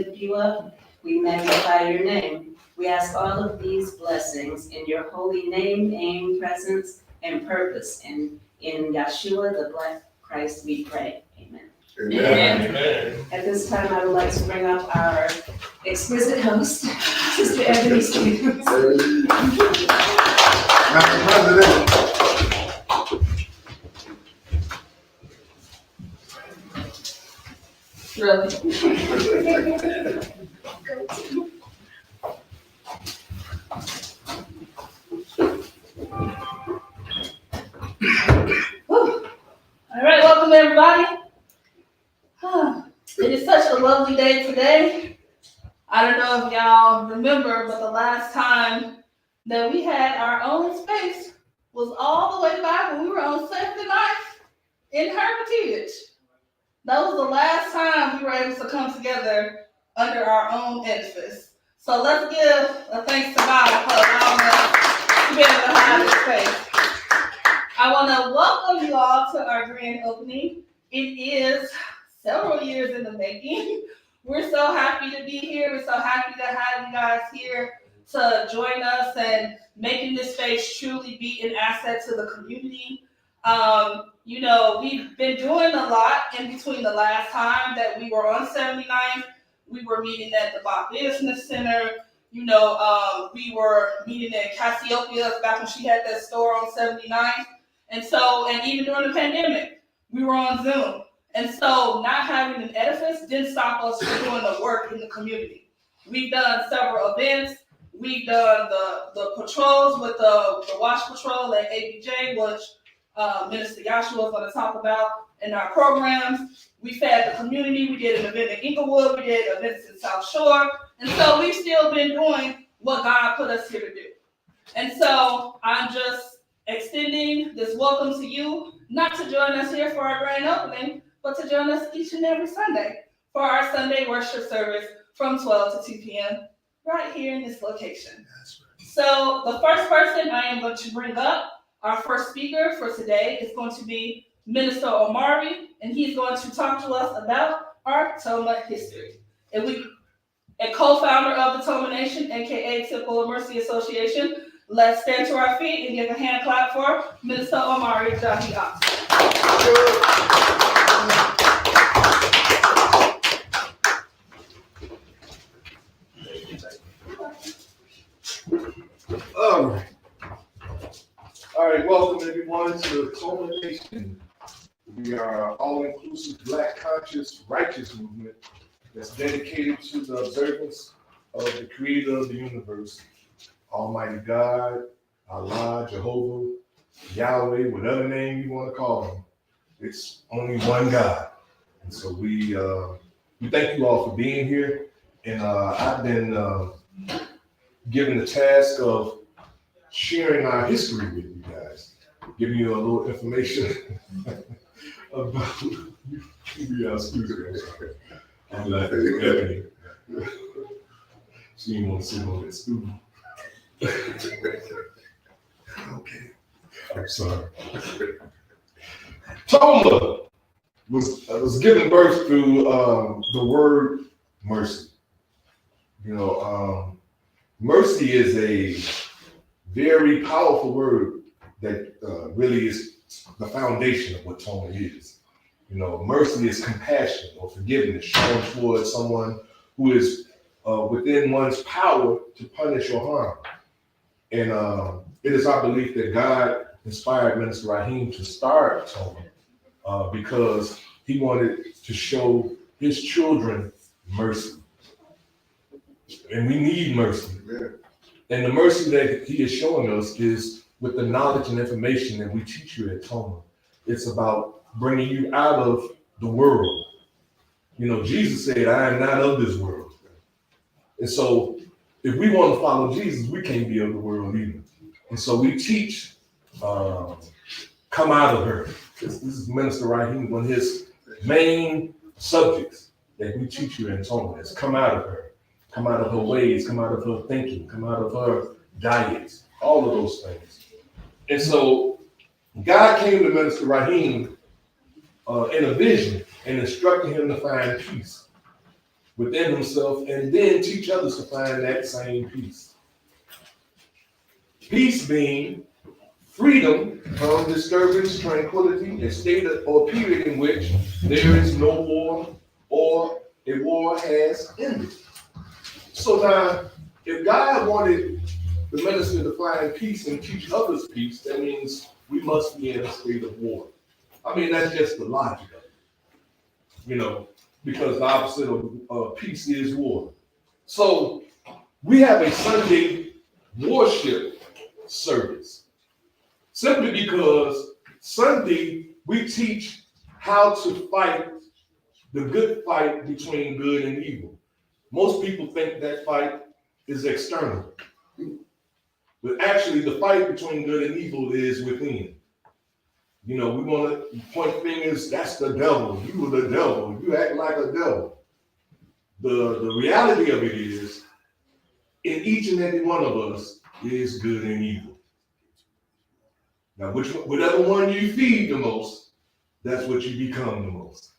lift you up. We magnify your name. We ask all of these blessings in your holy name, aim, presence, and purpose. And in Yeshua, the Black Christ, we pray. Amen. Amen. Amen. At this time, I would like to bring up our exquisite host, Sister Ebony Stevens. Madam President. Really? All right, welcome everybody. It is such a lovely day today. I don't know if y'all remember, but the last time that we had our own space was all the way back when we were on 79th in Hermitage. That was the last time we were able to come together under our own edifice. So let's give a thanks to God for allowing us to be able to have this space. I want to welcome you all to our grand opening. It is several years in the making. We're so happy to be here. We're so happy to have you guys here to join us and making this space truly be an asset to the community. We've been doing a lot in between the last time that we were on 79th. We were meeting at the Bach Business Center. We were meeting in Cassiopeia back when she had that store on 79th. And even during the pandemic, we were on Zoom. And so not having an edifice didn't stop us from doing the work in the community. We've done several events. We've done the patrols with the Wash Patrol at ABJ, which Minister Yashua is going to talk about in our programs. We fed the community. We did an event in Inglewood. We did events in South Shore. And so we've still been doing what God put us here to do. And so I'm just extending this welcome to you, not to join us here for our grand opening, but to join us each and every Sunday for our Sunday worship service from 12 to 2 p.m. right here in this location. So the first person I am going to bring up, our first speaker for today, is going to be Minister Omari, and he's going to talk to us about our Toma history. And a co-founder of the Toma Nation, aka Temple of Mercy Association. Let's stand to our feet and give a hand clap for Minister Omari Jahi. All right, welcome everyone to the Toma Nation. We are an all-inclusive, Black conscious, righteous movement that's dedicated to the observance of the creator of the universe, Almighty God, Allah, Jehovah, Yahweh, whatever name you want to call him. It's only one God. And so we thank you all for being here. And I've been given the task of sharing our history with you guys, giving you a little information about I'm like, Ebony. She didn't want to sit on that stool. Okay, I'm sorry. Toma was given birth through the word mercy. Mercy is a very powerful word that really is the foundation of what Toma is. Mercy is compassion or forgiveness shown towards someone who is within one's power to punish or harm. And it is our belief that God inspired Minister Rahim to start Toma because he wanted to show his children mercy. And we need mercy. And the mercy that he is showing us is with the knowledge and information that we teach you at Toma. It's about bringing you out of the world. Jesus said, I am not of this world. And so if we want to follow Jesus, we can't be of the world either. And so we teach, come out of her. This is Minister Rahim, one of his main subjects that we teach you in Toma is come out of her. Come out of her ways, come out of her thinking, come out of her diets, all of those things. And so God came to Minister Rahim in a vision and instructed him to find peace. within himself and then teach others to find that same peace. Peace being freedom from disturbance, tranquility, a state or period in which there is no war or a war has ended. So now, if God wanted the minister to find peace and teach others peace, that means we must be in a state of war. I mean, that's just the logic of it, because the opposite of peace is war. So we have a Sunday worship service simply because Sunday we teach how to fight the good fight between good and evil. Most people think that fight is external, but actually the fight between good and evil is within. We want to point fingers, that's the devil, you were the devil, you act like a devil. The reality of it is, in each and every one of us is good and evil. Now, whatever one you feed the most, that's what you become the most.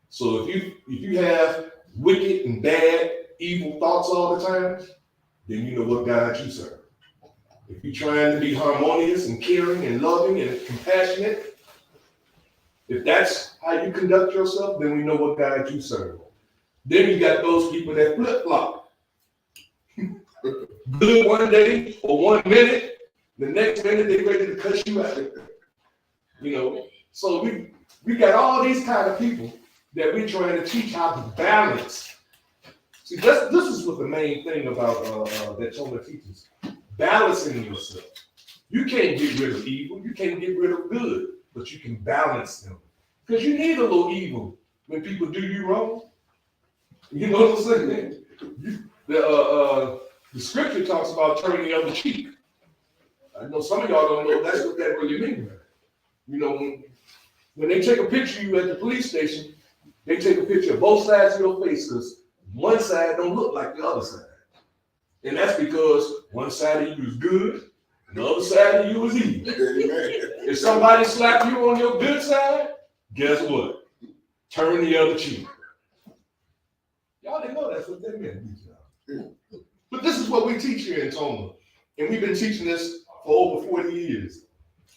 So if you have wicked and bad, evil thoughts all the time, then you know what God you serve. If you're trying to be harmonious and caring and loving and compassionate, if that's how you conduct yourself, then we know what God you serve. Then you got those people that flip-flop. Good one day or 1 minute, the next minute they're ready to cuss you out. So we got all these kind of people that we're trying to teach how to balance. See, this is what the main thing about that Toma teaches. Balancing yourself. You can't get rid of evil. You can't get rid of good, but you can balance them. Because you need a little evil when people do you wrong. You know what I'm saying? The scripture talks about turning the other cheek. I know some of y'all don't know that's what that really means. When they take a picture of you at the police station, they take a picture of both sides of your face because one side don't look like the other side. And that's because one side of you is good and the other side of you is evil. If somebody slap you on your good side, guess what? Turn the other cheek. Y'all didn't know that's what that meant. But this is what we teach here in Toma. And we've been teaching this for over 40 years.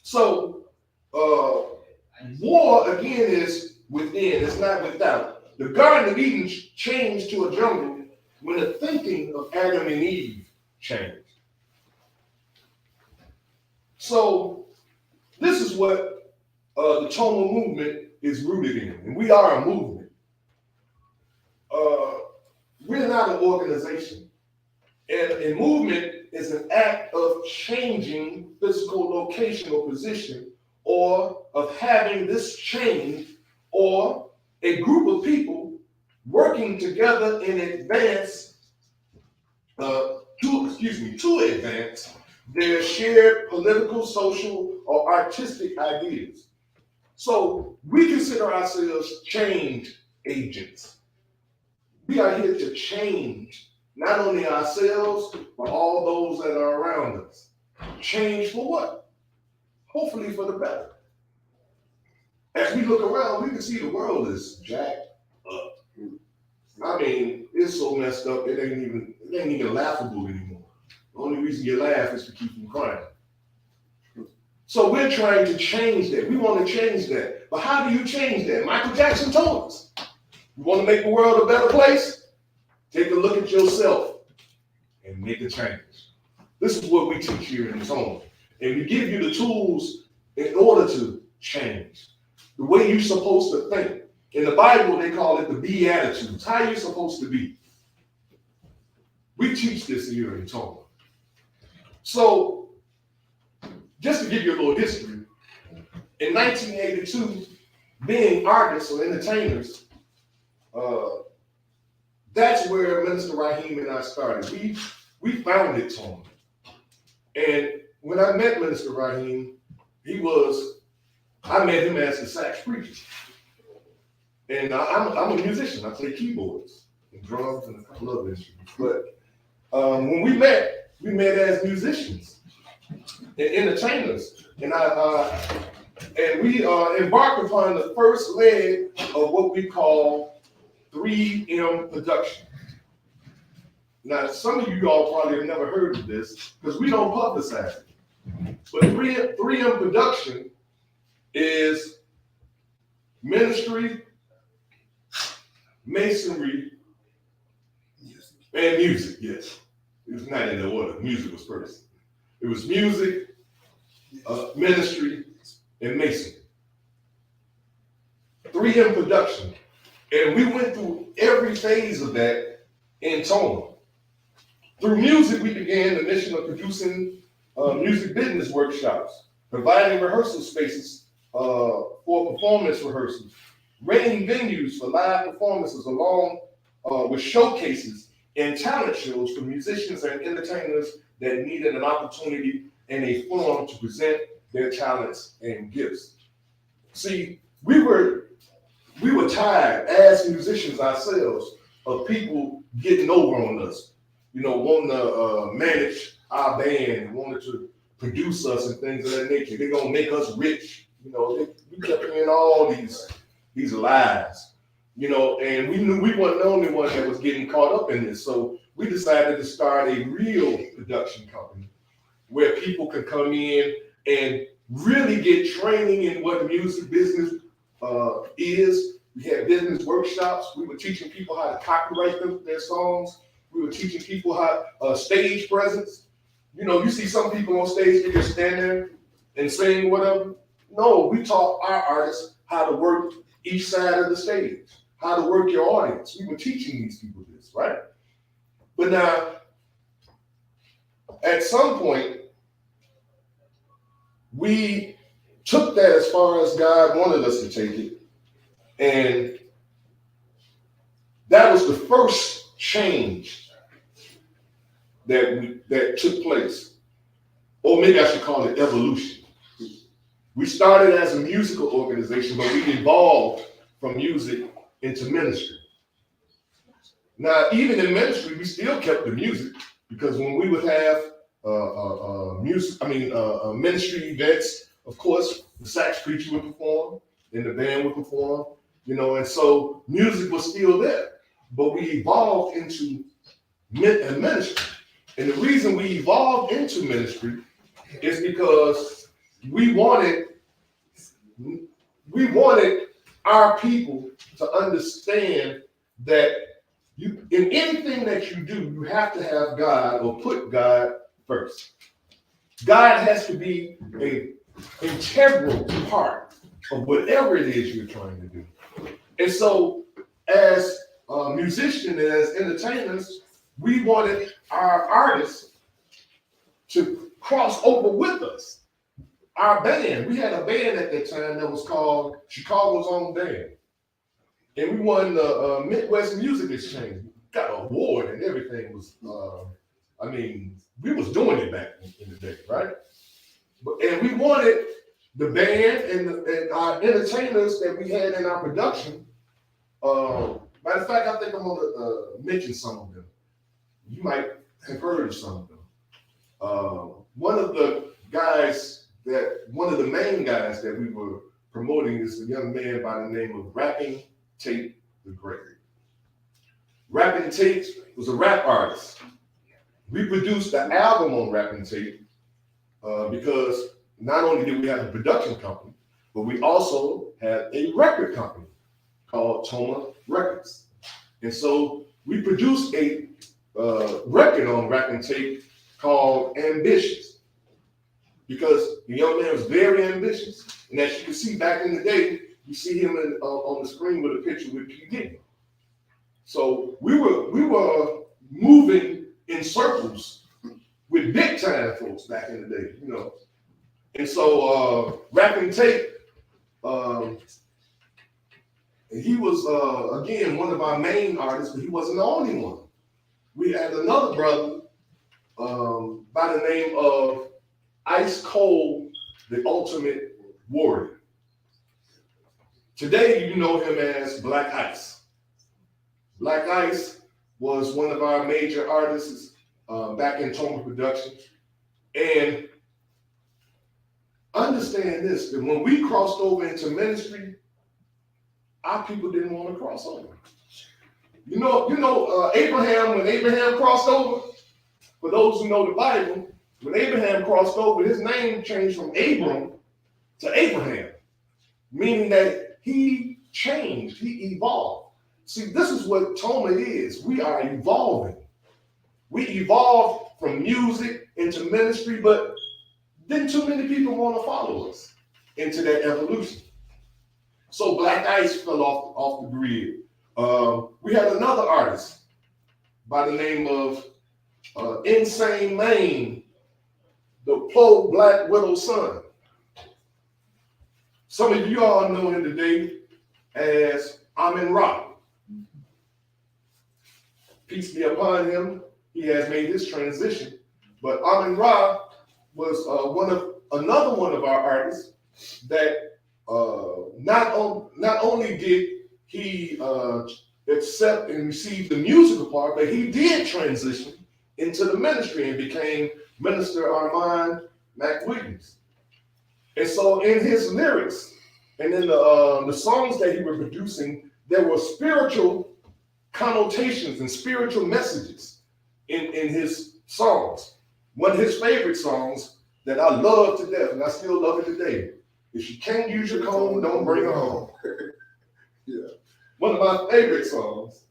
So, war, again, is within. It's not without. The Garden of Eden changed to a jungle when the thinking of Adam and Eve changed. So, this is what the Toma movement is rooted in. And we are a movement. We're not an organization. And a movement is an act of changing physical location or position, or of having this change, or a group of people working together in advance, to advance their shared political, social, or artistic ideas. So we consider ourselves change agents. We are here to change not only ourselves, but all those that are around us. Change for what? Hopefully for the better. As we look around, we can see the world is jacked up. I mean, it's so messed up, it ain't even laughable anymore. The only reason you laugh is to keep from crying. So we're trying to change that. We want to change that. But how do you change that? Michael Jackson told us. You want to make the world a better place? Take a look at yourself and make a change. This is what we teach here in Toma. And we give you the tools in order to change. The way you're supposed to think. In the Bible, they call it the Beatitudes. How you're supposed to be. We teach this here in Toma. So, just to give you a little history, in 1982, being artists or entertainers, that's where Minister Raheem and I started. We founded Toma. And when I met Minister Raheem, I met him as the sax preacher. And I'm a musician. I play keyboards and drums and a couple other instruments. But when we met as musicians and entertainers. And we embarked upon the first leg of what we call 3M Production. Now, some of you all probably have never heard of this because we don't publicize it. But 3M Production is ministry, masonry, and music. Yes, it was not in the order. Music was first. It was music, ministry, and masonry. 3M Production. And we went through every phase of that in Toma. Through music, we began the mission of producing music business workshops, providing rehearsal spaces for performance rehearsals, renting venues for live performances along with showcases and talent shows for musicians and entertainers that needed an opportunity and a forum to present their talents and gifts. See, we were tired as musicians ourselves of people getting over on us, wanting to manage our band, wanted to produce us and things of that nature. They're gonna make us rich. We kept hearing all these lies, and we knew we weren't the only one that was getting caught up in this. So we decided to start a real production company where people could come in and really get training in what music business is. We had business workshops. We were teaching people how to copyright their songs. We were teaching people how stage presence. You see some people on stage, they just stand there and sing whatever. No, we taught our artists how to work each side of the stage, how to work your audience. We were teaching these people this, right? But now, at some point, we took that as far as God wanted us to take it. And that was the first change that took place. Or maybe I should call it evolution. We started as a musical organization, but we evolved from music into ministry. Now, even in ministry, we still kept the music because when we would have ministry events, of course, the sax preacher would perform and the band would perform, and so music was still there, but we evolved into ministry. And the reason we evolved into ministry is because we wanted our people to understand that in anything that you do, you have to have God or put God first. God has to be an integral part of whatever it is you're trying to do. And so as musicians, as entertainers, we wanted our artists to cross over with us. Our band, we had a band at that time that was called Chicago's Own Band. And we won the Midwest Music Exchange. We got an award and everything was, we was doing it back in the day, right? And we wanted the band and our entertainers that we had in our production. Matter of fact, I think I'm going to mention some of them. You might have heard of some of them. One of the main guys that we were promoting is a young man by the name of Rapping Tate the Great. Rapping Tate was a rap artist. We produced the album on Rapping Tate because not only did we have a production company, but we also had a record company called Toma Records. And so we produced a record on Rapping Tate called Ambitious, because the young man was very ambitious. And as you can see back in the day, you see him on the screen with a picture with P. Diddy. So we were moving in circles with big time folks back in the day, And so Rapping Tate, he was again one of our main artists, but he wasn't the only one. We had another brother by the name of Ice Cold, the Ultimate Warrior. Today, you know him as Black Ice. Black Ice was one of our major artists back in Toma Productions. And understand this, that when we crossed over into ministry, our people didn't want to cross over. Abraham, when Abraham crossed over, for those who know the Bible, when Abraham crossed over, his name changed from Abram to Abraham, meaning that he changed, he evolved. See, this is what Toma is. We are evolving. We evolved from music into ministry, but then too many people want to follow us into that evolution. So Black Ice fell off the grid. We had another artist by the name of Insane Maine, the Pro Black Widow's son. Some of you all know him today as Amin Ra. Peace be upon him. He has made his transition. But Amin Ra was another one of our artists that not only did he accept and receive the musical part, but he did transition into the ministry and became Minister Armand McWilliams. And so in his lyrics and in the songs that he was producing, there were spiritual connotations and spiritual messages in his songs. One of his favorite songs that I love to death, and I still love it today, if you can't use your comb, don't bring her home. Yeah. One of my favorite songs,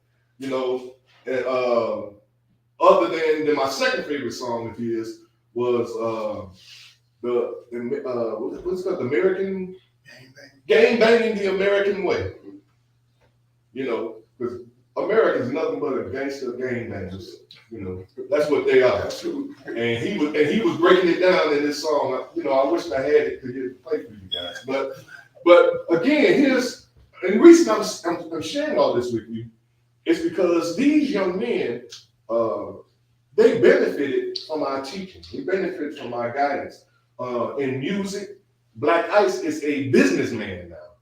other than my second favorite song of his was what's it called? The American Gang Banging the American Way. Because America is nothing but a gangster gang bangers. That's what they are. And he was breaking it down in this song. I wish I had it to get it played for you guys. But again, and the reason I'm sharing all this with you is because these young men, they benefited from our teaching. They benefited from our guidance. In music, Black Ice is a businessman now.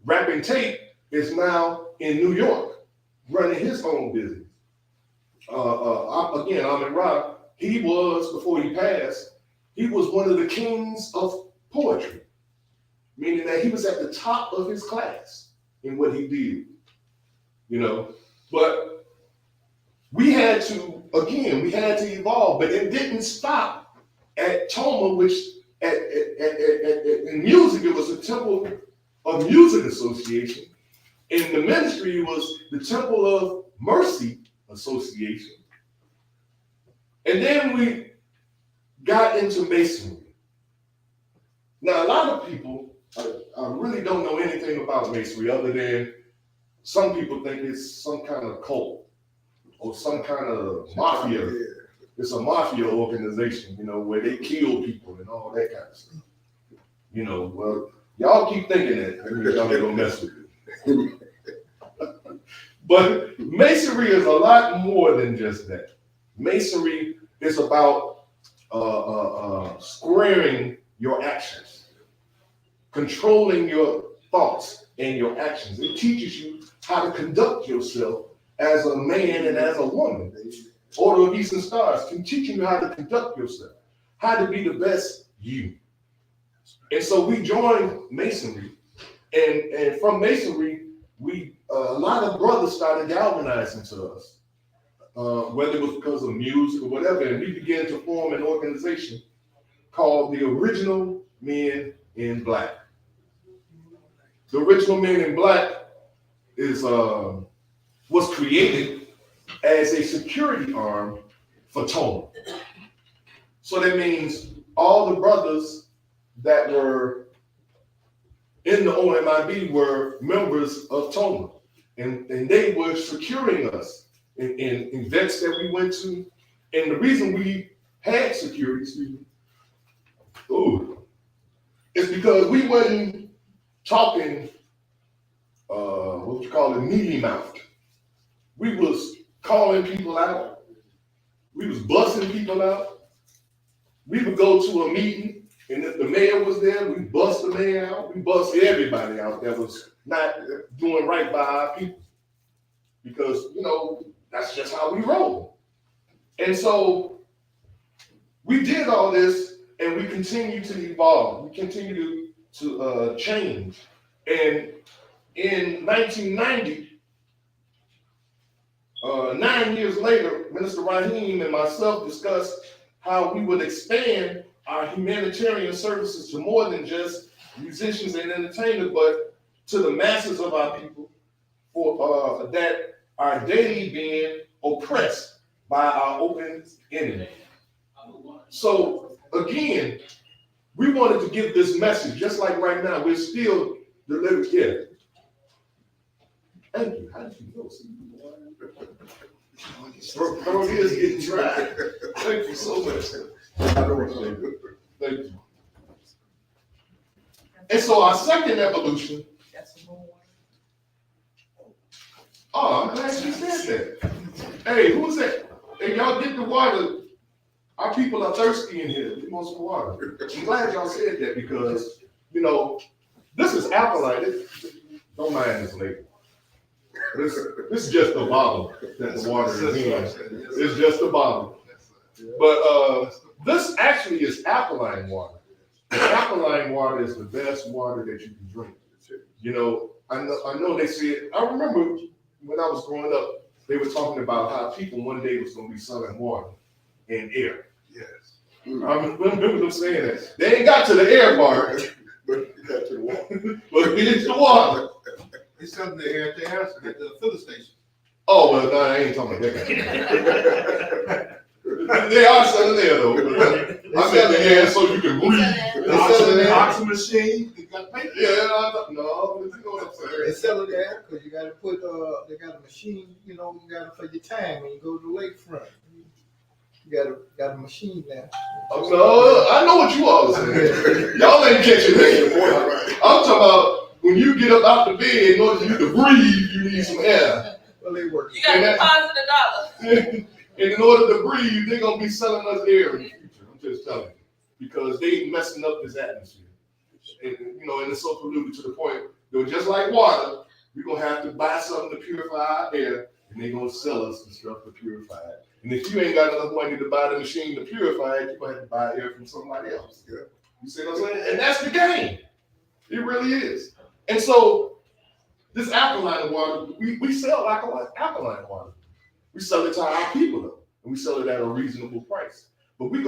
Rapping Tape is now in New York, running his own business. Amin Ra, he was, before he passed, he was one of the kings of poetry, meaning that he was at the top of his class in what he did. But we had to evolve, but it didn't stop at Toma, which in music, it was a Temple of Music Association. In the ministry, it was the Temple of Mercy Association. And then we got into Masonry. Now, a lot of people, I really don't know anything about Masonry other than some people think it's some kind of cult or some kind of mafia. It's a mafia organization, where they kill people and all that kind of stuff. Well, y'all keep thinking that. I mean, y'all ain't gonna mess with it. But Masonry is a lot more than just that. Masonry is about squaring your actions, controlling your thoughts and your actions. It teaches you how to conduct yourself as a man and as a woman. Order of Eastern Stars can teach you how to conduct yourself, how to be the best you. And so we joined Masonry, and from Masonry, a lot of brothers started galvanizing to us, whether it was because of music or whatever, and we began to form an organization called the Original Men in Black. The Original Men in Black was created as a security arm for Toma. So that means all the brothers that were in the OMIB were members of Toma. And they were securing us in events that we went to. And the reason we had security, is because we wasn't talking, mealy mouthed. We was calling people out. We was busting people out. We would go to a meeting, and if the mayor was there, we bust the mayor out. We bust everybody out that was not doing right by our people. Because, that's just how we roll. And so we did all this, and we continue to evolve. We continue to change. And in 1990, 9 years later, Minister Raheem and myself discussed how we would expand our humanitarian services to more than just musicians and entertainers, but to the masses of our people for that are daily being oppressed by our open enemy. So again, we wanted to give this message, just like right now, we're still delivering. Yeah. Thank you. How did you know? Throat is getting dry. Thank you so much. Thank you. And so our second evolution. Oh, I'm glad you said that. Hey, who's that? Hey, y'all get the water. Our people are thirsty in here. We want some water. I'm glad y'all said that because, you know, this is alkaline. Don't mind this lady. This is just a bottle that the water is in. It's just a bottle. But this actually is alkaline water. And alkaline water is the best water that you can drink. You know, I know they said, I remember when I was growing up, they were talking about how people one day was going to be selling water and air. Yes. I remember them saying that. They ain't got to the air part, but you got to the water. But we get to the water. It's something the air at the house at the filling station. Oh, well, no, I ain't talking about that. They are selling there, though. I'm in the air so you can breathe. They selling the oxygen machine. They got paper. Yeah, no, you know what I'm saying. They selling there because you got to put, they got a machine, you know, you got to for your time when you go to the lakefront. You got a machine there. No, I know what you all are saying. Y'all ain't catching that anymore. I'm talking about when you get up out the bed, in order for you to breathe, you need some air. Well, they work. You got to deposit $1. And in order to breathe, they're going to be selling us air in the future. I'm just telling you. Because they messing up this atmosphere. And, you know, and it's so polluted to the point that just like water, we're going to have to buy something to purify our air, and they're going to sell us the stuff to purify it. And if you ain't got enough money to buy the machine to purify it, you're going to have to buy air from somebody else. Yeah. You see what I'm saying? And that's the game. It really is. And so this alkaline water, we sell alkaline water. We sell it to our people though, and we sell it at a reasonable price. But we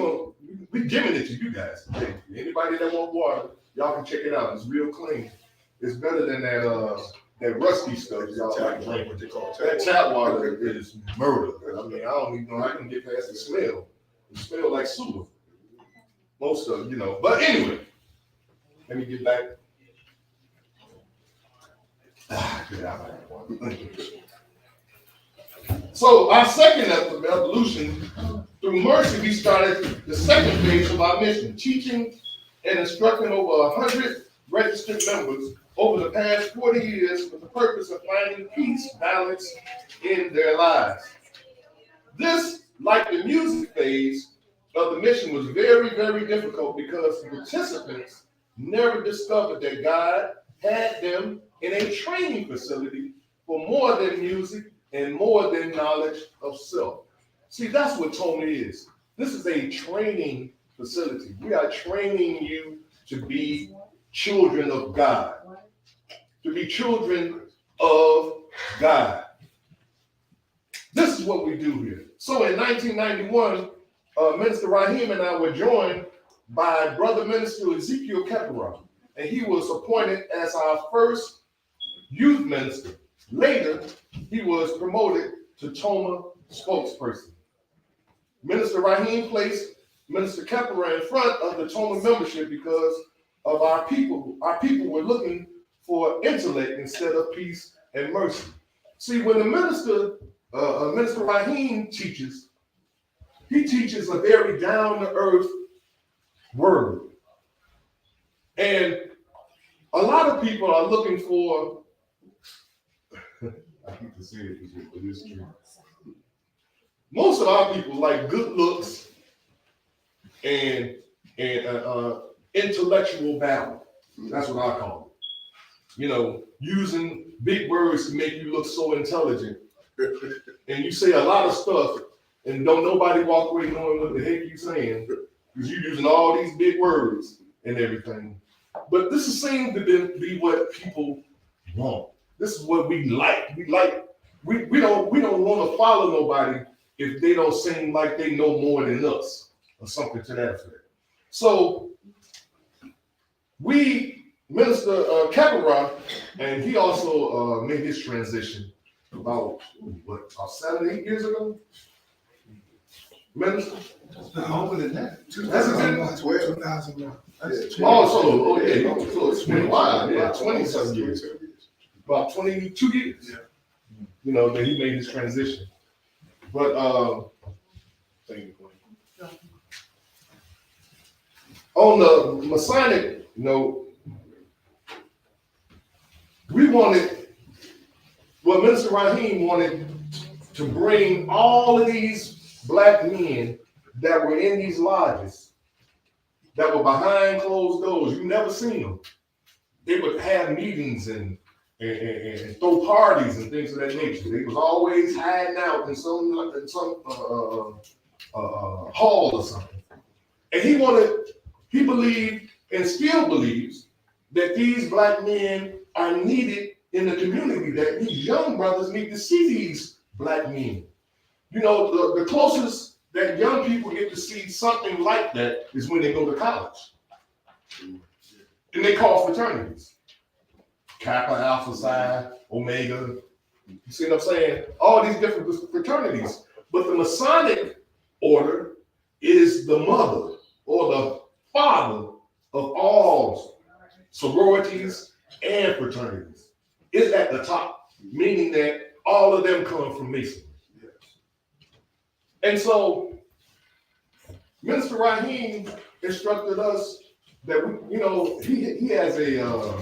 giving it to you guys. Hey, anybody that want water, y'all can check it out. It's real clean. It's better than that rusty stuff y'all like drinking. That tap water is murder. I mean, I don't even know I can get past the smell. It smells like sewer. Most of it, you know. But anyway, let me get back. So our second evolution, through mercy, we started the second phase of our mission, teaching and instructing over 100 registered members over the past 40 years with the purpose of finding peace, balance in their lives. This, like the music phase of the mission, was very, very difficult because the participants never discovered that God had them in a training facility for more than music and more than knowledge of self. See, that's what Toma is. This is a training facility. We are training you to be children of God. To be children of God. This is what we do here. So in 1991, Minister Raheem and I were joined by Brother Minister Ezekiel Kepera, and he was appointed as our first youth minister. Later, he was promoted to Toma spokesperson. Minister Raheem placed Minister Kepera in front of the Toma membership because of our people. Our people were looking for intellect instead of peace and mercy. See, when the Minister Raheem teaches, he teaches a very down-to-earth word. And a lot of people are looking for, I hate to say it, but it's true. Most of our people like good looks and intellectual valor. That's what I call it. You know, using big words to make you look so intelligent. And you say a lot of stuff and don't nobody walk away knowing what the heck you're saying because you're using all these big words and everything. But this seems to be what people want. This is what we like. We like we don't want to follow nobody if they don't seem like they know more than us or something to that effect. So Minister Cabaret, and he also made his transition about 7-8 years ago. Minister. Longer than that. 2001. 2001. So it's been a while, 20-some years. About 22 years. Yeah. You know, that he made his transition. But on the Masonic note, Minister Raheem wanted to bring all of these black men that were in these lodges, that were behind closed doors. You never seen them. They would have meetings and throw parties and things of that nature. They was always hiding out in some hall or something. And he believed and still believes that these black men are needed in the community, that these young brothers need to see these black men. You know, the closest that young people get to see something like that is when they go to college. And they call fraternities. Kappa, Alpha, Psi, Omega. You see what I'm saying? All these different fraternities. But the Masonic order is the mother or the father of all sororities and fraternities. It's at the top, meaning that all of them come from Masonry. And so Minister Raheem instructed us that he has a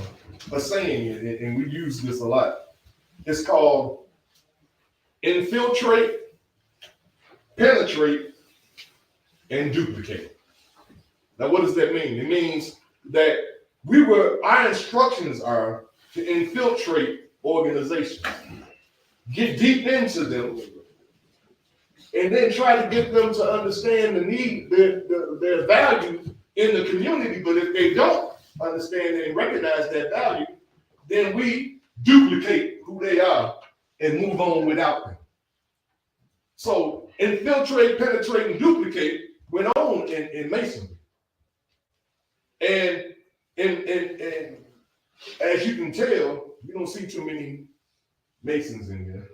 saying, and we use this a lot. It's called infiltrate, penetrate, and duplicate. Now, what does that mean? It means that our instructions are to infiltrate organizations, get deep into them, and then try to get them to understand the need, their value in the community. But if they don't understand and recognize that value, then we duplicate who they are and move on without them. So infiltrate, penetrate, and duplicate went on in Masonry. And as you can tell, you don't see too many Masons in here.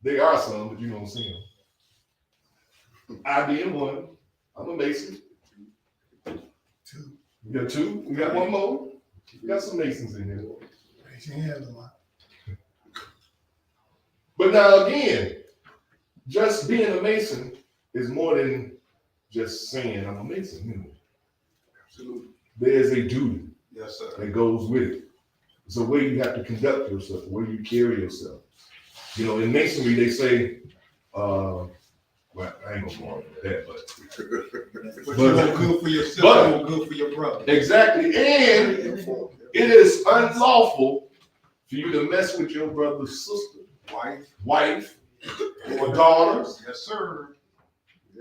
There are some, but you don't see them. I being one, I'm a Mason. Two. We got two. We got one more. We got some Masons in here. Raise your hand a lot. But now again, just being a Mason is more than just saying I'm a Mason. Absolutely. There's a duty Yes, sir. that goes with it. It's a way you have to conduct yourself, the way you carry yourself. You know, in Masonry, they say, well, I ain't gonna go on with that, But you want good for yourself, you want good for your brother. Exactly. And it is unlawful for you to mess with your brother's sister, wife, or daughters. Yes, sir.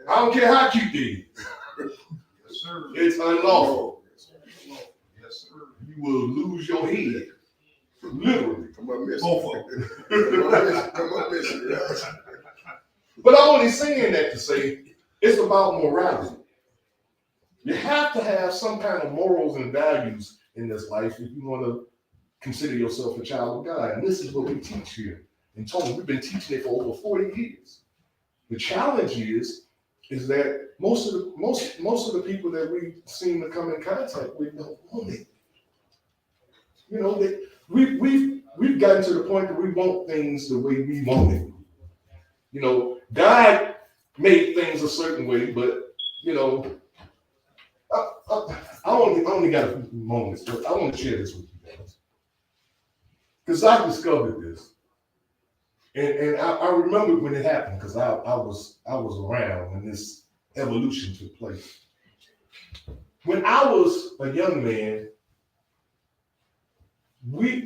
I don't care how cute they is. Yes, sir. It's unlawful. Yes, sir. You will lose your head. Literally. Both of them. But I'm only saying that to say it's about morality. You have to have some kind of morals and values in this life if you want to consider yourself a child of God. And this is what we teach here in Toma. We've been teaching it for over 40 years. The challenge is that most of the people that we seem to come in contact with don't want it. You know, we've gotten to the point that we want things the way we want it. You know, God made things a certain way, but you know, I only got a few moments, but I want to share this with you guys because I discovered this, and I remember when it happened because I was around when this evolution took place. When I was a young man,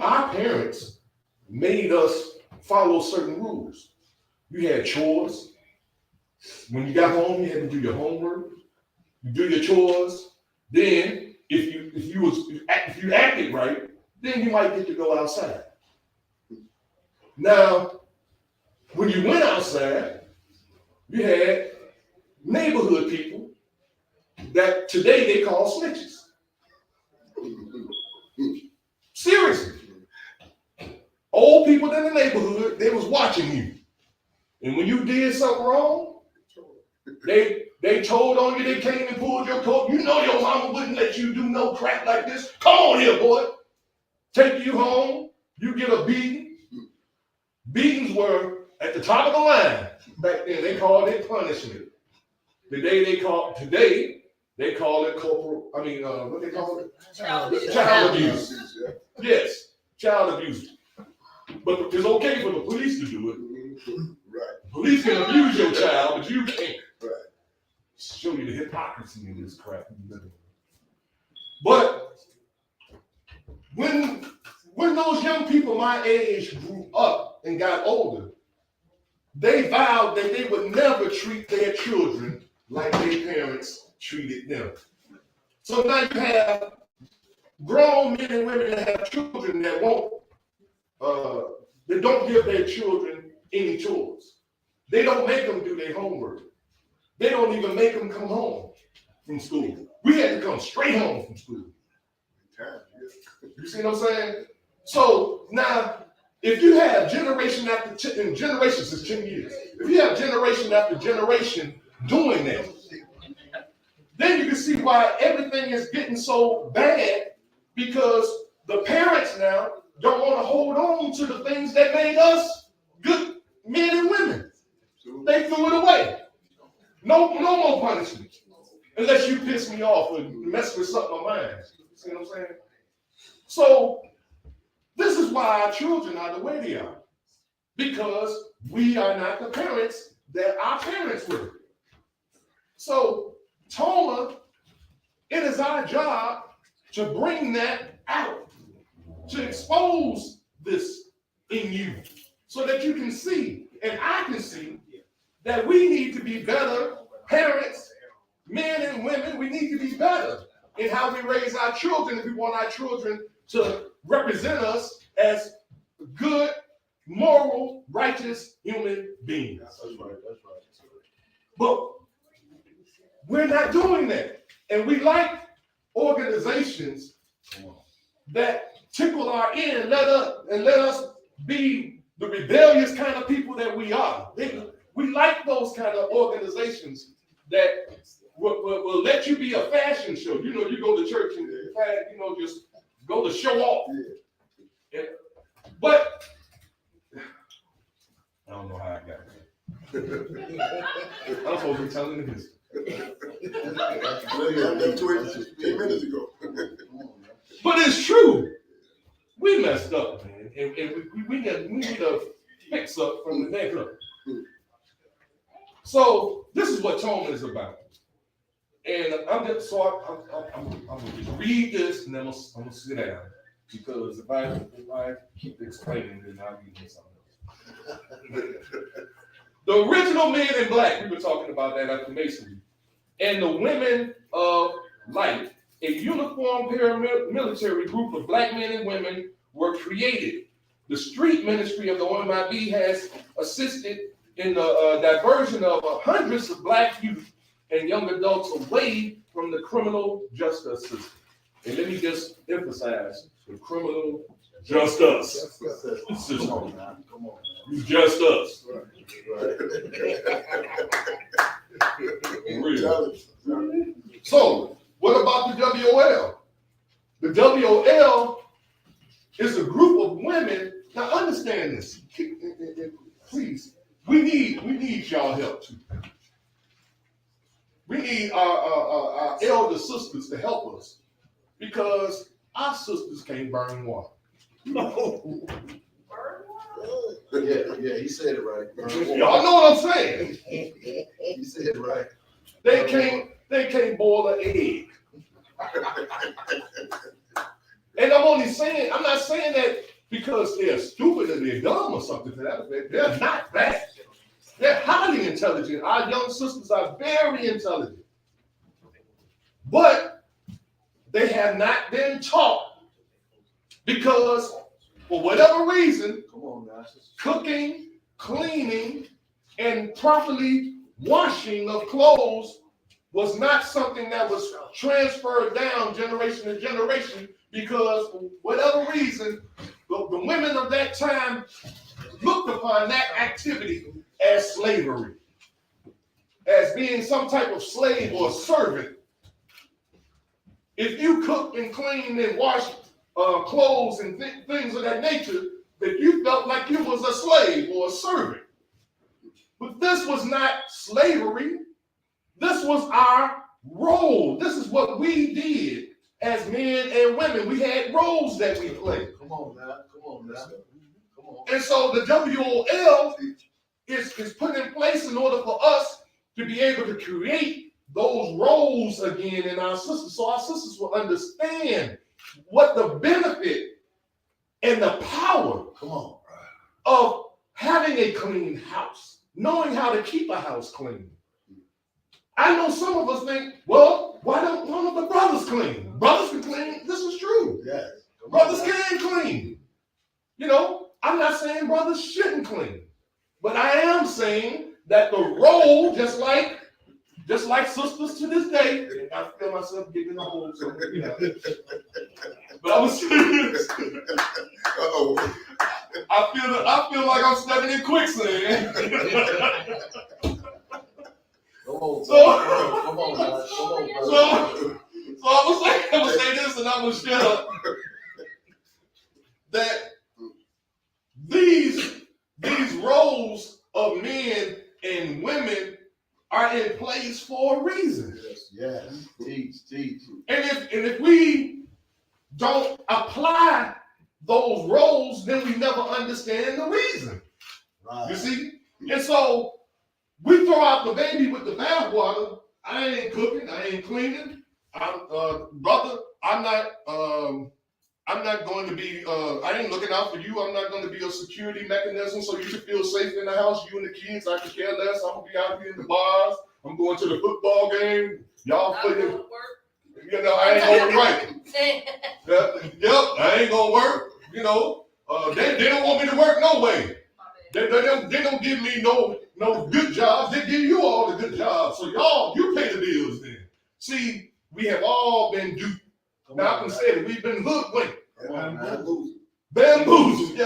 our parents made us follow certain rules. You had chores. When you got home, you had to do your homework. You do your chores. Then, if you acted right, then you might get to go outside. Now, when you went outside, you had neighborhood people that today they call snitches. Seriously. Old people in the neighborhood, they was watching you. And when you did something wrong, they told on you, they came and pulled your coat. You know your mama wouldn't let you do no crap like this. Come on here, boy. Take you home. You get a beating. Beatings were at the top of the line back then. They called it punishment. Today they call it corporal. What they call it? Child abuse. Yes, child abuse. But it's okay for the police to do it. Right. Police can abuse your child, but you can't. Right. Show you the hypocrisy in this crap. But when those young people my age grew up and got older, they vowed that they would never treat their children like their parents treated them. So now you have grown men and women that have children that they don't give their children any chores. They don't make them do their homework. They don't even make them come home from school. We had to come straight home from school. You see what I'm saying? So now, if you have generation after generations is 10 years, if you have generation after generation doing that, then you can see why everything is getting so bad, because the parents now don't want to hold on to the things that made us good men and women. They threw it away. No more punishment. Unless you piss me off or mess with something of mine. See what I'm saying? So this is why our children are the way they are. Because we are not the parents that our parents were. So Toma, it is our job to bring that out, to expose this in you, so that you can see, and I can see, that we need to be better parents, men and women. We need to be better in how we raise our children if we want our children to represent us as good, moral, righteous human beings. That's right. That's right. But we're not doing that. And we like organizations that tickle our ear and let us be the rebellious kind of people that we are. We like those kind of organizations that will let you be a fashion show. You know, you go to church and just go to show off. Yeah. But I don't know how I got there. I'm supposed to be telling the history. 10 minutes ago. But it's true. We messed up, man. And we need to fix up from the neck up. So this is what Toma is about. And I'm gonna just read this and then I'm gonna sit down. Because if I keep explaining, then I'll be doing something else. The original men in black, we were talking about that after Masonry, and the women of light, a uniformed paramilitary group of black men and women were created. The street ministry of the OMIB has assisted in the diversion of hundreds of black youth and young adults away from the criminal justice system. And let me just emphasize the criminal justice system. You just us. So, what about the WOL? The WOL is a group of women. Now, understand this, please. We need y'all help too. We need our elder sisters to help us, because our sisters can't burn water. No. Yeah, he said it right. Y'all know what I'm saying. He said it right. They can't boil an egg. And I'm not saying that because they're stupid or they're dumb or something to that effect. They're not that. They're highly intelligent. Our young sisters are very intelligent. But they have not been taught, because for whatever reason, cooking cleaning and properly washing of clothes was not something that was transferred down generation to generation because for whatever reason, the women of that time looked upon that activity as slavery, as being some type of slave or servant. If you cooked and cleaned and washed clothes and things of that nature, that you felt like you was a slave or a servant. But this was not slavery. This was our role. This is what we did as men and women. We had roles that we played. Come on now. Come on now. Come on. And so the WOL is put in place in order for us to be able to create those roles again in our sisters, so our sisters will understand what the benefit and the power of having a clean house, knowing how to keep a house clean. I know some of us think, well, why don't one of the brothers clean? Brothers can clean. This is true. Yes. Brothers can clean. You know, I'm not saying brothers shouldn't clean, but I am saying that the role, just like sisters to this day, and I feel myself getting in the hole, so, you know. But I was serious. I feel like I'm stepping in quicksand. Come on, So- come on, guys. Come on, brother. So I'm gonna say this, and I'm gonna shut up. That these roles of men and women are in place for a reason. Yes. Teach. And if we don't apply those roles, then we never understand the reason. Right. You see? And so we throw out the baby with the bathwater. I ain't cooking, I ain't cleaning. Brother, I'm not going to be, I ain't looking out for you. I'm not going to be a security mechanism so you can feel safe in the house, you and the kids. I can care less. I'm going to be out here in the bars. I'm going to the football game. Y'all playing. You know, I ain't going to work. Yep, I ain't going to work. You know, they don't want me to work no way. They don't give me no good jobs. They give you all the good jobs. So y'all, you pay the bills then. See, we have all been duped. Malcolm said it. We've been hoodwinked. Bamboozled.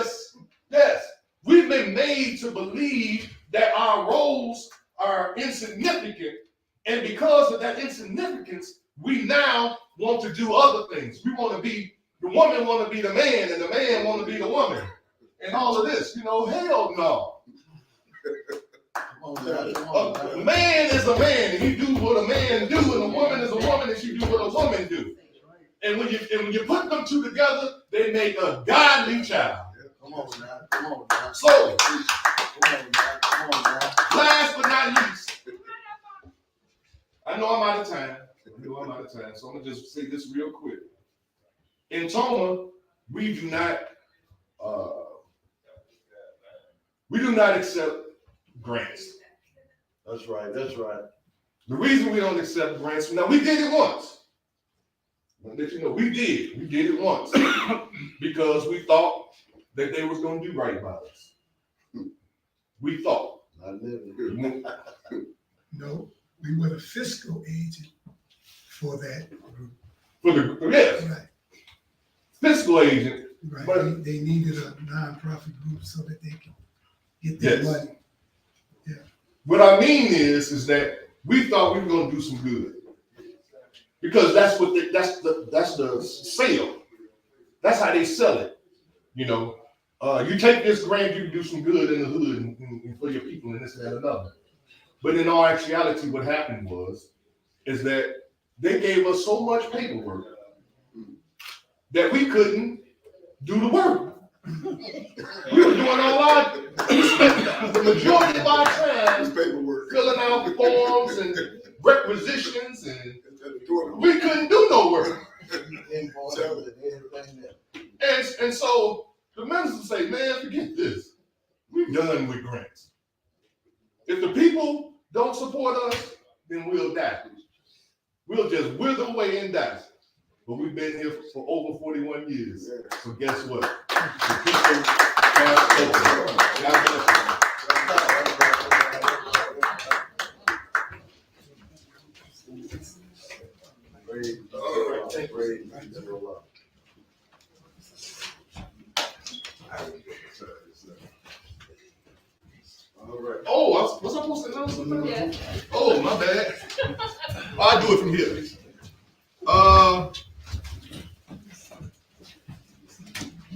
Yes. We've been made to believe that our roles are insignificant. And because of that insignificance, we now want to do other things. We want to be, the woman want to be the man, and the man want to be the woman. And all of this, you know, hell no. A man is a man, and he do what a man do, and a woman is a woman, and she do what a woman do. And when you put them two together, they make a godly child. Come on now. So, Come on now. last but not least, I know I'm out of time. So I'm gonna just say this real quick. In Toma, we do not accept grants. That's right. The reason we don't accept grants, now we did it once. I'll let you know, we did it once because we thought that they was gonna do right by us. We thought. Not living. No, we were the fiscal agent for that group. For the, yes, Right, fiscal agent. right. But- They needed a nonprofit group so that they can get their Yes. money. What I mean is that we thought we were gonna do some good. Because that's the sale. That's how they sell it. You know, you take this grant, you can do some good in the hood and for your people and this and that and another. But in all actuality, what happened is that they gave us so much paperwork that we couldn't do the work. We were doing the majority of our time filling out forms and requisitions, and we couldn't do no work. And so the minister say, man, forget this. We're done with grants. If the people don't support us, then we'll die. We'll just wither away and die. But we've been here for over 41 years. So guess what? The people have spoken. God bless you. All right. Oh, was I supposed to announce something? Yeah. Oh, my bad. I'll do it from here.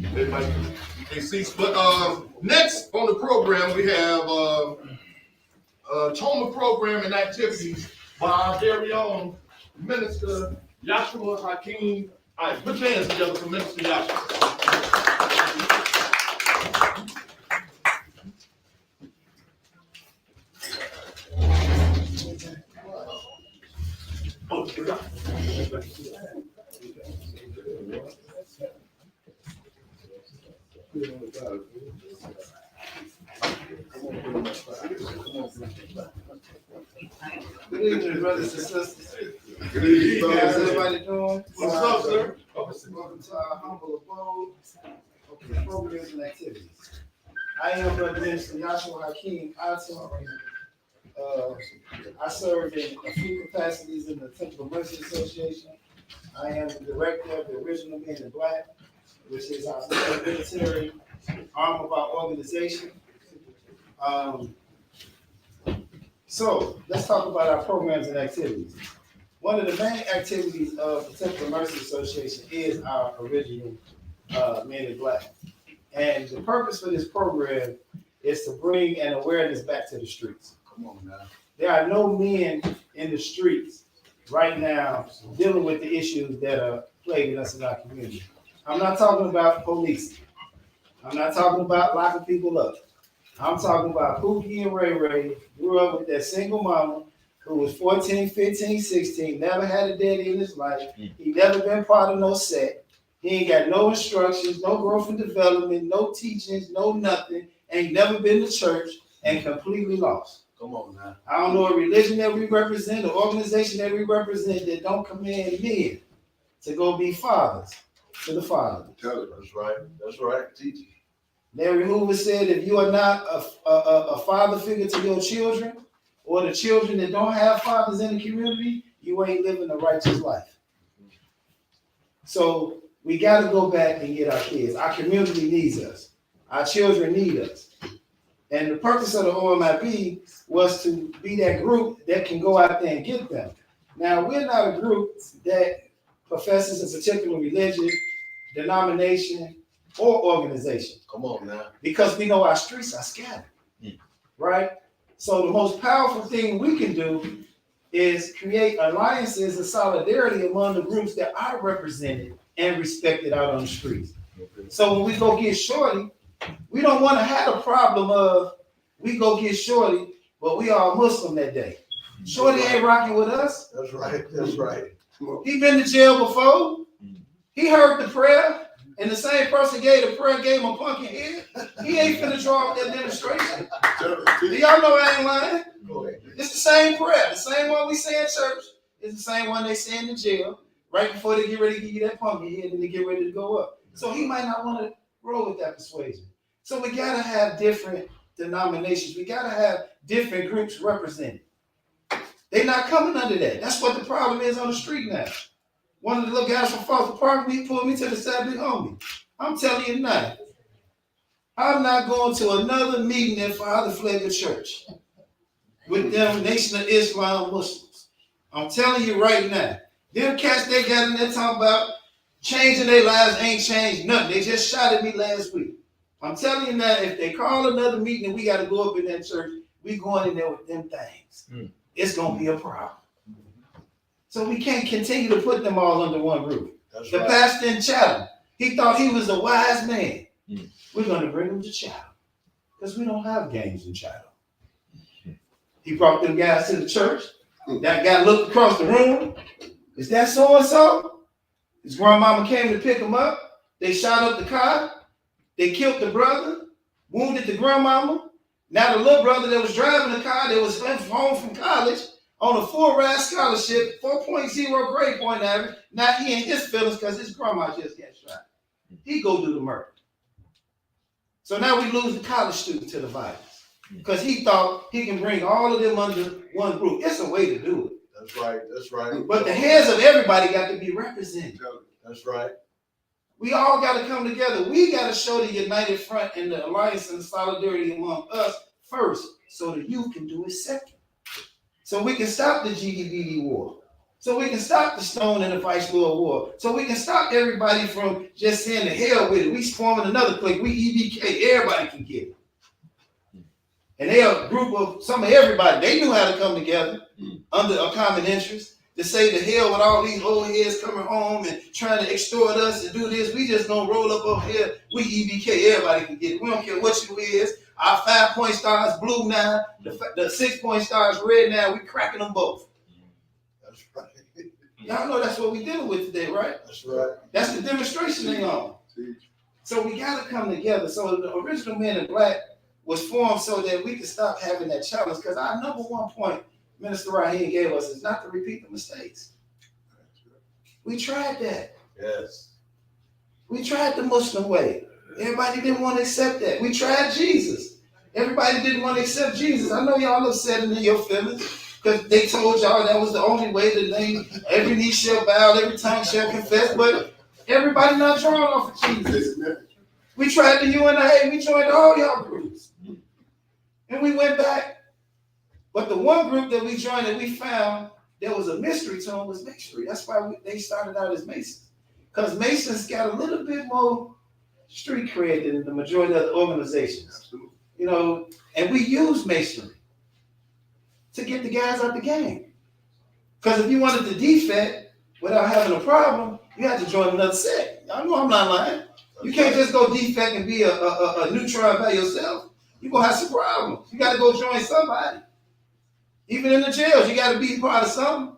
Everybody can see, but next on the program we have Toma program and activities by our very own Minister Yashua Hakeem. All right, put your hands together for Minister Yashua. Oh, here we go. Good evening, brothers and sisters. Good evening, How's brother. everybody doing? What's up, sir? Welcome to our humble abode. Okay, programs and activities. I am Brother Minister Yashua Hakeem. I serve in a few capacities in the Temple of Mercy Association. I am the director of the Original Men in Black, which is our military arm of our organization. So let's talk about our programs and activities. One of the main activities of the Temple of Mercy Association is our Original Men in Black. And the purpose for this program is to bring an awareness back to the streets. Come on now. There are no men in the streets right now dealing with the issues that are plaguing us in our community. I'm not talking about police. I'm not talking about locking people up. I'm talking about Pookie and Ray Ray grew up with that single mama who was 14, 15, 16, never had a daddy in his life. He never been part of no set. He ain't got no instructions, no growth and development, no teachings, no nothing. Ain't never been to church and completely lost. Come on now. I don't know a religion that we represent, an organization that we represent that don't command men to go be fathers to the Father. Tell it. That's right. That's right. Teach it. Larry Hoover said, if you are not a father figure to your children, or the children that don't have fathers in the community, you ain't living a righteous life. So we got to go back and get our kids. Our community needs us. Our children need us. And the purpose of the OMIB was to be that group that can go out there and get them. Now, we're not a group that professes a particular religion, denomination, or organization. Come on now. Because we know our streets are scattered, right? So the most powerful thing we can do is create alliances and solidarity among the groups that are represented and respected out on the streets. So when we go get Shorty, we don't want to have a problem of we go get Shorty, but we are Muslim that day. Shorty ain't rocking with us. That's right. That's right. He been to jail before. He heard the prayer. And the same person gave the prayer, gave him a pumpkin head. He ain't finna draw up that demonstration. Do y'all know I ain't lying? It's the same prayer. The same one we say in church is the same one they say in the jail right before they get ready to give you that pumpkin head and they get ready to go up. So he might not want to roll with that persuasion. So we got to have different denominations. We got to have different groups represented. They're not coming under that. That's what the problem is on the street now. One of the little guys from Foster Park, he pulled me to the side, big homie. I'm telling you now, I'm not going to another meeting at Father Flavor Church with them Nation of Islam Muslims. I'm telling you right now, them cats they got in there talking about changing their lives ain't changed nothing. They just shot at me last week. I'm telling you now, if they call another meeting and we got to go up in that church, we going in there with them things. It's going to be a problem. So we can't continue to put them all under one roof. That's The right. pastor in Chatham, he thought he was a wise man. We're going to bring him to Chatham because we don't have games in Chatham. He brought them guys to the church. That guy looked across the room. Is that so-and-so? His grandmama came to pick him up. They shot up the car. They killed the brother, wounded the grandmama. Now the little brother that was driving the car that was home from college on a full-ride scholarship, 4.0 grade point average. Now he in his feelings because his grandma just got shot. He go do the murder. So now we lose the college student to the violence because he thought he can bring all of them under one group. It's a way to do it. That's right. That's right. But the heads of everybody got to be represented. That's right. We all got to come together. We got to show the united front and the alliance and solidarity among us first so the youth can do it second. So we can stop the GDBD war. So we can stop the Stone and the Vice Lord war. So we can stop everybody from just saying the hell with it. We forming another clique. We EBK, everybody can get it. And they are a group of some of everybody. They knew how to come together under a common interest to say the hell with all these old heads coming home and trying to extort us and do this. We just gonna roll up over here. We EBK, everybody can get it. We don't care what you is. Our 5-point stars blue now. The 6-point stars red now. We cracking them both. That's right. Y'all know that's what we dealing with today, right? That's right. That's the demonstration they on. So we gotta come together. So the original Men in Black was formed so that we could stop having that challenge. Because our number one point Minister Raheem gave us is not to repeat the mistakes. We tried that. Yes. We tried the Muslim way. Everybody didn't want to accept that. We tried Jesus. Everybody didn't want to accept Jesus. I know y'all upset in your feelings because they told y'all that was the only way to name every knee shall bow, every tongue shall confess. But everybody not drawing off of Jesus. We tried the UNA. We joined all y'all groups. And we went back. But the one group that we joined that we found there was a mystery to them was Masonry. That's why they started out as Masons. Because Masons got a little bit more street cred than the majority of the organizations. Absolutely. You know, and we use Masonry to get the guys out the game. Because if you wanted to defect without having a problem, you had to join another sect. I know I'm not lying. You can't just go defect and be a neutron by yourself. You're going to have some problems. You got to go join somebody. Even in the jails, you got to be part of something.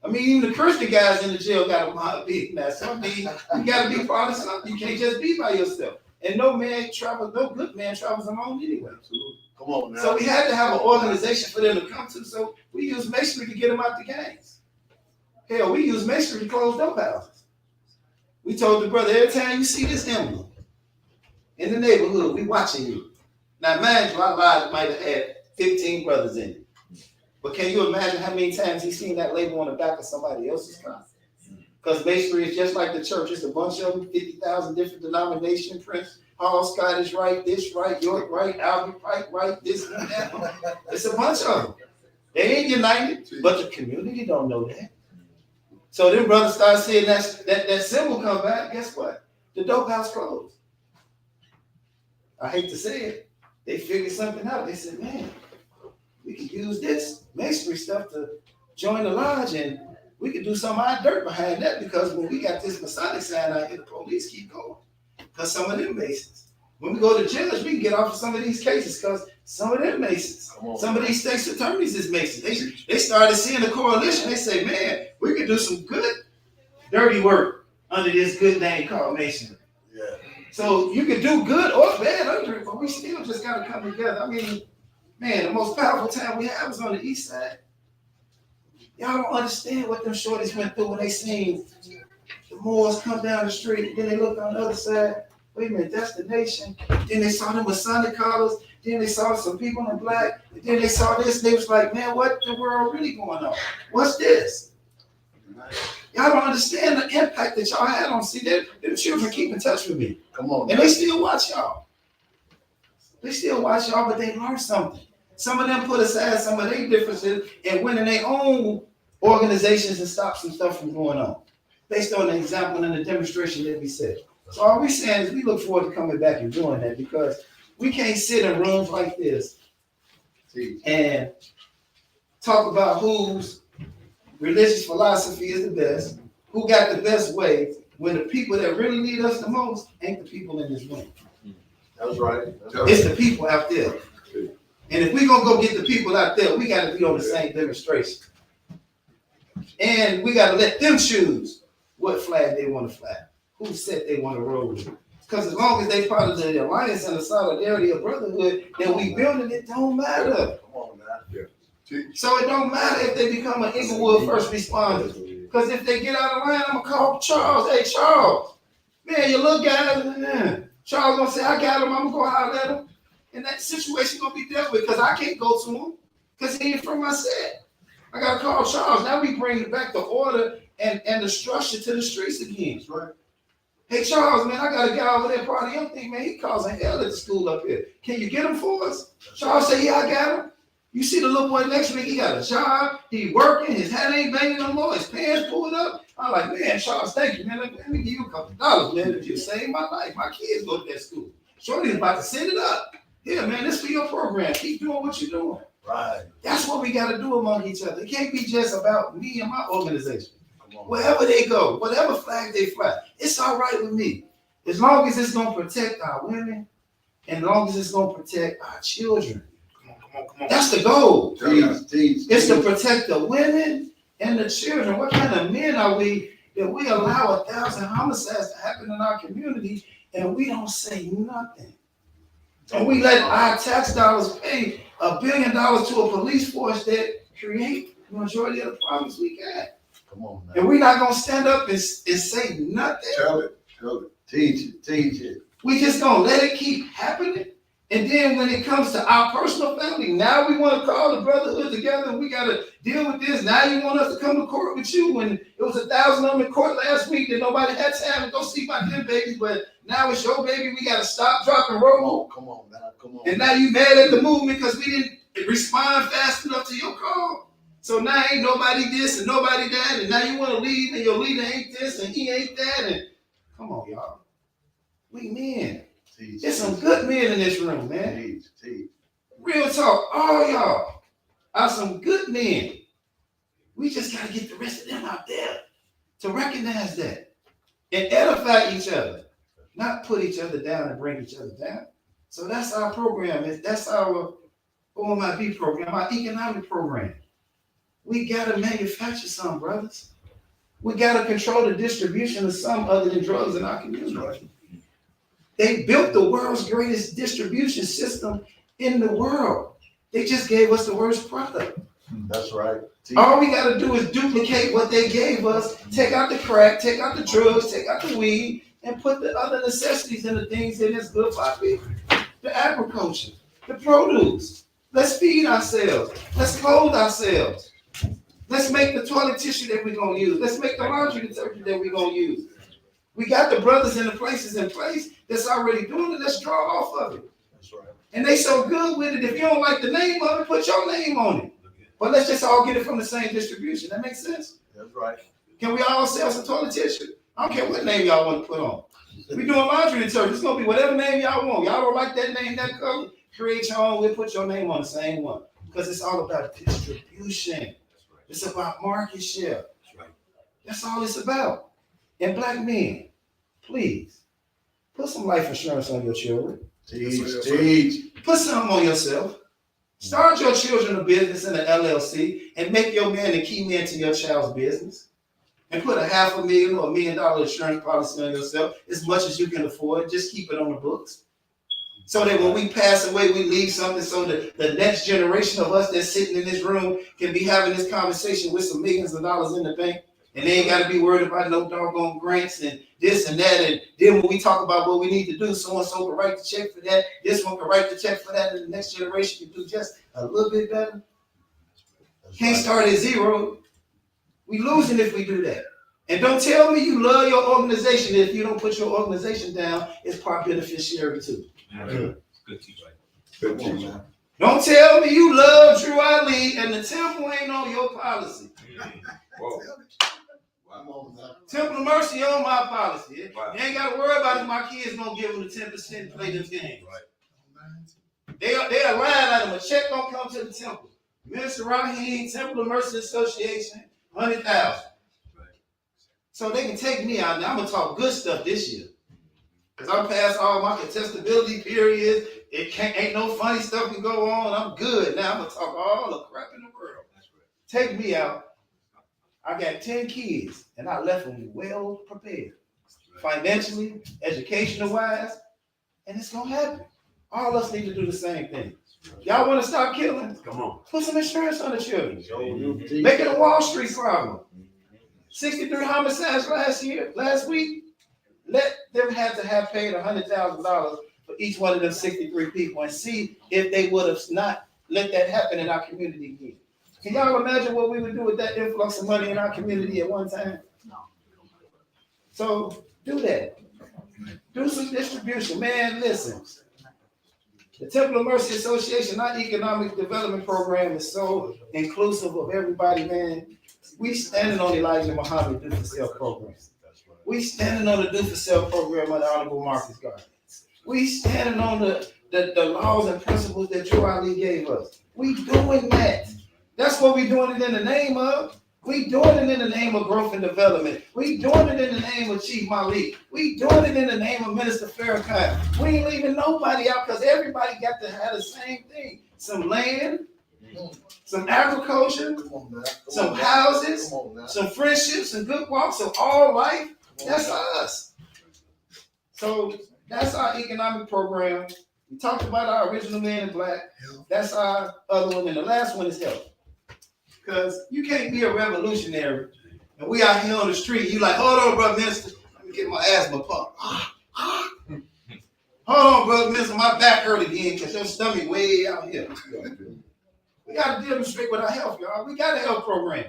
I mean, even the Christian guys in the jail got to be that. So I mean, you got to be part of something. You can't just be by yourself. And no good man travels alone anyway. Absolutely. Come on now. So we had to have an organization for them to come to. So we used Masonry to get them out the gangs. Hell, we used Masonry to close dope houses. We told the brother, every time you see this emblem in the neighborhood, we watching you. Now, mind you, our lives might have had 15 brothers in it. But can you imagine how many times he's seen that label on the back of somebody else's car? Because Masonry is just like the church. It's a bunch of them, 50,000 different denominations, Prince Hall, Scottish Rite, this right, York Rite, Albert Pike Rite, this and that. It's a bunch of them. They ain't united, but the community don't know that. So them brothers start seeing that symbol come back. Guess what? The dope house closed. I hate to say it. They figured something out. They said, man, we could use this Masonry stuff to join the lodge and we could do some of our dirt behind that because when we got this Masonic sign out here, the police keep going. Because some of them Masons. When we go to judge, we can get off of some of these cases because some of them Masons, some of these state's attorneys is Masons. They started seeing the correlation. They say, man, we could do some good dirty work under this good name called Masonry. Yeah. So you can do good or bad under it, but we still just got to come together. I mean, man, the most powerful time we have was on the east side. Y'all don't understand what them shorties went through when they seen the Moors come down the street. Then they looked on the other side. Wait a minute, that's the nation. Then they saw them Masonic collars. Then they saw some people in black. And then they saw this. They was like, man, what the world really going on? What's this? Y'all don't understand the impact that y'all had on. See, them children keep in touch with me. Come on. And they still watch y'all. They still watch y'all, but they learn something. Some of them put aside some of their differences and went in their own organizations and stopped some stuff from going on. Based on the example and the demonstration that we said. So all we're saying is we look forward to coming back and doing that because we can't sit in rooms like this and talk about whose religious philosophy is the best, who got the best way, when the people that really need us the most ain't the people in this room. That's right. It's the people out there. And if we're going to go get the people out there, we got to be on the same demonstration. And we got to let them choose what flag they want to fly, who set they want to roll with. Because as long as they part of the alliance and the solidarity of brotherhood that we building, it don't matter. Come on now. Yeah. So it don't matter if they become an Inglewood first responder. Because if they get out of line, I'm going to call Charles. Hey, Charles, man, your little guy, Charles going to say, I got him. I'm going to go holler at him. And that situation going to be dealt with because I can't go to him because he ain't from my set. I got to call Charles. Now we bring back the order and the structure to the streets again. That's right. Hey, Charles, man, I got a guy over there part of your thing, man. He causing hell at the school up here. Can you get him for us? Charles say, yeah, I got him. You see the little boy next week, he got a job, he working, his hat ain't banging no more, his pants pulled up. I'm like, man, Charles, thank you, man. Let me give you a couple of dollars, man. If you saved my life, my kids go to that school. Shorty's about to send it up. Here, man, this for your program. Keep doing what you're doing. Right. That's what we got to do among each other. It can't be just about me and my organization. Wherever they go, whatever flag they fly, it's all right with me. As long as it's going to protect our women, and as long as it's going to protect our children. Come on. That's the goal. Teach. It's to protect the women and the children. What kind of men are we that we allow 1,000 homicides to happen in our community and we don't say nothing? And we let our tax dollars pay $1 billion to a police force that create the majority of the problems we got. Come on, man. And we're not gonna stand up and say nothing. Tell it. Teach it. We just gonna let it keep happening. And then when it comes to our personal family, now we want to call the brotherhood together and we gotta deal with this. Now you want us to come to court with you when it was 1,000 of them in court last week that nobody had time to go see my grandbabies, but now it's your baby. We gotta stop, drop, and roll. Come on, man. Come on. And now you mad at the movement because we didn't respond fast enough to your call. So now ain't nobody this and nobody that, and now you want to leave and your leader ain't this and he ain't that. And come on, y'all. We men. There's some good men in this room, man. Teach. Real talk, all y'all are some good men. We just gotta get the rest of them out there to recognize that and edify each other, not put each other down and bring each other down. So that's our program. That's our OMIB program, our economic program. We gotta manufacture some, brothers. We gotta control the distribution of some other than drugs in our community. They built the world's greatest distribution system in the world. They just gave us the worst product. That's right. All we got to do is duplicate what they gave us, take out the crack, take out the drugs, take out the weed, and put the other necessities and the things that is good for our people. The agriculture, the produce. Let's feed ourselves. Let's clothe ourselves. Let's make the toilet tissue that we're going to use. Let's make the laundry detergent that we're going to use. We got the brothers and the places in place that's already doing it. Let's draw off of it. That's right. And they so good with it. If you don't like the name of it, put your name on it. But let's just all get it from the same distribution. That makes sense? That's right. Can we all sell some toilet tissue? I don't care what name y'all want to put on. We doing laundry detergent. It's going to be whatever name y'all want. Y'all don't like that name, that color? Create your own. We'll put your name on the same one. Because it's all about distribution. It's about market share. That's all it's about. And black men, please, put some life insurance on your children. Teach. Put something on yourself. Start your children a business in an LLC and make your man the key man to your child's business. And put $500,000 or $1 million insurance policy on yourself, as much as you can afford. Just keep it on the books. So that when we pass away, we leave something so that the next generation of us that's sitting in this room can be having this conversation with some millions of dollars in the bank. And they ain't got to be worried about no doggone grants and this and that. And then when we talk about what we need to do, so-and-so can write the check for that. This one can write the check for that. And the next generation can do just a little bit better. Can't start at zero. We losing if we do that. And don't tell me you love your organization if you don't put your organization down as part beneficiary too. Good teach, right? Good teach, man. Don't tell me you love Drew Ali and the temple ain't on your policy. Whoa. Come on, man. Temple of Mercy on my policy. Wow. You ain't got to worry about if my kids gonna give them the 10% to play this game. Right. They are lying at them. A check don't come to the temple. Minister Rahim, Temple of Mercy Association, 100,000. So they can take me out. Now I'm gonna talk good stuff this year. Cause I'm past all my contestability periods. Ain't no funny stuff can go on. I'm good. Now I'm gonna talk all the crap in the world. Take me out. I got 10 kids and I left them well prepared. Financially, educational wise, and it's gonna happen. All of us need to do the same thing. Y'all wanna stop killing? Come on. Put some insurance on the children. Make it a Wall Street problem. 63 homicides last week. Let them have to have paid $100,000 for each one of them 63 people and see if they would have not let that happen in our community again. Can y'all imagine what we would do with that influx of money in our community at one time? So do that. Do some distribution. Man, listen. The Temple of Mercy Association, our economic development program is so inclusive of everybody, man. We standing on Elijah Muhammad Do for Self program. We standing on the Do for Self program of the Honorable Marcus Garvey. We standing on the laws and principles that Joe Ali gave us. We doing that. That's what we doing it in the name of. We doing it in the name of growth and development. We doing it in the name of Chief Malik. We doing it in the name of Minister Farrakhan. We ain't leaving nobody out because everybody got to have the same thing. Some land, some agriculture, some houses, some friendships, some good walks of all life. That's us. So that's our economic program. We talked about our original man in black. That's our other one. And the last one is health. Because you can't be a revolutionary and we out here on the street. You like, hold on, brother minister. Let me get my asthma pump. Hold on, brother minister. My back hurt again because your stomach way out here. We got to demonstrate with our health, y'all. We got a health program.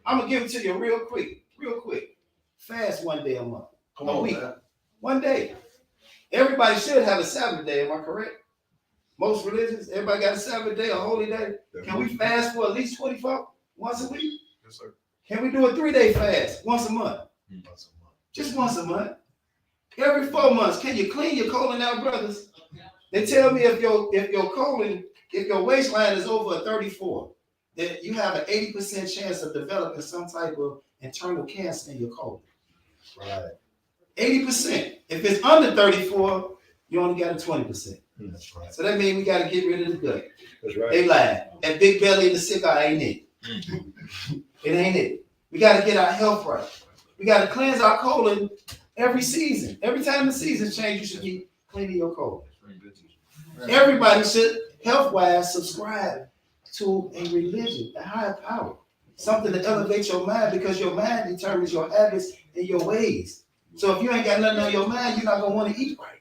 I'm going to give it to you real quick. Fast one day a month. Come on, week. man. One day. Everybody should have a Sabbath day. Am I correct? Most religions, everybody got a Sabbath day, a holy day. Can we fast for at least 24 once a week? Yes, sir. Can we do a 3-day fast once a month? Just once a month. Every 4 months, can you clean your colon out, brothers? They tell me if your waistline is over a 34, that you have an 80% chance of developing some type of internal cancer in your colon. Right. 80%. If it's under 34, you only got a 20%. That's right. So that means we got to get rid of the gut. That's right. They lied. That big belly and the sick eye ain't it. It ain't it. We got to get our health right. We got to cleanse our colon every season. Every time the seasons change, you should be cleaning your colon. Everybody should, health-wise, subscribe to a religion, a higher power. Something to elevate your mind because your mind determines your habits and your ways. So if you ain't got nothing on your mind, you're not going to want to eat right.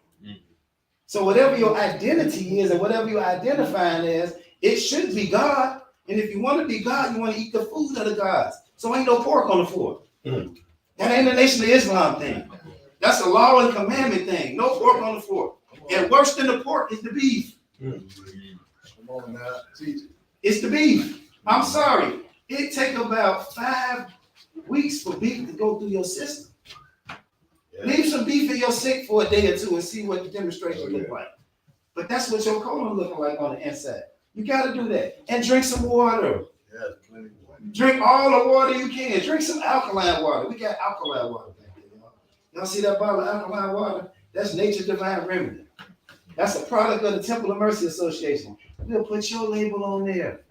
So whatever your identity is and whatever you're identifying as, it should be God. And if you want to be God, you want to eat the food of the gods. So ain't no pork on the floor. That ain't a Nation of Islam thing. That's a law and commandment thing. No pork on the floor. And worse than the pork is the beef. Come on now, teach it. It's the beef. I'm sorry. It take about 5 weeks for beef to go through your system. Leave some beef in your sink for a day or two and see what the demonstration look like. But that's what your colon looking like on the inside. You got to do that. And drink some water. Yeah, plenty of water. Drink all the water you can. Drink some alkaline water. We got alkaline water back there, y'all. Y'all see that bottle of alkaline water? That's Nature's Divine Remedy. That's a product of the Temple of Mercy Association. We'll put your label on there.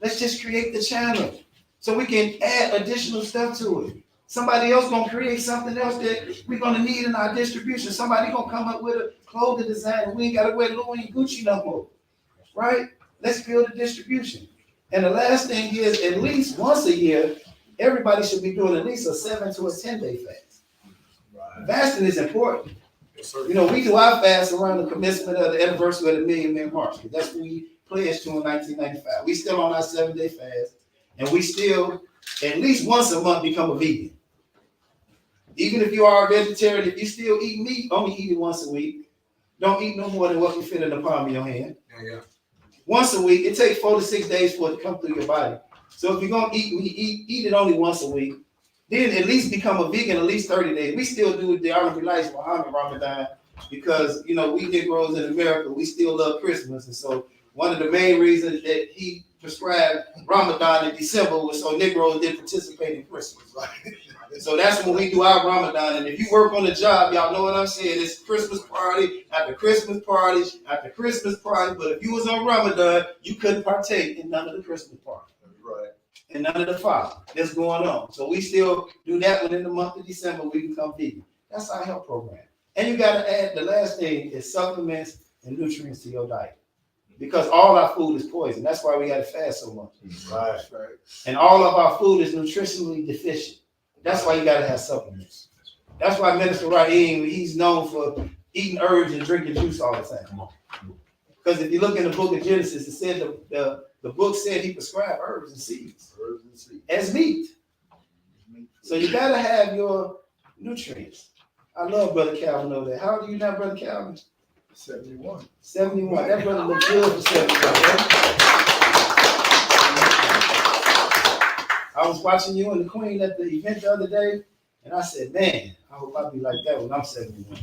Let's just create the channel so we can add additional stuff to it. Somebody else gonna create something else that we're gonna need in our distribution. Somebody gonna come up with a clothing design and we ain't gotta wear Louis and Gucci no more, right? Let's build a distribution. And the last thing is, at least once a year, everybody should be doing at least a 7 to a 10-day fast. Right. Fasting is important. Yes, sir. You know, we do our fast around the commencement of the anniversary of the Million Man March. That's what we pledged to in 1995. We still on our 7-day fast, and we still at least once a month become a vegan. Even if you are a vegetarian, if you still eat meat, only eat it once a week. Don't eat no more than what can fit in the palm of your hand. Yeah. Once a week. It takes 4 to 6 days for it to come through your body. So if you're gonna eat meat, eat it only once a week. Then at least become a vegan at least 30 days. We still do the Honorable Elijah Muhammad Ramadan because, you know, we Negroes in America, we still love Christmas. And so one of the main reasons that he prescribed Ramadan in December was so Negroes didn't participate in Christmas. Right? So that's when we do our Ramadan. And if you work on the job, y'all know what I'm saying. It's Christmas party after Christmas party after Christmas party. But if you was on Ramadan, you couldn't partake in none of the Christmas party. Right. And none of the fire that's going on. So we still do that within the month of December. We become vegan. That's our health program. And you got to add, the last thing is supplements and nutrients to your diet. Because all our food is poison. That's why we got to fast so much. Right. And all of our food is nutritionally deficient. That's why you got to have supplements. That's why Minister Raheem, he's known for eating herbs and drinking juice all the time. Because if you look in the book of Genesis, it said the book said he prescribed herbs and seeds as meat. So you got to have your nutrients. I love Brother Calvin over there. How old are you now, Brother Calvin? 71. 71. That brother look good for 71. I was watching you and the Queen at the event the other day, and I said, man, I hope I'll be like that when I'm 71.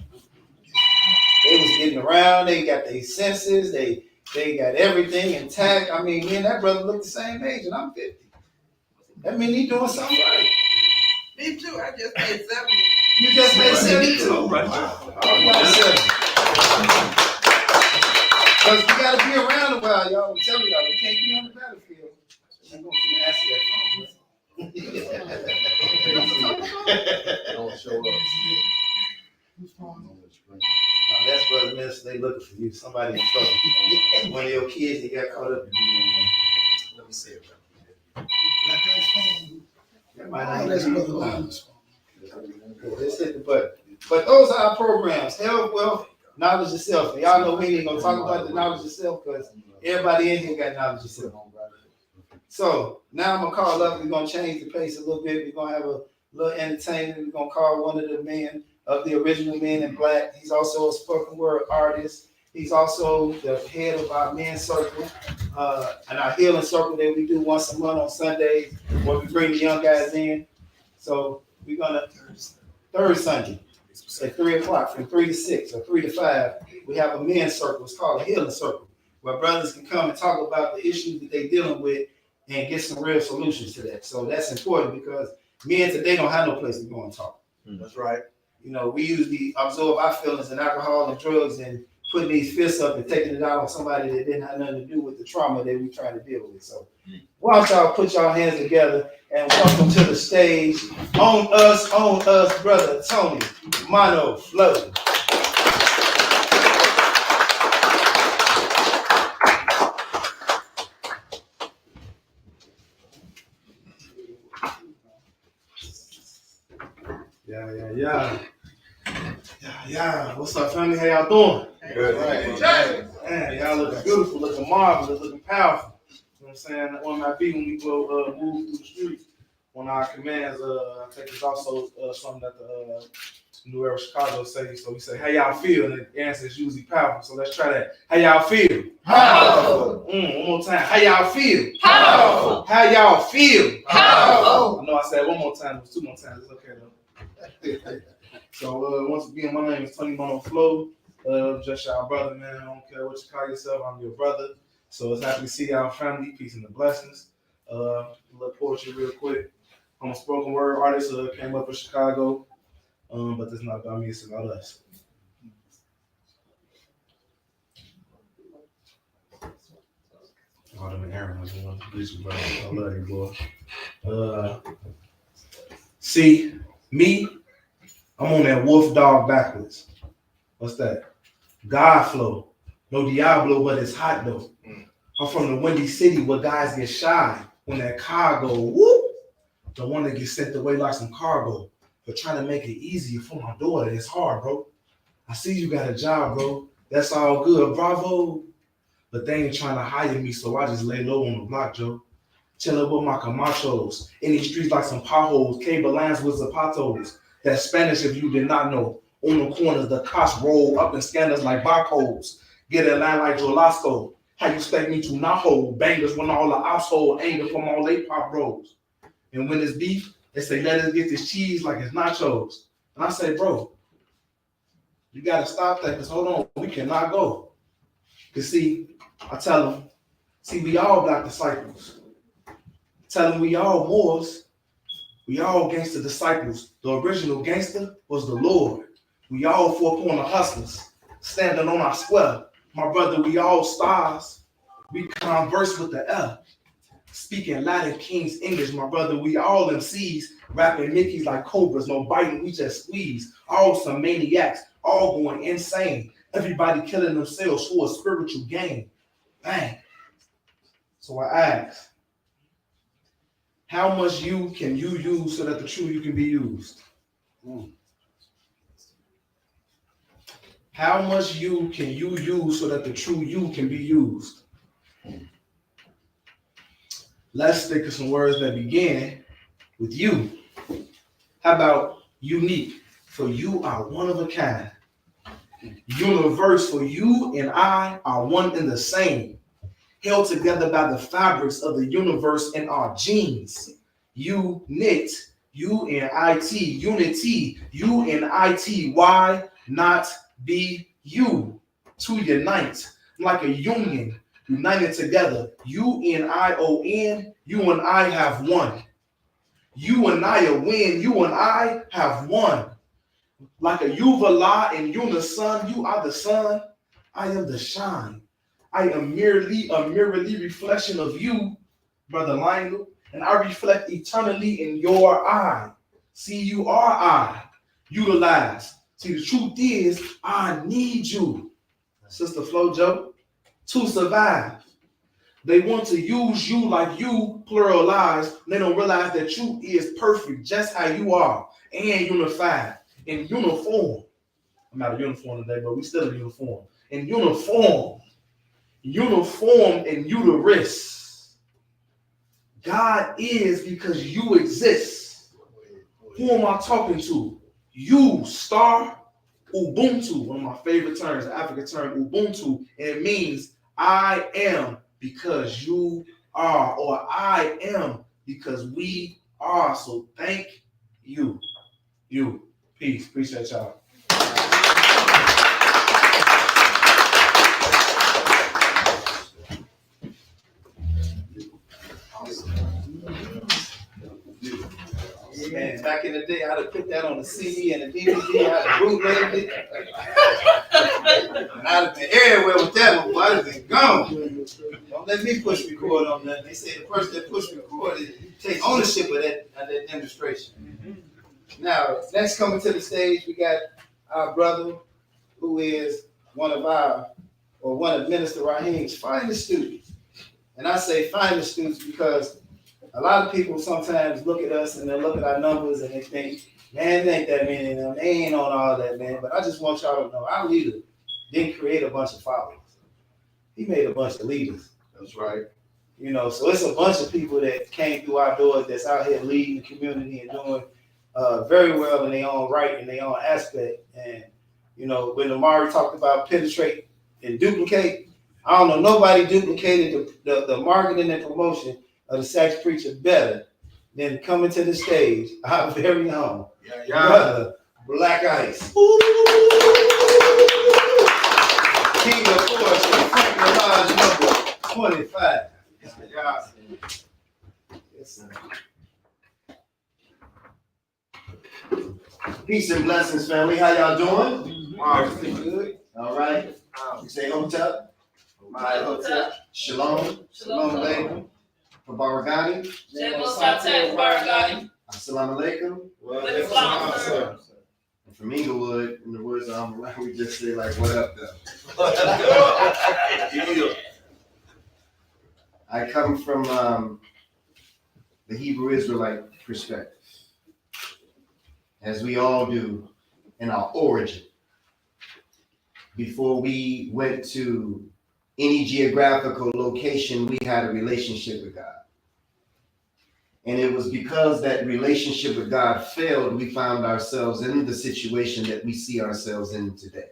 They was getting around, they got their senses, they got everything intact. I mean, me and that brother look the same age, and I'm 50. That mean he doing something right. Me too, I just made 70. You just made 72. All right. Oh, y'all 70. Because we got to be around a while, y'all. I'm telling y'all, we can't be on the battlefield. I'm going to answer that phone. Don't show up. No, that's brother minister. They looking for you. Somebody in trouble. One of your kids, they got caught up in. Let me say it. That might not Oh, even that's be Brother cool. Lowndes. Let's hit the button. But those are our programs: health, wealth, knowledge of self. And y'all know we ain't gonna talk about the knowledge of self because everybody in here got knowledge of self. So now I'm gonna call up. We're gonna change the pace a little bit. We're gonna have a little entertainment. We're gonna call one of the men of the original Men in Black. He's also a spoken word artist. He's also the head of our men's circle and our healing circle that we do once a month on Sundays, where we bring the young guys in. So we're gonna third Sunday at 3 o'clock, from 3 to 6 or 3 to 5. We have a men's circle. It's called a healing circle, where brothers can come and talk about the issues that they're dealing with and get some real solutions to that. So that's important because men today don't have no place to go and talk. That's right. You know, we usually absorb our feelings in alcohol and drugs and putting these fists up and taking it out on somebody that didn't have nothing to do with the trauma that we're trying to deal with. So why don't y'all put y'all hands together and welcome to the stage, on us, brother Tony, Mono, Flow. Yeah. What's up, family? How y'all doing? Good. Man, y'all looking beautiful, looking marvelous, looking powerful. You know what I'm saying? On my feet when we go move through the streets. One of our commands, I think it's also something that the New Era Chicago say. So we say, how y'all feel? And the answer is usually powerful. So let's try that. How y'all feel? Powerful. One more time. How y'all feel? Powerful. How y'all feel? Powerful. I know I said one more time. It was 2 more times. It's okay though. So once again, my name is Tony Mono Flow. Just y'all brother, man. I don't care what you call yourself. I'm your brother. So it's happy to see y'all family. Peace and the blessings. A little poetry real quick. I'm a spoken word artist. Came up in Chicago. But it's not about me. It's about us. Oh, them Aaron, I want to greet you, brother. I love you, boy. See, me, I'm on that wolf dog backwards. What's that? God flow. No Diablo, but it's hot though. I'm from the Windy City where guys get shy when that car go whoop. The one that gets sent away like some cargo. But trying to make it easier for my daughter, it's hard, bro. I see you got a job, bro. That's all good, bravo. But they ain't trying to hire me, so I just lay low on the block, Joe. Chilling with my Camachos. In these streets like some potholes, cable lines with zapatos. That's Spanish if you did not know. On the corners, the cops roll up and scan us like barcodes. Get a line like Jolasco. How you expect me to not hold bangers when all the ops hold anger from all they pop rolls? And when it's beef, they say, let us get this cheese like it's nachos. And I say, bro, you gotta stop that, because hold on, we cannot go. Because see, I tell them, see, we all black disciples. Tell them we all Moors. We all gangster disciples. The original gangster was the Lord. We all four-corner hustlers, standing on our square. My brother, we all stars. We converse with the L. Speaking Latin King's English, my brother, we all MCs. Rapping Mickeys like cobras, no biting, we just squeeze. All some maniacs, all going insane. Everybody killing themselves for a spiritual gain. Bang. So I ask, how much you can you use so that the true you can be used? How much you can you use so that the true you can be used? Let's stick to some words that begin with you. How about unique? For you are one of a kind. Universe, for you and I are one and the same, held together by the fabrics of the universe and our genes. Unit, unity, unity, unity, not be you. To unite, like a union, united together. UNION, you and I have one. You and I are win, you and I have one. Like a Uvala and unison, you are the sun, I am the shine. I am merely a mirrorly reflection of you, Brother Lionel, and I reflect eternally in your eye. See, you are I, utilize. See, the truth is, I need you, Sister Flojo, to survive. They want to use you like you, pluralize. They don't realize that you is perfect just how you are and unified in uniform. I'm not a uniform today, but we still a uniform. In uniform and uterus. God is because you exist. Who am I talking to? You, star, Ubuntu, one of my favorite terms, the African term, Ubuntu, and it means I am because you are, or I am because we are. So thank you. You. Peace. Appreciate y'all. Man, back in the day, I'd have put that on the CD and the DVD. I'd have bootlegged it. And I'd have been everywhere with that one, boy. I'd have been gone. Don't let me push record on that. They say the person that push record take ownership of that demonstration. Now, next coming to the stage, we got our brother who is one of Minister Raheem's finest students. And I say finest students because a lot of people sometimes look at us and they look at our numbers and they think, man, there ain't that many of them. They ain't on all that, man. But I just want y'all to know, our leader didn't create a bunch of followers. He made a bunch of leaders. That's right. You know, so it's a bunch of people that came through our doors that's out here leading the community and doing very well in their own right, in their own aspect. And, you know, when Amari talked about penetrate and duplicate, I don't know, nobody duplicated the marketing and promotion of the Sax Preacher better than coming to the stage, our very own brother, Black Ice. King of Force, Franklin Lodge number 25. Yes, Peace and blessings, family. How y'all doing? Pretty good. All right. You say Hotep. My Hotep. Shalom. Shalom Aleichem. Babaragani. Assalamu alaikum. And from Inglewood, in the words of Amara, we just say like, what up, though? I come from the Hebrew Israelite perspective, as we all do in our origin. Before we went to any geographical location, we had a relationship with God. And it was because that relationship with God failed, we found ourselves in the situation that we see ourselves in today.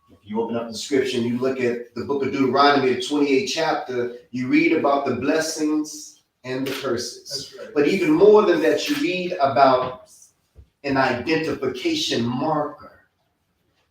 If you open up the scripture and you look at the book of Deuteronomy, the 28th chapter, you read about the blessings and the curses. That's right. But even more than that, you read about an identification marker.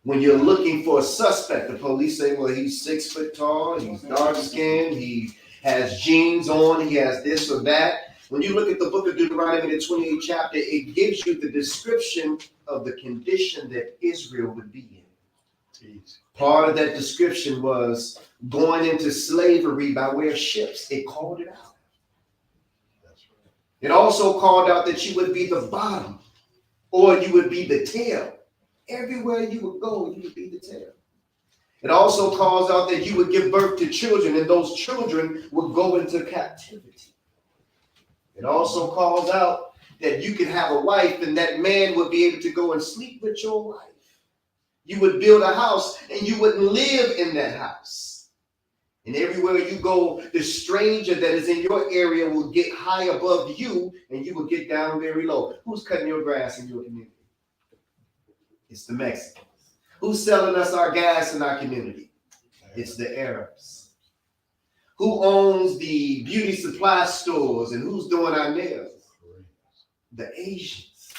When you're looking for a suspect, the police say, well, he's 6 foot tall, he's dark skinned, he has jeans on, he has this or that. When you look at the book of Deuteronomy, the 28th chapter, it gives you the description of the condition that Israel would be in. Part of that description was going into slavery by way of ships. It called it out. It also called out that you would be the bottom or you would be the tail. Everywhere you would go, you would be the tail. It also calls out that you would give birth to children and those children would go into captivity. It also calls out that you could have a wife and that man would be able to go and sleep with your wife. You would build a house and you wouldn't live in that house. And everywhere you go, the stranger that is in your area will get high above you and you will get down very low. Who's cutting your grass in your community? It's the Mexicans. Who's selling us our gas in our community? It's the Arabs. Who owns the beauty supply stores and who's doing our nails? The Asians.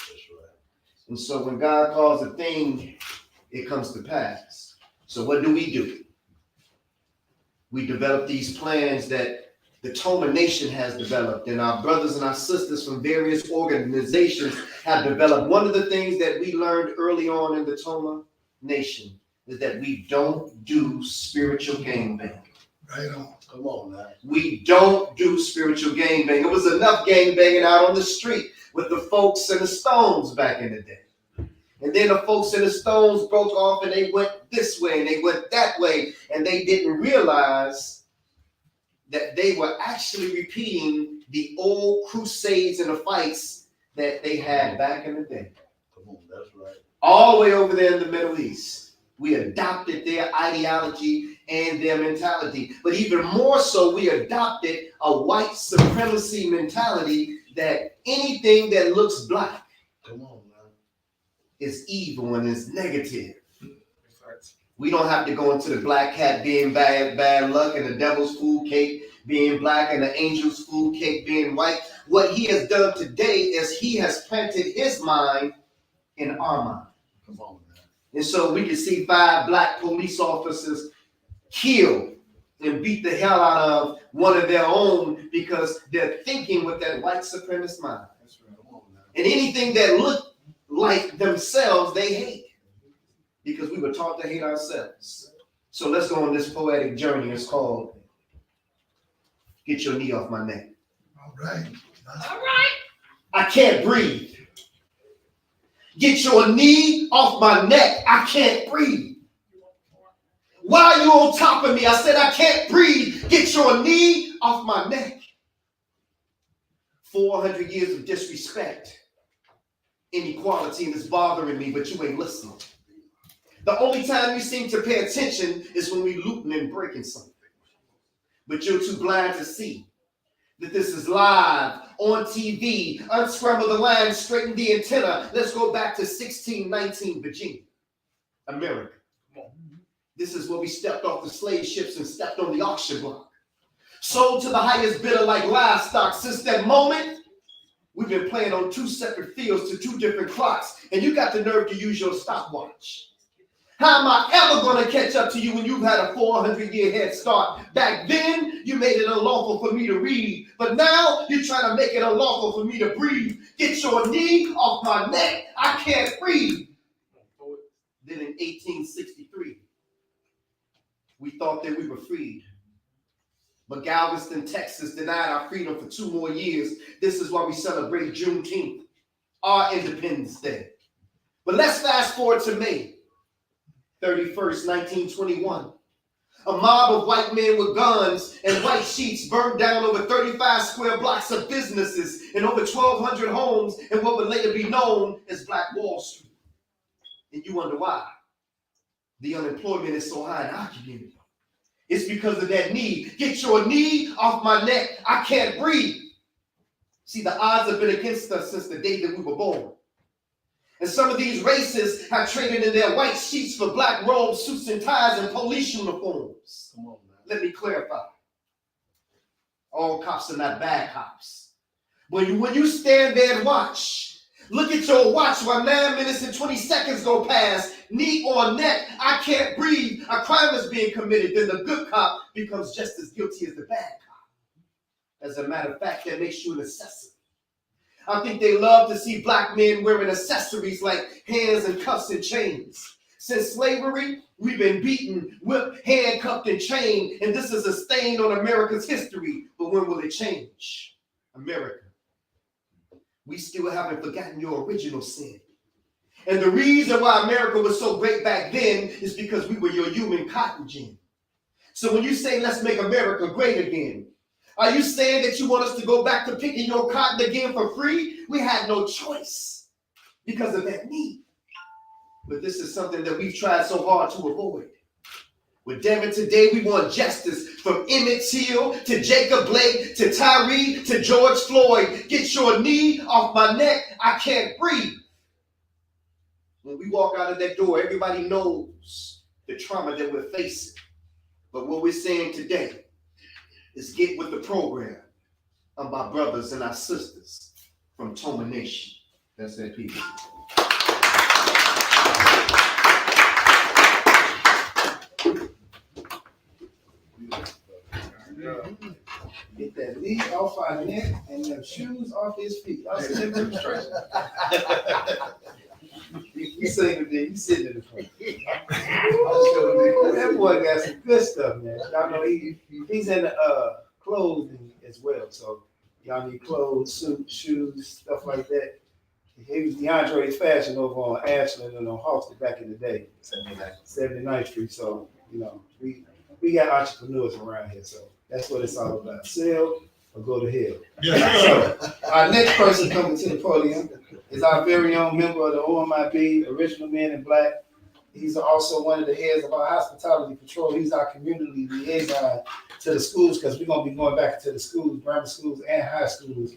And so when God calls a thing, it comes to pass. So what do? We develop these plans that the Toma Nation has developed, and our brothers and our sisters from various organizations have developed. One of the things that we learned early on in the Toma Nation is that we don't do spiritual gangbang. Right on. Come on, man. We don't do spiritual gangbang. It was enough gangbanging out on the street with the folks and the Stones back in the day. And then the folks and the Stones broke off and they went this way and they went that way. And they didn't realize that they were actually repeating the old crusades and the fights that they had back in the day. Come on, that's right. All the way over there in the Middle East. We adopted their ideology and their mentality. But even more so, we adopted a white supremacy mentality that anything that looks black Come on, man. is evil and is negative. We don't have to go into the black cat being bad luck and the devil's food cake being black and the angel's food cake being white. What he has done today is he has planted his mind in our mind. Come on, man. And so we can see 5 black police officers killed and beat the hell out of one of their own because they're thinking with that white supremacist mind. That's right. Come on, man. And anything that looked like themselves, they hate because we were taught to hate ourselves. So let's go on this poetic journey. It's called Get Your Knee Off My Neck. All right. All right. I can't breathe. Get your knee off my neck. I can't breathe. Why are you on top of me? I said I can't breathe. Get your knee off my neck. 400 years of disrespect, inequality, and it's bothering me, but you ain't listening. The only time you seem to pay attention is when we looting and breaking something. But you're too blind to see that this is live on TV. Unscramble the line, straighten the antenna. Let's go back to 1619 Virginia, America. This is where we stepped off the slave ships and stepped on the auction block. Sold to the highest bidder like livestock. Since that moment, we've been playing on 2 separate fields to 2 different clocks, and you got the nerve to use your stopwatch. How am I ever going to catch up to you when you've had a 400-year head start? Back then, you made it unlawful for me to read, but now you're trying to make it unlawful for me to breathe. Get your knee off my neck. I can't breathe. Then in 1863, we thought that we were freed. But Galveston, Texas denied our freedom for 2 more years. This is why we celebrate Juneteenth, our Independence Day. But let's fast forward to May 31st, 1921. A mob of white men with guns and white sheets burned down over 35 square blocks of businesses and over 1,200 homes in what would later be known as Black Wall Street. And you wonder why the unemployment is so high in our community. It's because of that knee. Get your knee off my neck. I can't breathe. See, the odds have been against us since the day that we were born. And some of these races have traded in their white sheets for black robes, suits and ties, and police uniforms. Come on, man. Let me clarify. All cops are not bad cops. When you stand there and watch, look at your watch while 9 minutes and 20 seconds go past, knee on neck, I can't breathe, a crime is being committed, then the good cop becomes just as guilty as the bad cop. As a matter of fact, that makes you an accessory. I think they love to see black men wearing accessories like hands and cuffs and chains. Since slavery, we've been beaten, whipped, handcuffed, and chained, and this is a stain on America's history. But when will it change? America, we still haven't forgotten your original sin. And the reason why America was so great back then is because we were your human cotton gin. So when you say, let's make America great again, are you saying that you want us to go back to picking your cotton again for free? We had no choice because of that need. But this is something that we've tried so hard to avoid. With Devin today, we want justice from Emmett Till to Jacob Blake to Tyree to George Floyd. Get your knee off my neck. I can't breathe. When we walk out of that door, everybody knows the trauma that we're facing. But what we're saying today is get with the program of my brothers and our sisters from Toma Nation. That's that people. Get that leash off our neck and them shoes off his feet. Y'all see that demonstration? You sitting there, you sitting in the front. That boy got some good stuff, man. Y'all know he's in the clothing as well. So y'all need clothes, suits, shoes, stuff like that. He was DeAndre's fashion over on Ashland and on Hawkster back in the day. 79th Street. So, you know, we got entrepreneurs around here. So that's what it's all about. Sell or go to hell. Yeah. So our next person coming to the podium is our very own member of the OMIB, Original Men in Black. He's also one of the heads of our hospitality patrol. He's our community liaison to the schools because we're going to be going back to the schools, grammar schools and high schools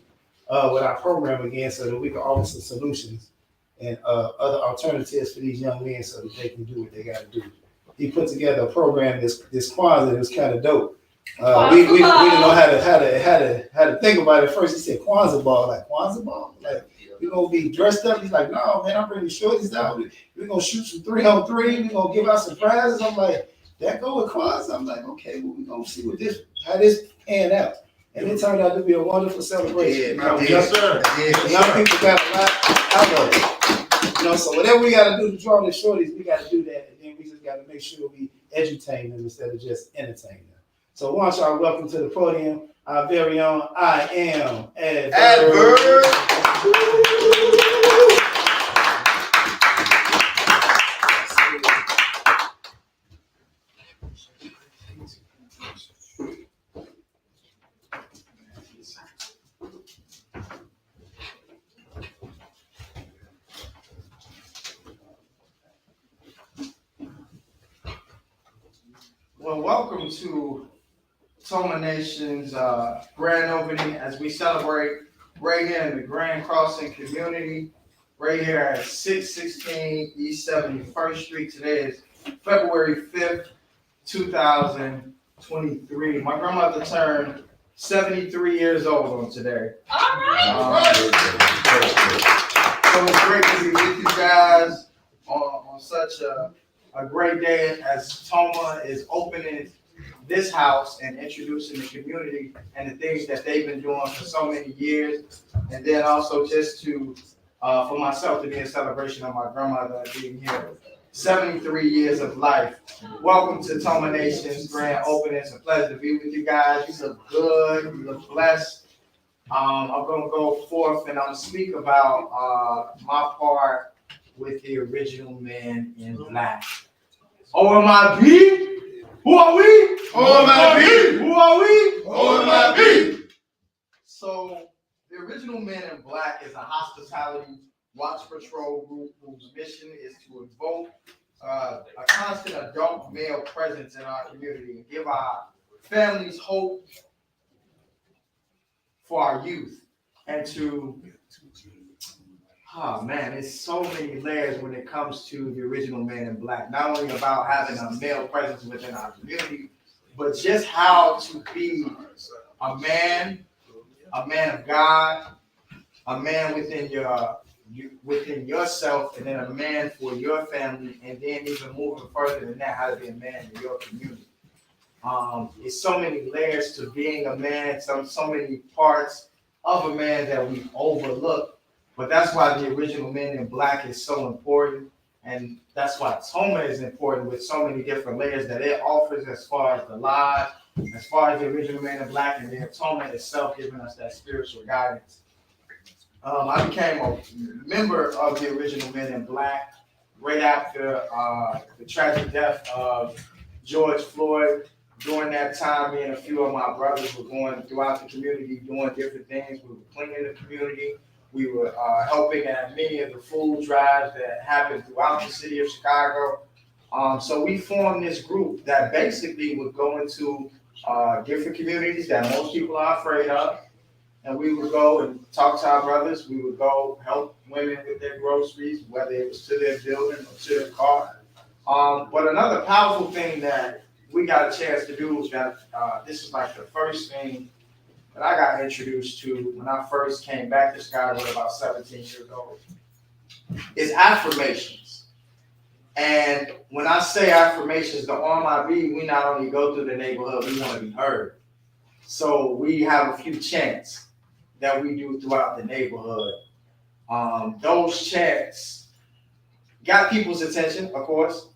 with our program again so that we can offer some solutions and other alternatives for these young men so that they can do what they got to do. He put together a program this Kwanzaa that was kind of dope. We didn't know how to think about it. First, he said Kwanzaa ball, like Kwanzaa ball, like we're gonna be dressed up. He's like, no, man, I'm bringing shorties out. We're gonna shoot some 3-on-3. We're gonna give out some prizes. I'm like, that go with Kwanzaa. I'm like, okay, well, we're gonna see how this pan out. And it turned out to be a wonderful celebration. Yes, sir. Young people got a lot out of it. You know, so whatever we gotta do to draw the shorties, we gotta do that. And then we just gotta make sure we edutain them instead of just entertain them. So why don't y'all welcome to the podium our very own I Am Adverb. Well, welcome to Toma Nation's grand opening as we celebrate right here in the Grand Crossing community, right here at 616 East 71st Street. Today is February 5th, 2023. My grandmother turned 73 years old on today. All right. So it's great to be with you guys on such a great day as Toma is opening this house and introducing the community and the things that they've been doing for so many years. And then also just to, for myself to be a celebration of my grandmother being here 73 years of life. Welcome to Toma Nation's grand opening. It's a pleasure to be with you guys. You look good, you look blessed. I'm gonna go forth and I'm gonna speak about my part with the Original Men in Black. OMIB? Who are we? OMIB. Who are we? OMIB. So, the Original Men in Black is a hospitality watch patrol group whose mission is to invoke a constant adult male presence in our community and give our families hope for our youth. And to, oh man, there's so many layers when it comes to the Original Men in Black. Not only about having a male presence within our community, but just how to be a man of God, a man within yourself, and then a man for your family, and then even moving further than that, how to be a man in your community. It's so many layers to being a man, so many parts of a man that we overlook. But that's why the Original Men in Black is so important. And that's why Toma is important with so many different layers that it offers as far as the lodge, as far as the Original Men in Black, and then Toma itself giving us that spiritual guidance. I became a member of the Original Men in Black right after the tragic death of George Floyd. During that time, me and a few of my brothers were going throughout the community doing different things. We were cleaning the community. We were helping at many of the food drives that happened throughout the city of Chicago. So we formed this group that basically would go into different communities that most people are afraid of and we would go and talk to our brothers. We would go help women with their groceries, whether it was to their building or to their car. But another powerful thing that we got a chance to do was that this is like the first thing that I got introduced to when I first came back to Chicago at about 17 years old, is affirmations. And when I say affirmations, the RMIB, we not only go through the neighborhood, we want to be heard. So we have a few chants that we do throughout the neighborhood. Those chants got people's attention, of course,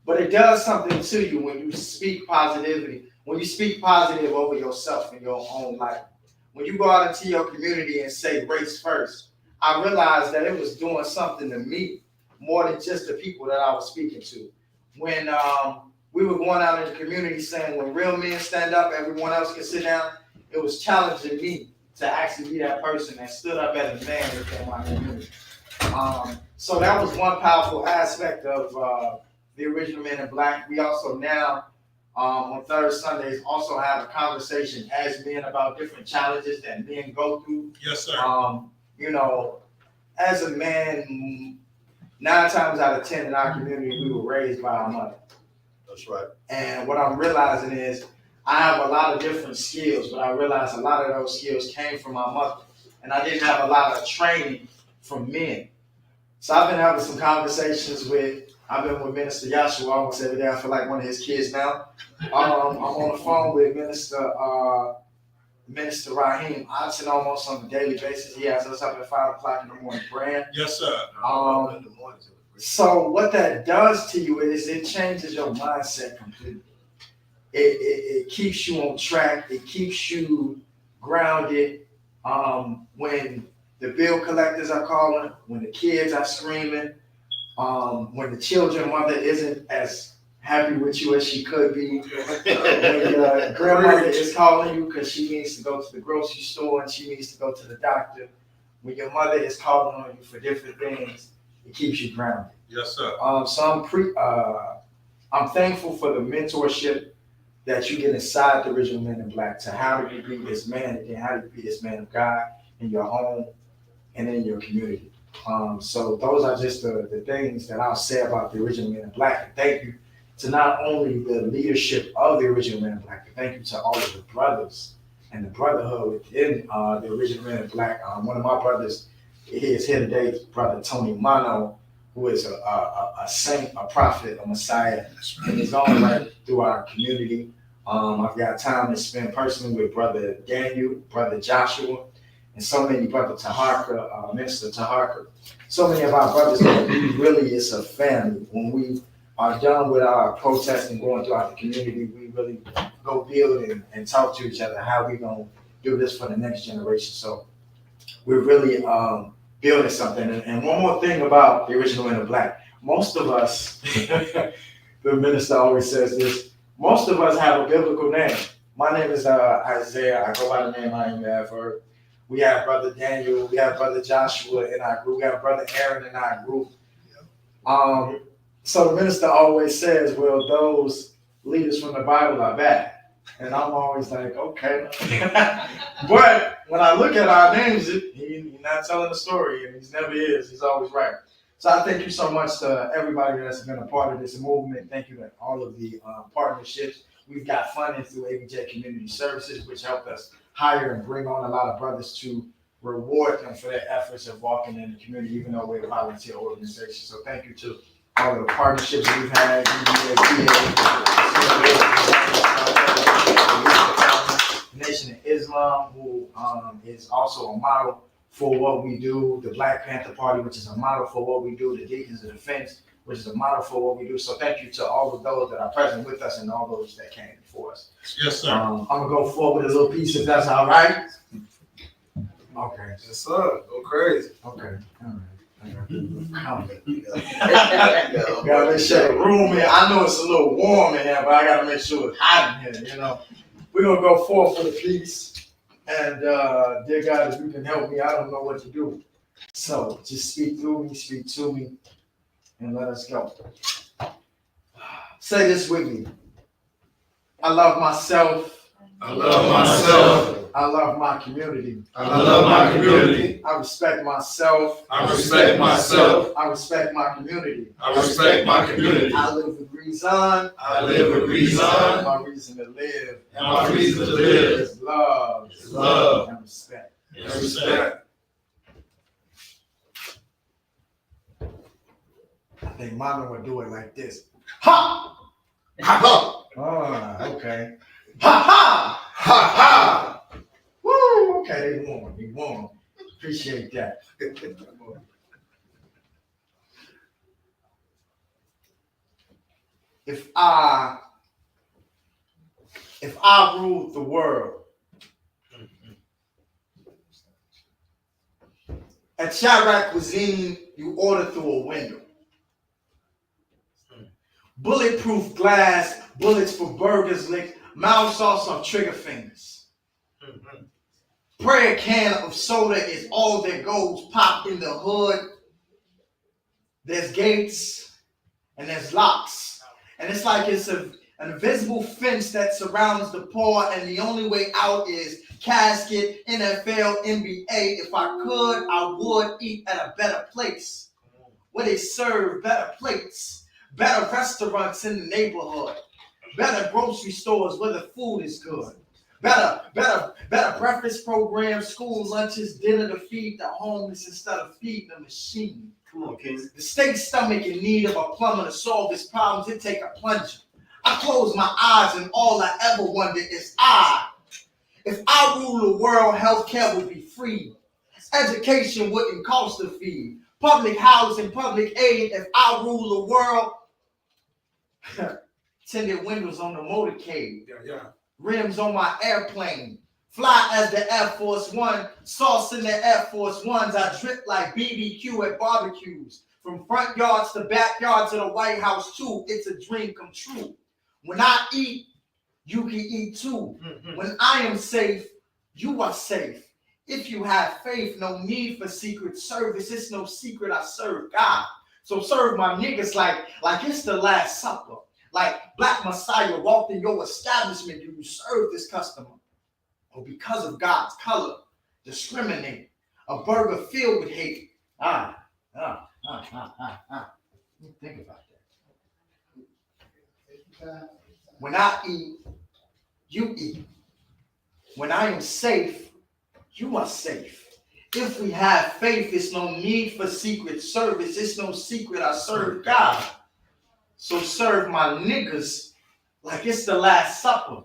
but it does something to you when you speak positivity, when you speak positive over yourself in your own life. When you go out into your community and say race first, I realized that it was doing something to me more than just the people that I was speaking to. When we were going out in the community saying when real men stand up, everyone else can sit down, it was challenging me to actually be that person that stood up as a man within my community. So that was one powerful aspect of the Original Men in Black. We also now, on third Sundays, also have a conversation as men about different challenges that men go through. Yes, sir. You know, as a man, 9 times out of 10 in our community, we were raised by our mother. That's right. And what I'm realizing is I have a lot of different skills, but I realized a lot of those skills came from my mother. And I didn't have a lot of training from men. So I've been having some conversations I've been with Minister Yashua almost every day. I feel like one of his kids now. I'm on the phone with Minister Raheem Hudson almost on a daily basis. He has us up at 5 o'clock in the morning praying. Yes, sir. So what that does to you is it changes your mindset completely. It keeps you on track. It keeps you grounded. When the bill collectors are calling, when the kids are screaming, when the children mother isn't as happy with you as she could be, when your grandmother is calling you because she needs to go to the grocery store and she needs to go to the doctor, when your mother is calling on you for different things, it keeps you grounded. Yes, sir. So I'm thankful for the mentorship that you get inside the Original Men in Black to how do you be this man and then how do you be this man of God in your home and in your community. So those are just the things that I'll say about the Original Men in Black. And thank you to not only the leadership of the Original Men in Black, but thank you to all of the brothers and the brotherhood within the Original Men in Black. One of my brothers is here today, Brother Toma, who is a saint, a prophet, a Messiah in his own right through our community. I've got time to spend personally with Brother Daniel, Brother Joshua, and so many, Brother Taharka, Minister Taharka. So many of our brothers that we really is a family. When we are done with our protesting going throughout the community, we really go build and talk to each other how we gonna do this for the next generation. So we're really building something. And one more thing about the Original Men in Black. Most of us, the minister always says this, most of us have a biblical name. My name is Isaiah. I go by the name I am Adverb. We have Brother Daniel. We have Brother Joshua in our group. We have Brother Aaron in our group. So the minister always says, well, those leaders from the Bible are bad. And I'm always like, okay. But when I look at our names, he's not telling the story, and he never is. He's always right. So I thank you so much to everybody that's been a part of this movement. Thank you to all of the partnerships. We've got funding through ABJ Community Services, which helped us hire and bring on a lot of brothers to reward them for their efforts of walking in the community, even though we're a volunteer organization. So thank you to all of the partnerships we've had, Nation of Islam, who is also a model for what we do, the Black Panther Party, which is a model for what we do, the Deacons of Defense, which is a model for what we do. So thank you to all of those that are present with us and all those that came before us. Yes, sir. I'm gonna go forward with a little piece if that's all right. Okay. Yes, sir. Go crazy. Okay. All right. Gotta make sure the room here, I know it's a little warm in here, but I gotta make sure it's hot in here, you know. We're gonna go forth for the piece. And dear God, if you can help me, I don't know what to do. So just speak through me, speak to me, and let us go. Say this with me. I love myself, I love myself. I love my community. I love my community. I respect myself. I respect myself. I respect my community. I respect my community. I live with reason. I live with reason. My reason to live. And my reason to live is love. is love And respect. and respect. I think Mama would do it like this. Ha! Ha ha! Ah, okay. Ha ha! Ha ha! Woo! Okay, they won. Appreciate that. If I ruled the world, at Chirac Cuisine, you order through a window. Bulletproof glass, bullets for burgers licked, mouth sauce on trigger fingers. Prayer can of soda is all that goes pop in the hood. There's gates and there's locks. And it's like it's an invisible fence that surrounds the poor, and the only way out is casket, NFL, NBA. If I could, I would eat at a better place where they serve better plates, better restaurants in the neighborhood, better grocery stores where the food is good, better breakfast programs, school lunches, dinner to feed the homeless instead of feeding the machine. Come on, King. The state stomach in need of a plumber to solve its problems, it take a plunger. I close my eyes and all I ever wonder is if I rule the world, healthcare would be free. Education wouldn't cost a fee. Public housing, public aid, if I rule the world. Tinted windows on the motorcade. Yeah. Rims on my airplane. Fly as the Air Force One. Sauce in the Air Force Ones. I drip like BBQ at barbecues. From front yards to backyards of the White House too. It's a dream come true. When I eat, you can eat too. When I am safe, you are safe. If you have faith, no need for secret service. It's no secret I serve God. So serve my niggas like it's the Last Supper. Like Black Messiah walked in your establishment. Do you serve this customer? Or because of God's color, discriminate? A burger filled with hate. Think about that. When I eat, you eat. When I am safe, you are safe. If we have faith, it's no need for secret service. It's no secret I serve God. So serve my niggas like it's the Last Supper.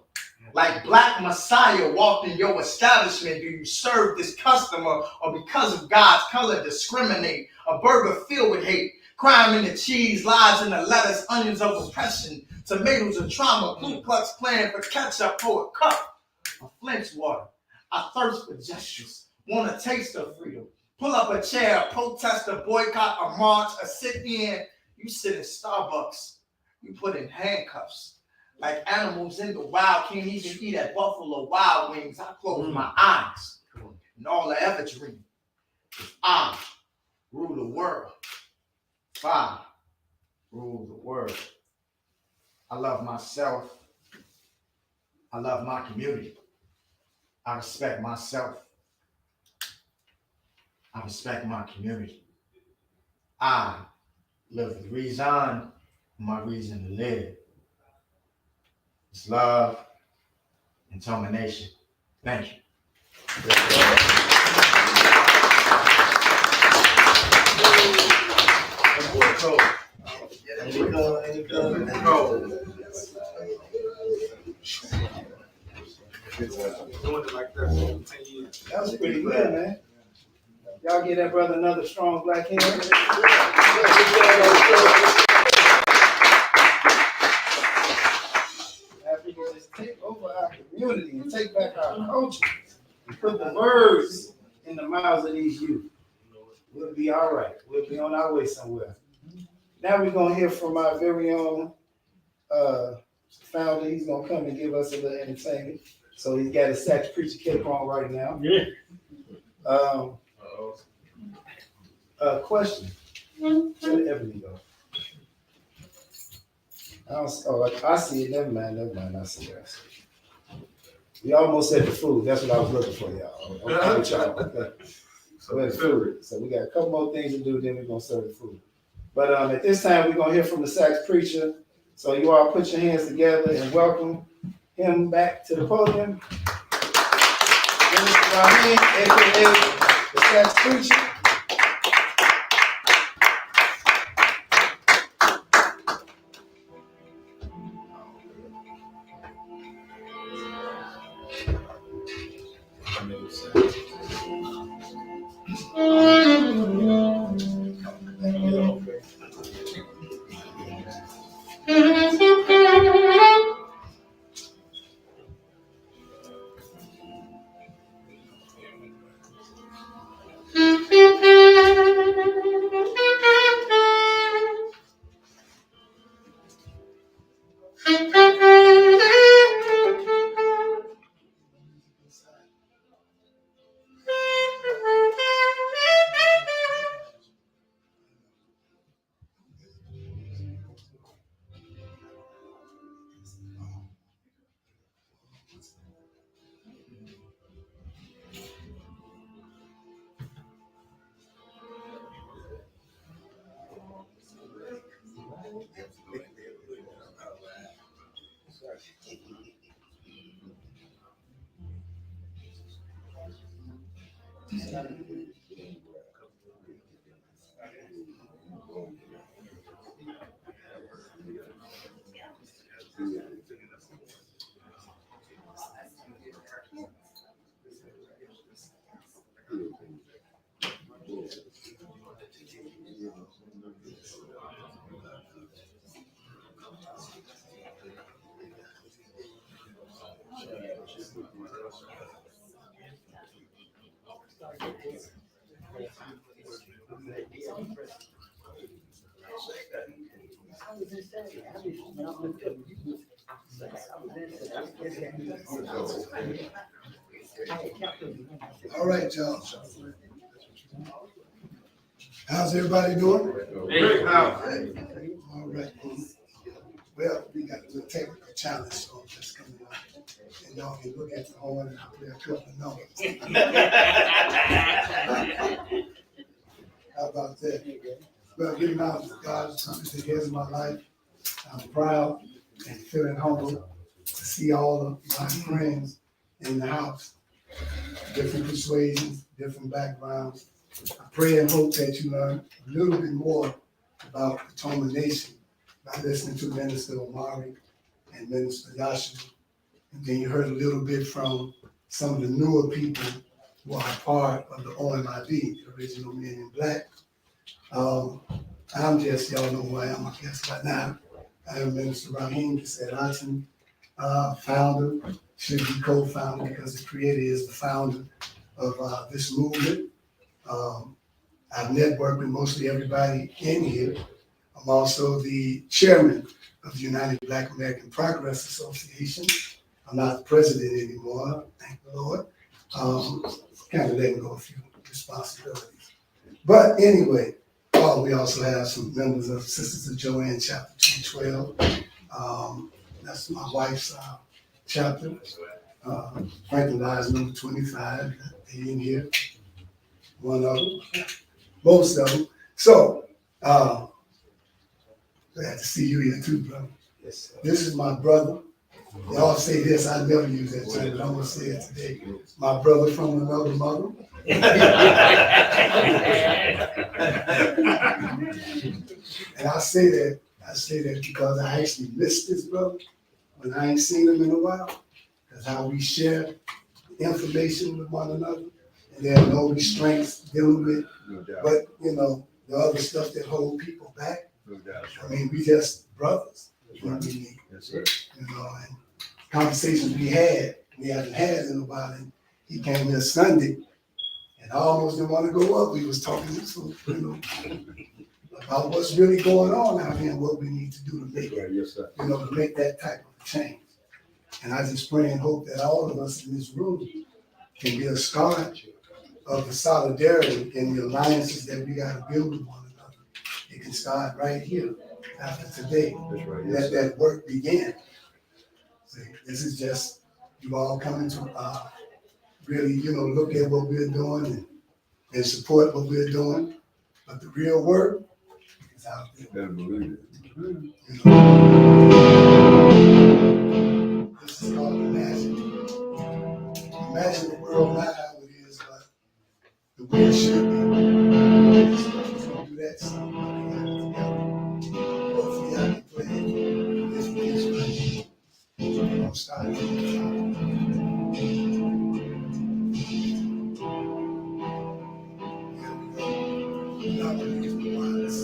Like Black Messiah walked in your establishment. Do you serve this customer or because of God's color discriminate? A burger filled with hate. Crime in the cheese, lies in the lettuce, onions of oppression, tomatoes of trauma, Ku Klux Klan for ketchup for a cup of Flint's water. I thirst for justice, want a taste of freedom. Pull up a chair, protest, a boycott, a march, a sit-in. You sit in Starbucks, you put in handcuffs. Like animals in the wild, can't even eat at Buffalo Wild Wings. I close my eyes, and all I ever dream is I rule the world. I rule the world. I love myself. I love my community. I respect myself. I respect my community. I live with reason, my reason to live. It's love and determination. Thank you. That was pretty good, man. Y'all give that brother another strong black hand. If we can just take over our community and take back our culture and put the words in the mouths of these youth, we'll be all right. We'll be on our way somewhere. Now we're going to hear from our very own founder. He's going to come and give us a little entertainment. So he's got his sax preacher cape on right now. Yeah. Question. Where did Ebony go? I see it. Never mind. I see it. We almost at the food. That's what I was looking for, y'all. I'm with y'all. So at the food. So we got a couple more things to do, then we're gonna serve the food. But at this time, we're gonna hear from the sax preacher. So you all put your hands together and welcome him back to the podium. Minister Rahim, aka the sax preacher. All right, y'all. How's everybody doing? Great house. All right. Well, we got a little technical challenge, so I'm just coming out. And y'all can look at the horn and I'll play a couple of notes. How about that? Well, getting out of God's the head of my life, I'm proud and feeling humble to see all of my friends in the house. Different persuasions, different backgrounds. I pray and hope that you learn a little bit more about the Toma Nation by listening to Minister Omari and Minister Yashua. And then you heard a little bit from some of the newer people who are part of the OMIB, the original Men in Black. I'm just, y'all know who I am, I guess, by now. I am Minister Rahim Kasset-Aten, founder, should be co-founder because the creator is the founder of this movement. I've networked with mostly everybody in here. I'm also the chairman of the United Black American Progress Association. I'm not the president anymore, thank the Lord. Kind of letting go of a few responsibilities. But anyway, we also have some members of Sisters of Joanne Chapter 212. That's my wife's chapter. Franklin Lives number 25, they in here. One of them, most of them. So, glad to see you here too, brother. Yes, This is my brother. Y'all say this, I never use that term, but I'm gonna say it today. My brother from another mother. And I say that because I actually miss this brother when I ain't seen him in a while. Because how we share information with one another, and there are no restraints dealing with, but you know, the other stuff that hold people back. I mean, we just brothers. You know what I mean? You know, and conversations we haven't had in a while. And he came here Sunday, and I almost didn't want to go up. We was talking, so, you know, about what's really going on out here and what we need to do to make it, you know, to make that type of change. And I just pray and hope that all of us in this room can be a start of the solidarity and the alliances that we got to build with one another. It can start right here after today. Let that work begin. See, this is just you all coming to, really, look at what we're doing and support what we're doing. But the real work is out there. You know, this is called imagine. Imagine the world not how it is, but the way it should be. So we're gonna do that somebody together. Hopefully I can play this piece right. We're gonna start it. Here we go. We're not gonna use the ones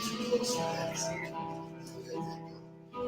too close to that. So let that go.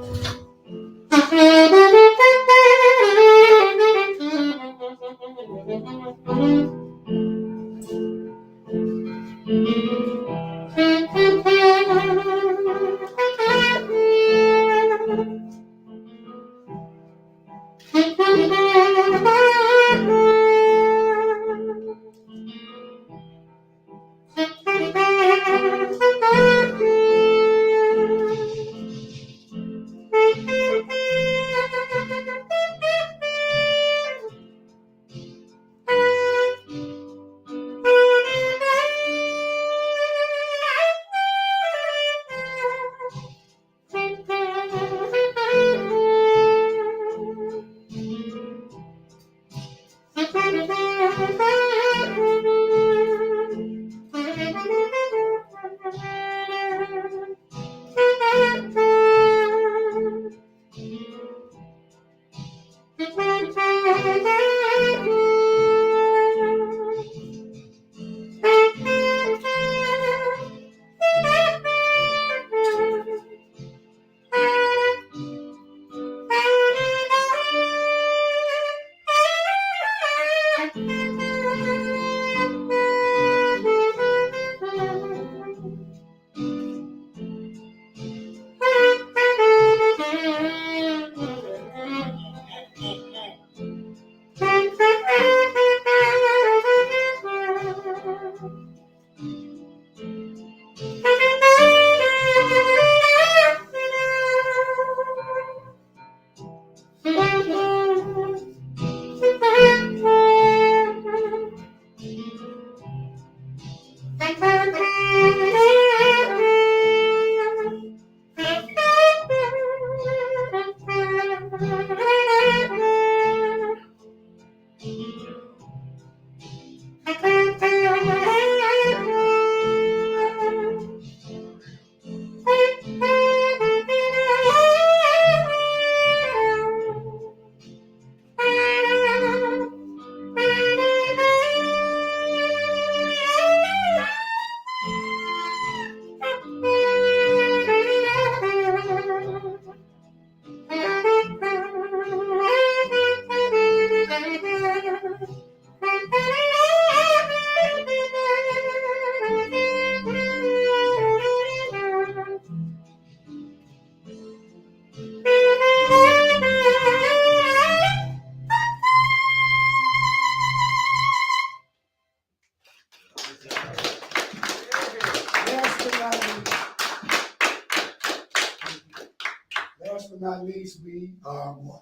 Last but not least, we are one.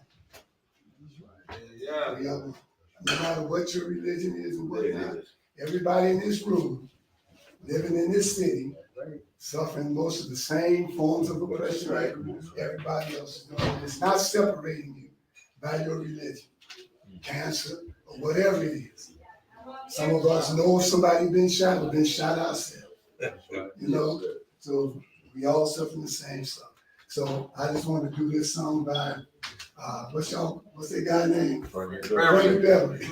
Yeah. We are one. No matter what your religion is or whatnot, everybody in this room, living in this city, suffering most of the same forms of oppression like everybody else is doing. It's not separating you by your religion, cancer, or whatever it is. Some of us know if somebody been shot or been shot ourselves. You know, so we all suffering the same stuff. So I just want to do this song by what's that guy name? Frankie Beverly.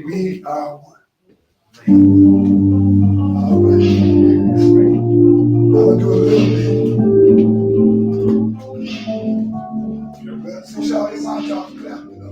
We are one. All right. I'm gonna do a little bit. Well, since y'all in my talk clap, you know.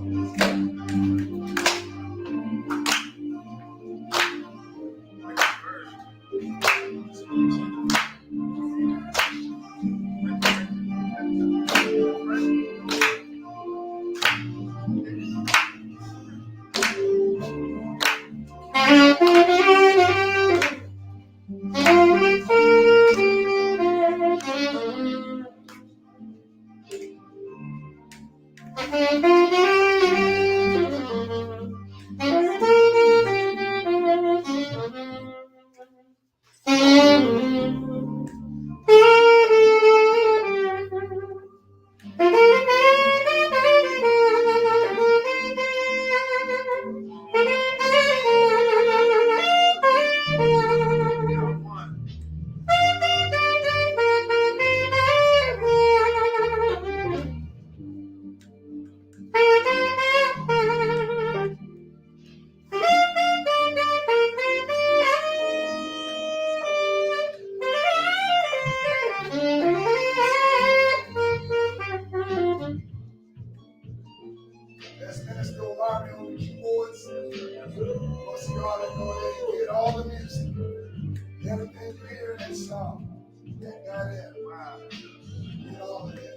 Get all the music. Everything you hear in that song. That God had. Wow. Get all of that.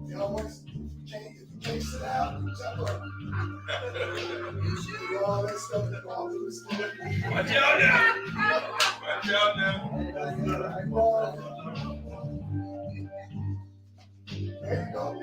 Y'all want to change it? Can't sit out. Jump up. Do all that stuff and all through the school. Watch out now. Watch out now. There you go.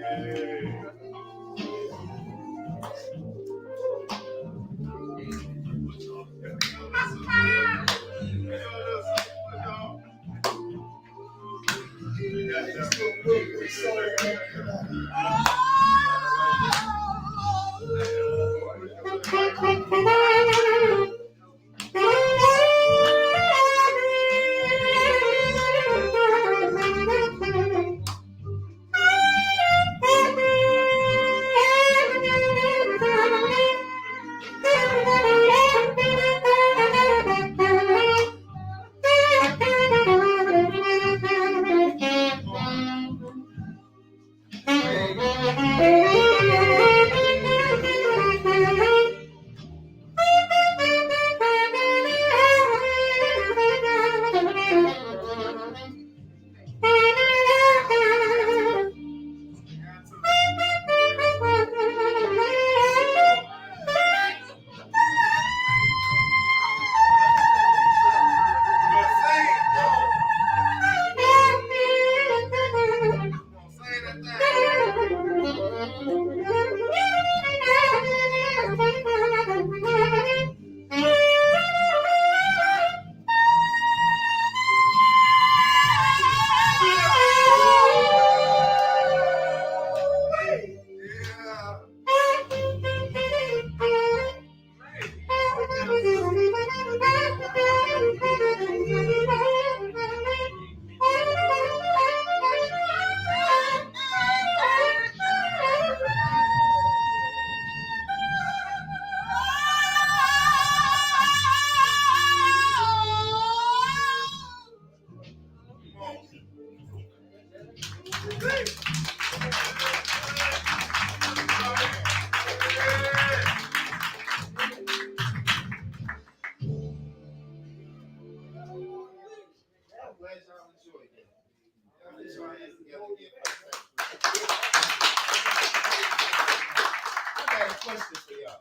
I got a question for y'all.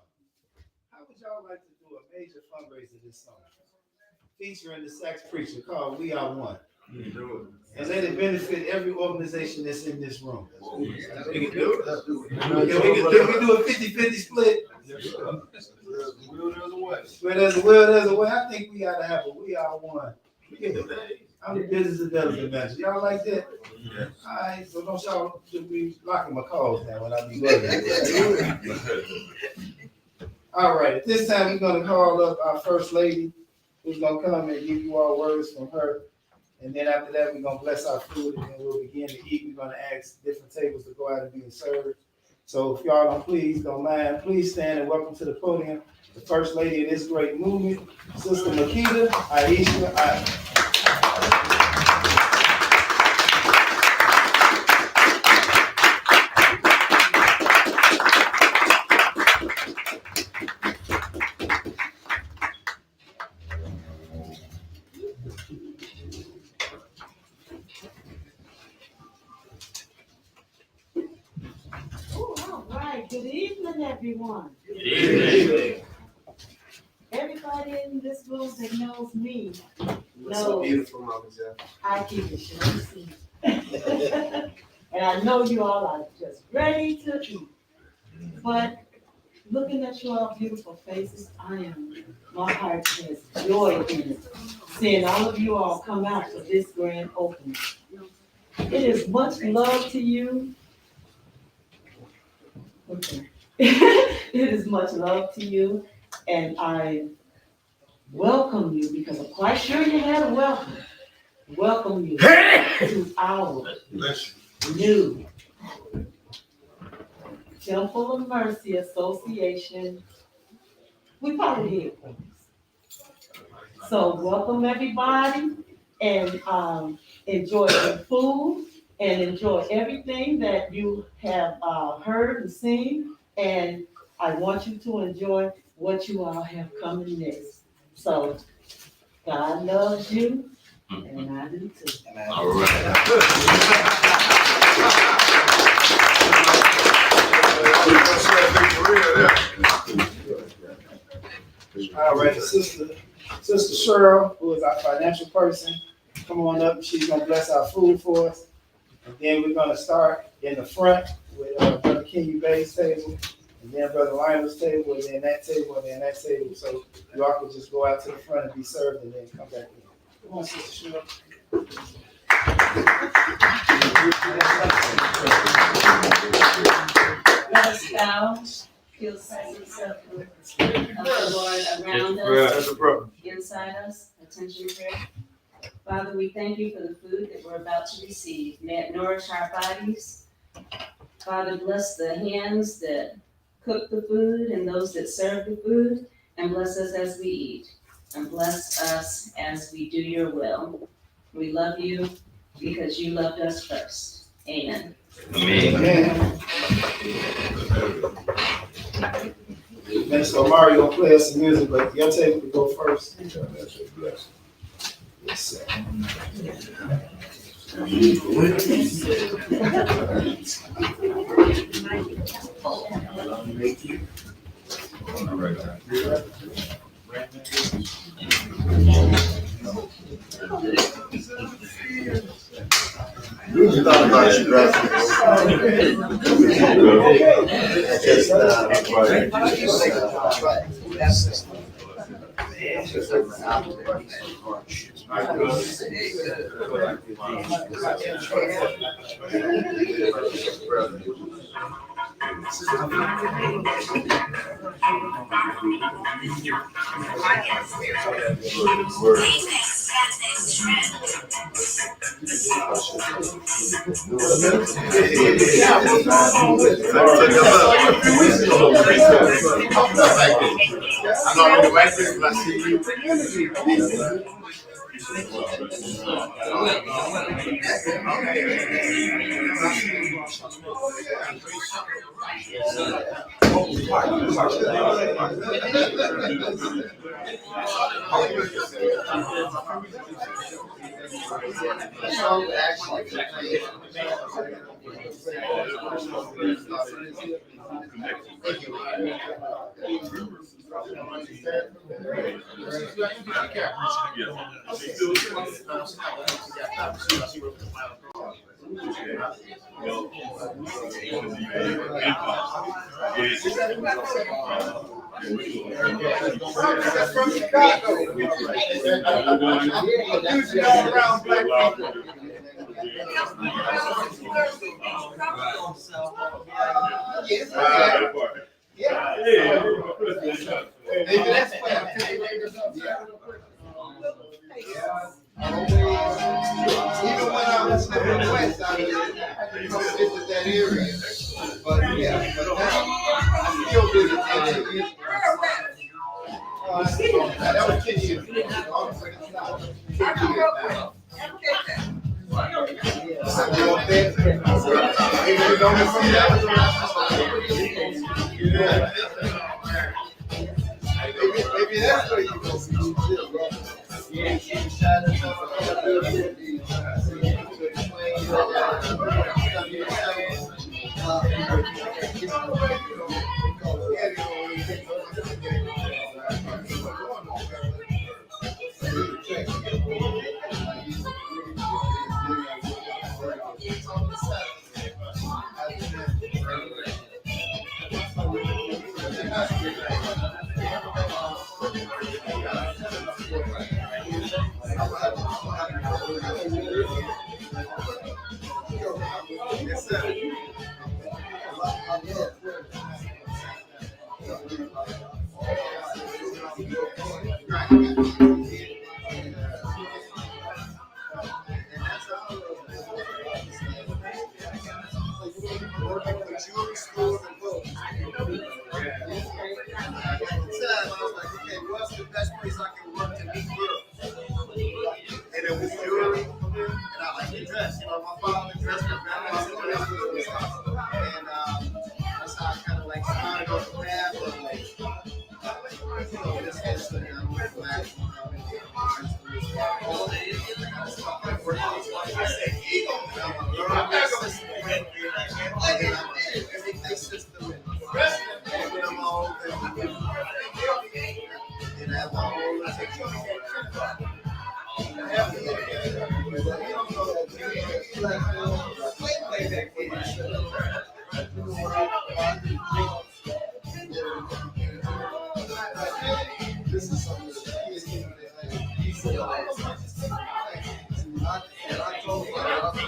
How would y'all like to do a major fundraiser this summer? Featuring the sax preacher called We Are One. And let it benefit every organization that's in this room. We can do it. Can we do a 50-50 split? Where there's a will, there's a way. I think we ought to have a We Are One. I'm the business development manager. Y'all like that? All right, so don't y'all be locking my calls now when I be working. All right, at this time, we're gonna call up our first lady, who's gonna come and give you all words from her. And then after that, we're gonna bless our food and then we'll begin to eat. We're gonna ask different tables to go out and be served. So if y'all don't mind, please stand and welcome to the podium the first lady of this great movement, Sister Makita Aisha. Good evening, everyone. Good evening. Everybody in this room that knows me So knows beautiful, Mama Jeff. I keep it short and sweet. And I know you all are just ready to eat. But looking at your all beautiful faces, my heart has joy in it. Seeing all of you all come out for this grand opening. It is much love to you. Okay. It is much love to you, and I welcome you because I'm quite sure you had a welcome. Welcome you to our new Temple of Mercy Association. We probably headquarters. So welcome everybody, and enjoy the food and enjoy everything that you have heard and seen. And I want you to enjoy what you all have coming next. So God loves you, and I do too. All right. All right, Sister Cheryl, who is our financial person, come on up. She's gonna bless our food for us. And then we're gonna start in the front with Brother Kenny Bay's table, and then Brother Lionel's table, and then that table, and then that table. So you all can just go out to the front and be served, and then come back in. Come on, Sister Cheryl. Let us bow, feel the presence of the Lord around us, inside us, attention prayer. Father, we thank you for the food that we're about to receive. May it nourish our bodies. Father, bless the hands that cook the food and those that serve the food, and bless us as we eat, and bless us as we do your will. We love you because you loved us first. Amen. Amen. Minister Omari gonna play us some music, but your table can go first. Yes, sir. You thought about your I'm already right there when I see you. Even when I was living west, I visited that area. But yeah, but now I still visit that area. That was 10 years ago. Maybe that's where you go. What's the best place I can run to meet girls? And it was jewelry, and I like to dress. You know, my father dressed, my grandma dressed, and that's how I kind of like started off the path of like, you know, this history. I'm like, black. I said, ego. I'm a system. Everything system. And with them all, and I have my whole this is something I told right there.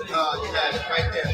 You got it right there.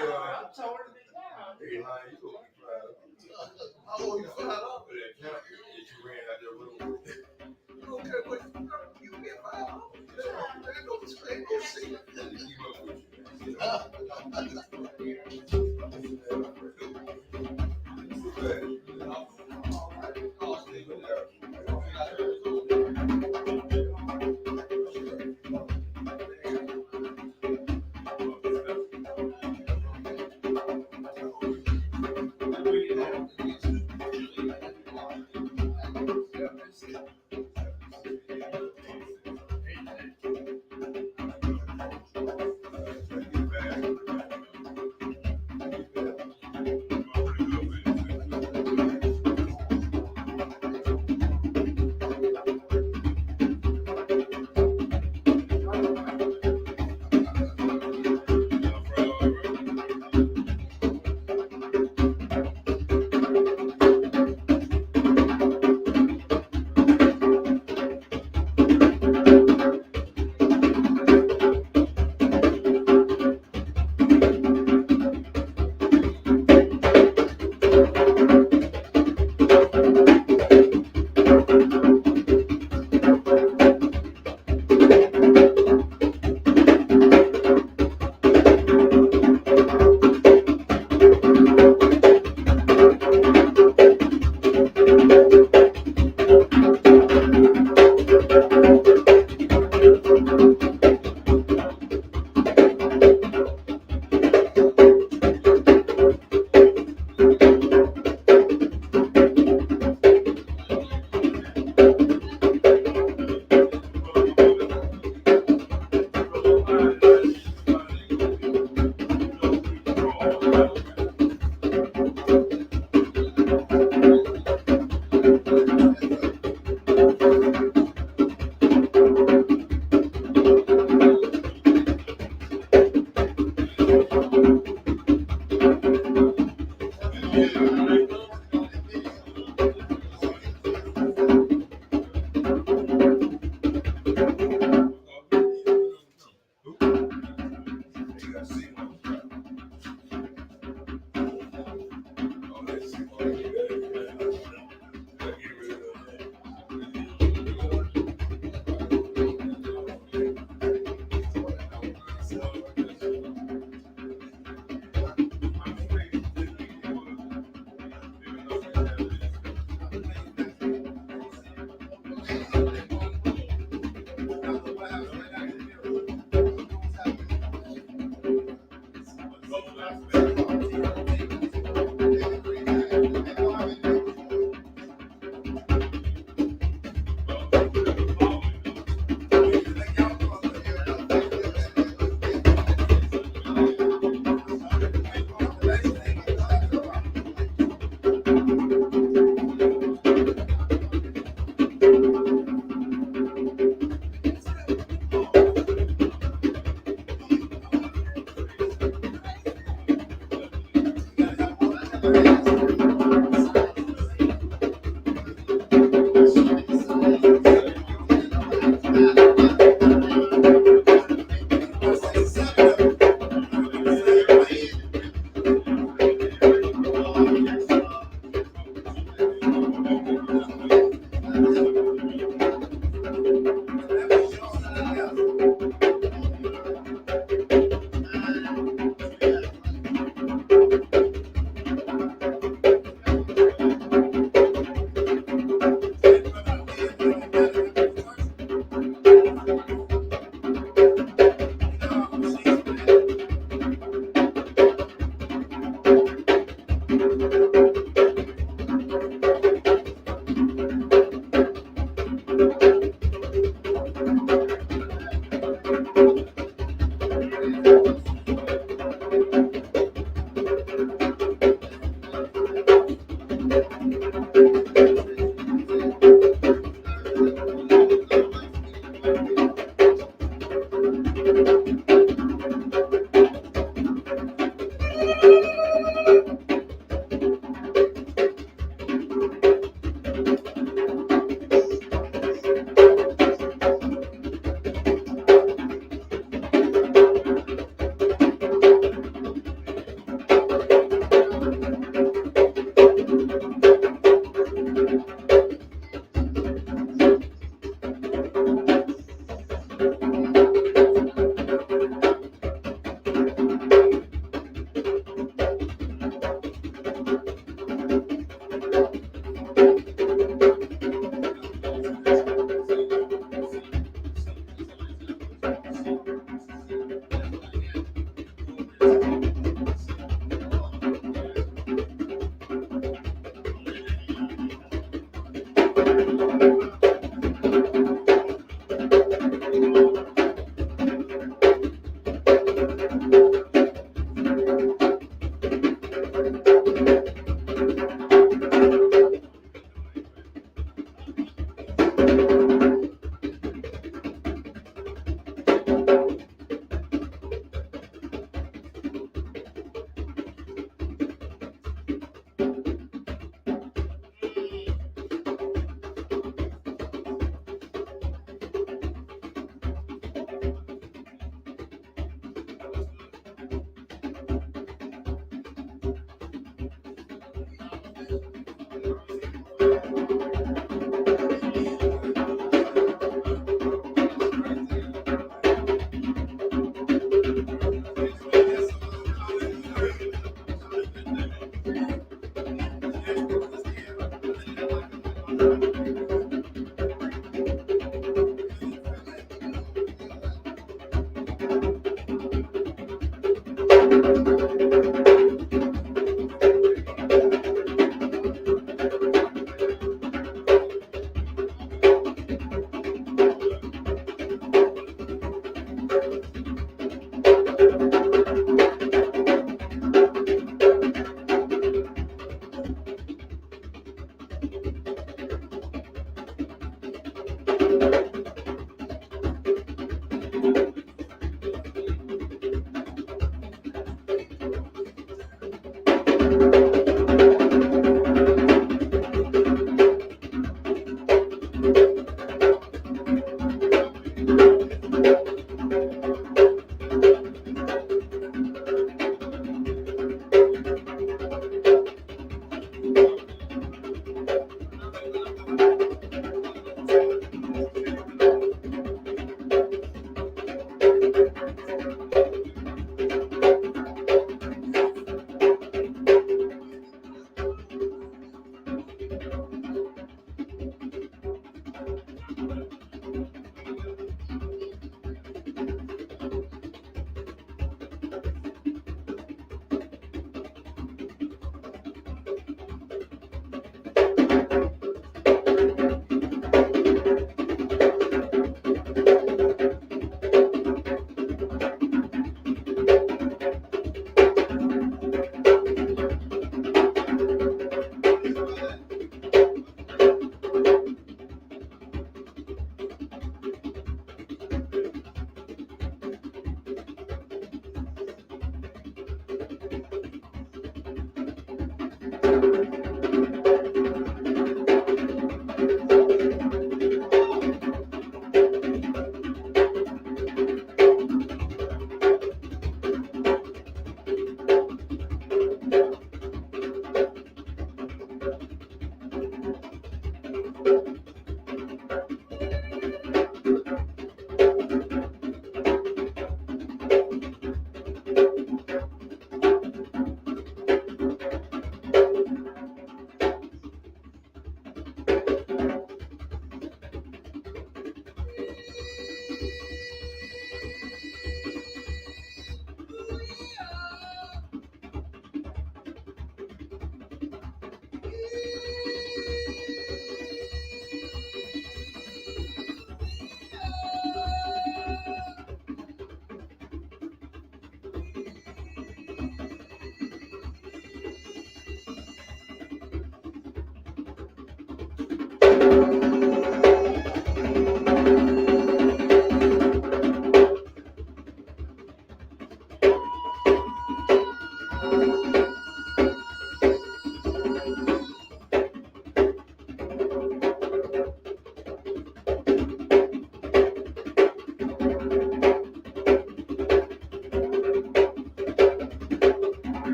I told him it down. Hey, man, you gonna be proud. Oh, you found out for that camp that you ran out there with. You don't care what you get fired. Ain't no mistake, no secret. Keep up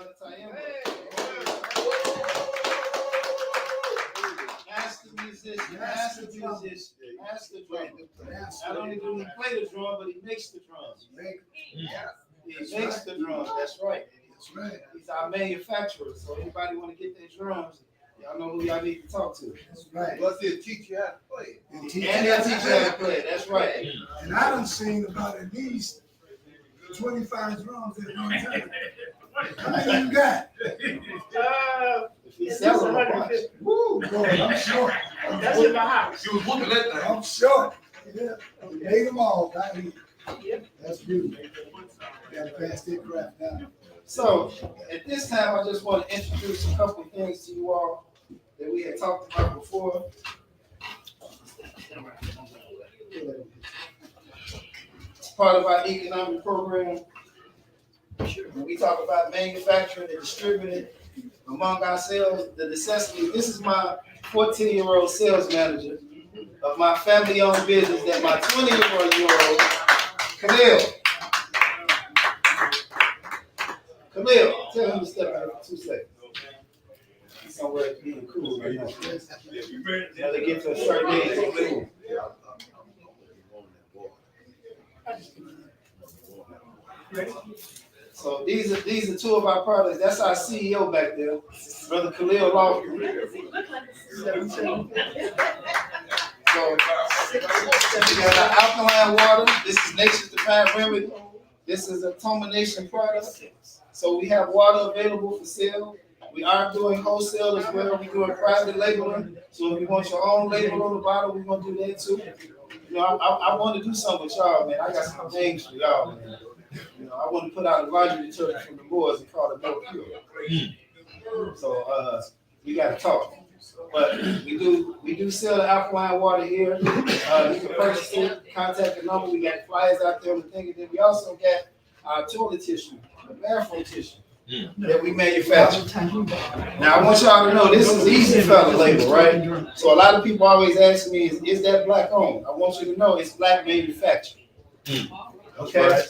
Brother Tayema. Master musician, master musician, master drummer. Not only do he play the drum, but he makes the drums. He makes the drums, that's right. He's our manufacturer, so anybody want to get their drums, y'all know who y'all need to talk to. That's right. Plus he'll teach you how to play. And they'll teach you how to play, that's right. And I done seen about at least 25 drums at one time. How many you got? If he sells them a bunch. Woo, boy, I'm short. That's in my house. You was whooping that thing. I'm short. Yeah, we made them all right here. That's beautiful. Gotta pass that crap down. So, at this time, I just want to introduce a couple of things to you all that we had talked about before. It's part of our economic program. When we talk about manufacturing and distributing among ourselves, the necessity. This is my 14-year-old sales manager of my family-owned business that my 20-year-old, Khalil. Khalil, tell him to step out for 2 seconds. He's somewhere being cool right now. Now they get to a certain age, they're cool. So these are two of our products. That's our CEO back there, Brother Khalil Lawford. So we got our alkaline water. This is Nature's Divine Remedy. This is a Toma Nation product. So we have water available for sale. We are doing wholesale as well. We're doing private labeling. So if you want your own label on the bottle, we're gonna do that too. You know, I want to do something with y'all, man. I got some names for y'all, man. You know, I want to put out a laundry detergent from the boys and call it Milk Pure. So we got to talk. But we do sell the alkaline water here. You can purchase it, contact the number. We got flyers out there on the thing. And then we also got our toilet tissue, the bathroom tissue that we manufacture. Now I want y'all to know this is Easy Fella label, right? So a lot of people always ask me, is that black owned? I want you to know it's black manufactured. Okay?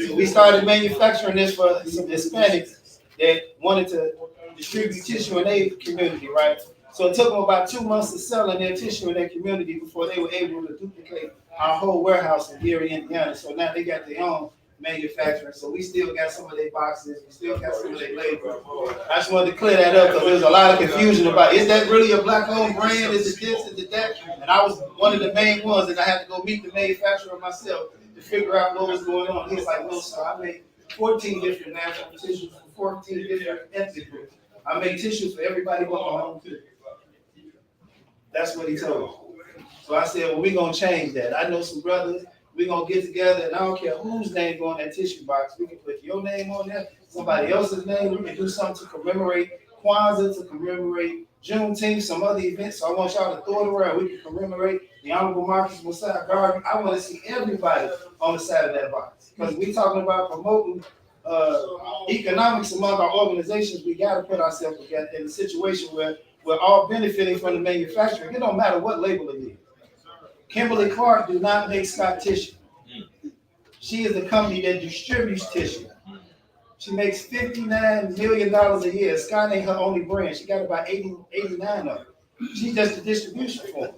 So we started manufacturing this for some Hispanics that wanted to distribute tissue in their community, right? So it took them about 2 months of selling their tissue in their community before they were able to duplicate our whole warehouse in Gary, Indiana. So now they got their own manufacturing. So we still got some of their boxes. We still got some of their labor. I just wanted to clear that up because there's a lot of confusion about, is that really a black-owned brand? Is it this? Is it that? And I was one of the main ones, and I had to go meet the manufacturer myself to figure out what was going on. He was like, well, sir, I make 14 different national tissues for 14 different ethnic groups. I make tissues for everybody but my own people. That's what he told me. So I said, well, we're going to change that. I know some brothers. We're going to get together, and I don't care whose name go on that tissue box. We can put your name on there, somebody else's name. We can do something to commemorate Kwanzaa, to commemorate Juneteenth, some other events. So I want y'all to throw it around. We can commemorate the Honorable Marcus Mosiah Garvey. I want to see everybody on the side of that box. Because we're talking about promoting economics among our organizations. We got to put ourselves together in a situation where we're all benefiting from the manufacturing. It don't matter what label it is. Kimberly Clark do not make Scott tissue. She is the company that distributes tissue. She makes $59 million a year. Scott ain't her only brand. She got about 89 of them. She's just a distribution form.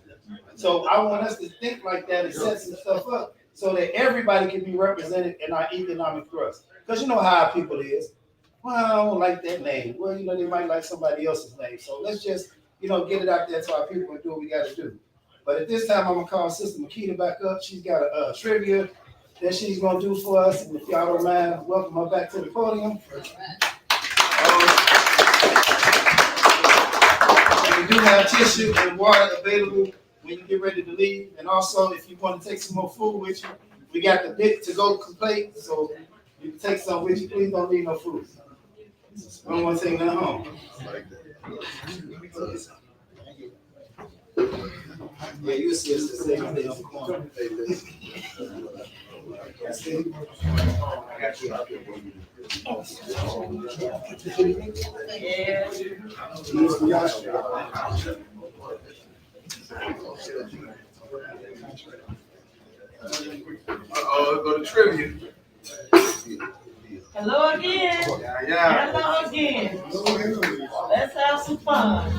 So I want us to think like that and set some stuff up so that everybody can be represented in our economic thrust. Because you know how our people is. Well, I don't like that name. Well, you know, they might like somebody else's name. So let's just, you know, get it out there to our people and do what we got to do. But at this time, I'm going to call Sister Makita back up. She's got a trivia that she's going to do for us. And if y'all don't mind, welcome her back to the podium. We do have tissue and water available when you get ready to leave. And also, if you want to take some more food with you, we got the bit to go plate. So you can take some with you. Please don't leave no food. I don't want to take nothing home. Yeah, you see us the same thing on the corner. Let's go to trivia. Hello again. Hello again. Let's have some fun.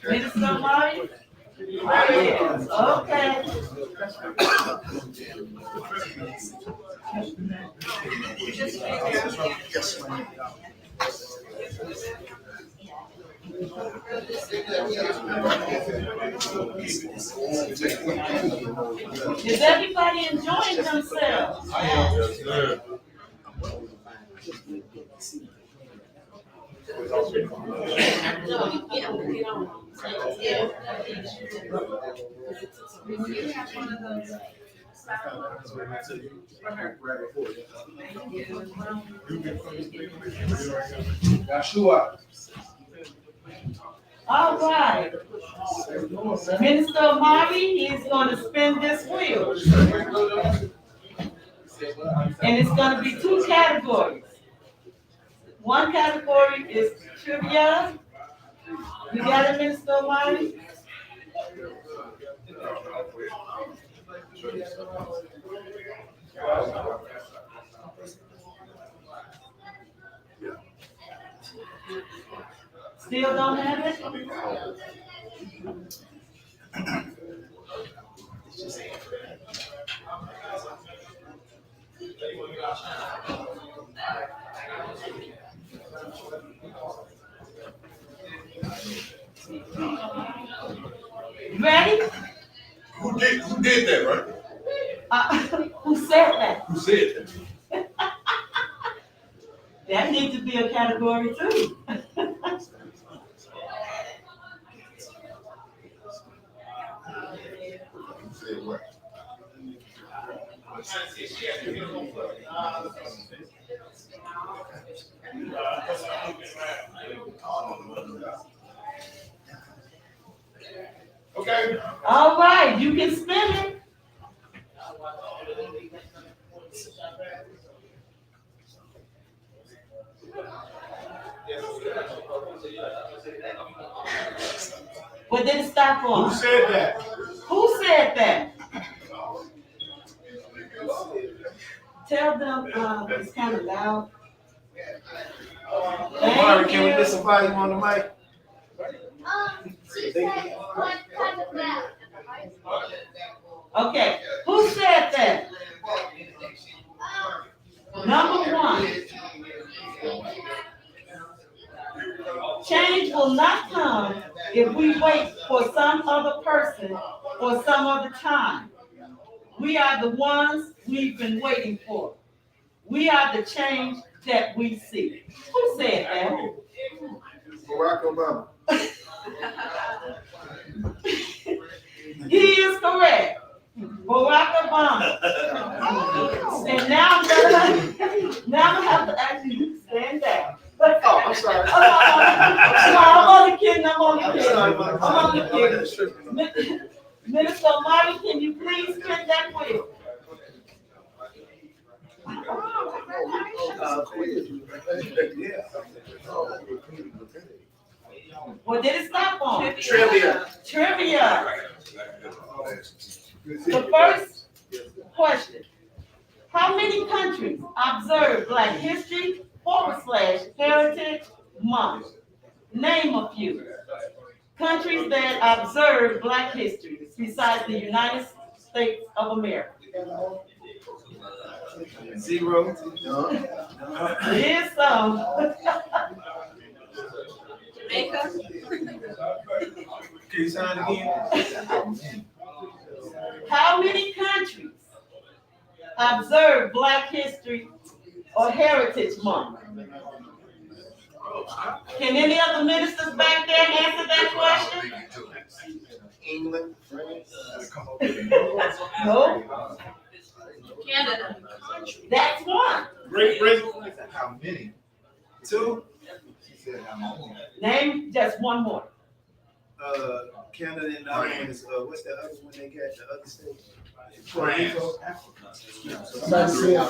Minister Marty? Yes, okay. Is everybody enjoying themselves? Yeshua. All right. Minister Amari, he's going to spin this wheel. And it's going to be two categories. One category is trivia. You got it, Minister Amari? Still don't have it? Ready? Who did that, right? Who said that? Who said that? That needs to be a category too. Said what? Okay. All right, you can spin it. What did it stop on? Who said that? Who said that? Tell them it's kind of loud. Amari, can we get somebody on the mic? Okay, who said that? Number one. Change will not come if we wait for some other person or some other time. We are the ones we've been waiting for. We are the change that we see. Who said that? Barack Obama. He is correct. Barack Obama. And now I'm gonna have to ask you to stand down. Oh, I'm sorry. I'm only kidding. I'm only kidding. Minister Marty, can you please spin that wheel? What did it stop on? Trivia. Trivia. The first question. How many countries observe Black History /Heritage Month? Name a few. Countries that observe Black history besides the United States of America. 0. Here's some. Jamaica. Can you sign again? How many countries observe Black History or Heritage Month? Can any of the ministers back there answer that question? England, France. No. Canada. That's one. Great Britain. How many? 2. She said how many? Name just one more. Canada and the other one is, what's the other one they got, the other state?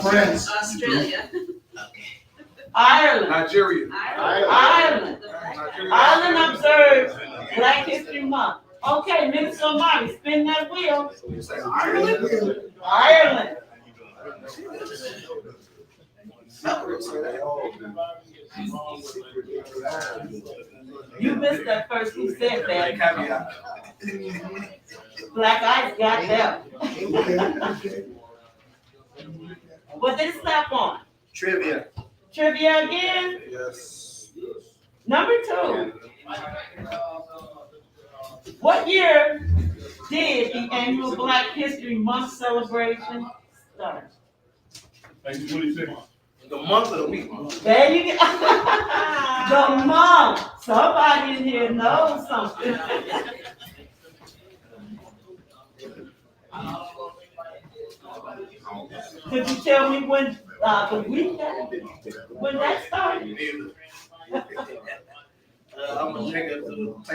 France. Australia. Ireland. Nigeria. Ireland. Ireland observes Black History Month. Okay, Minister Omari, spin that wheel. Ireland? Ireland. You missed that first. Who said that? Black Ice got that. What did it stop on? Trivia. Trivia again? Yes. Number 2. What year did the annual Black History Month celebration start? 1926. The month of the week. There you go. The month. Somebody in here knows something. Could you tell me when the week when that started? I'm gonna take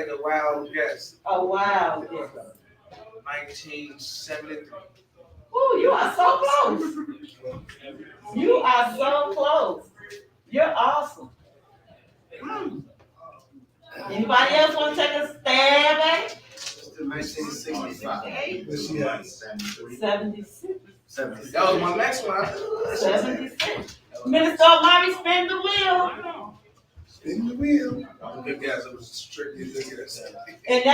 a wild guess. Oh wow. 1973. Ooh, you are so close. You are so close. You're awesome. Anybody else want to take a stab at it? 1965. 76. That was my next one. 76. Minister Omari, spin the wheel. Spin the wheel. Good guess. It was strictly good guess. And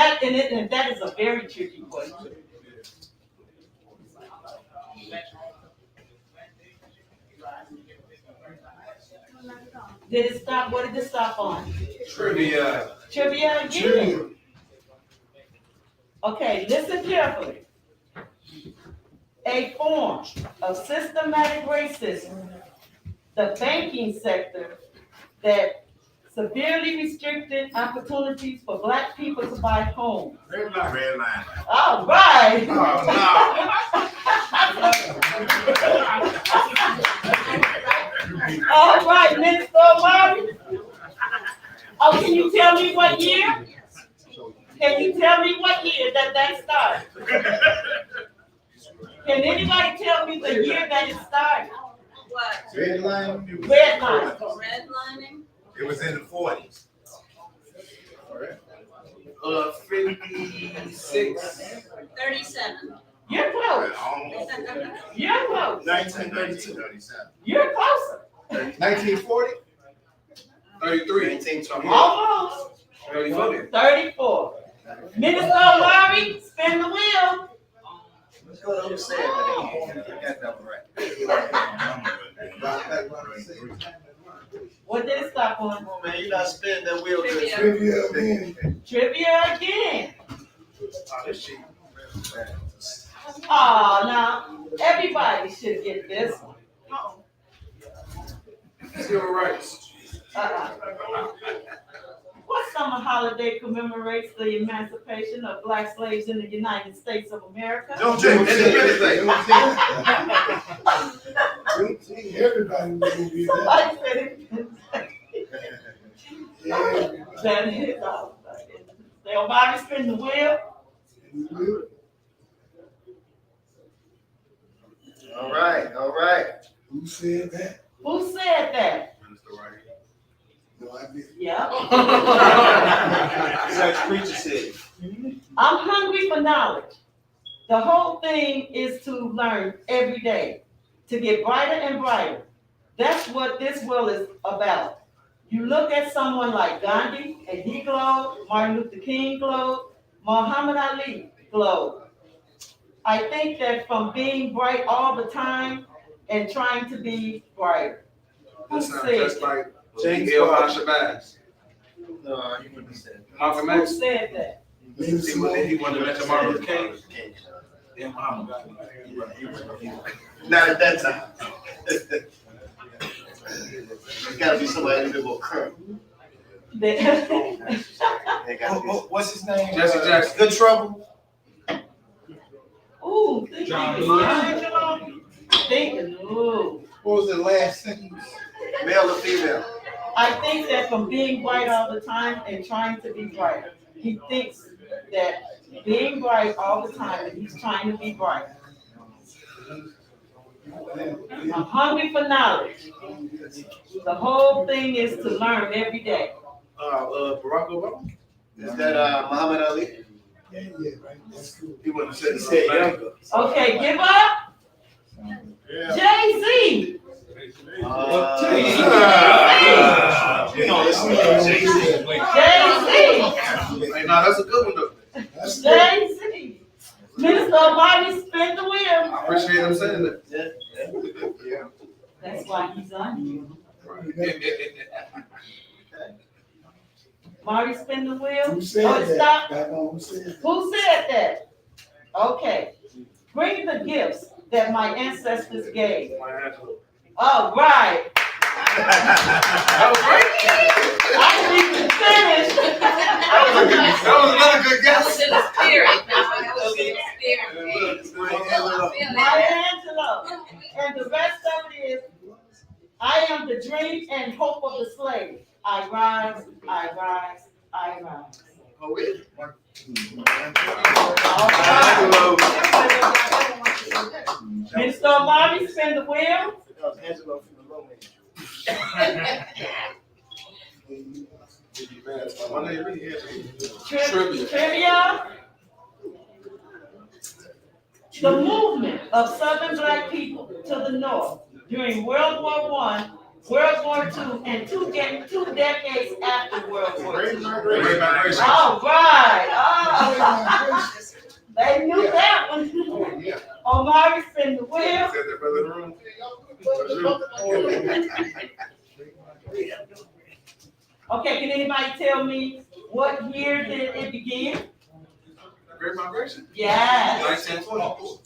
that is a very tricky question. Did it stop? What did it stop on? Trivia. Trivia again. Okay, listen carefully. A form of systematic racism, the banking sector that severely restricted opportunities for Black people to buy homes. Red line. All right. All right, Minister Omari. Oh, can you tell me what year? Can you tell me what year that started? Can anybody tell me the year that it started? What? Red line. Redlining. Redlining? It was in the 40s. 56. 37. You're close. You're close. 1932. You're closer. 1940. 33. 1920. Almost. 34. 34. Minister Omari, spin the wheel. Let's go to who said that. I got that one right. What did it stop on? Come on, man. You not spinning that wheel good. Trivia again. Trivia again. Oh, now everybody should get this one. Civil rights. What summer holiday commemorates the emancipation of Black slaves in the United States of America? Don't take Independence Day. Everybody will be that. Somebody said it. Yeah. That is all. Everybody spin the wheel. All right, all right. Who said that? Who said that? No, I didn't. Yeah. Such preacher said. I'm hungry for knowledge. The whole thing is to learn every day, to get brighter and brighter. That's what this world is about. You look at someone like Gandhi, and he glowed, Martin Luther King glowed, Muhammad Ali glowed. I think that from being bright all the time and trying to be brighter. Who That sounds said just that? like L.I. Shabazz. No, you wouldn't have said Malcolm Who X. said that? He wanted to mention Martin Luther King. Yeah, Muhammad. Not at that time. It's gotta be somebody a little bit more current. They- What's his name? Jesse Jackson. Good Trouble. Ooh, think ooh. What was the last sentence? Male or female? I think that from being bright all the time and trying to be brighter, he thinks that being bright all the time and he's trying to be bright. I'm hungry for knowledge. The whole thing is to learn every day. Barack Obama. Is that Muhammad Ali? Yeah, right. That's cool. He wouldn't have said He said younger. Okay, give up. Jay-Z. We don't listen to Jay-Z. Jay-Z. Hey, nah, that's a good one though. Jay-Z. Minister Omari, spin the wheel. I appreciate him saying that. Yeah. That's why he's on you. Marty, spin the wheel. Who said Oh, that? stop. Back on who said that? Who said that? Okay. Bring the gifts that my ancestors gave. All right. I didn't even finish. That was another good That was guess. in the spirit. That was in the spirit. Maya Angelou. And the rest of it is, I am the dream and hope of the slave. I rise, I rise, I rise. Oh, wait. Mr. Omari, spin the wheel. Angelo from the Romance. Trivia. The movement of Southern Black people to the North during World War I, World War II, and two decades after World War II. All right. Oh. They knew that one. Omari, spin the wheel. Okay, can anybody tell me what year did it begin? Great Migration. Yes. 1920.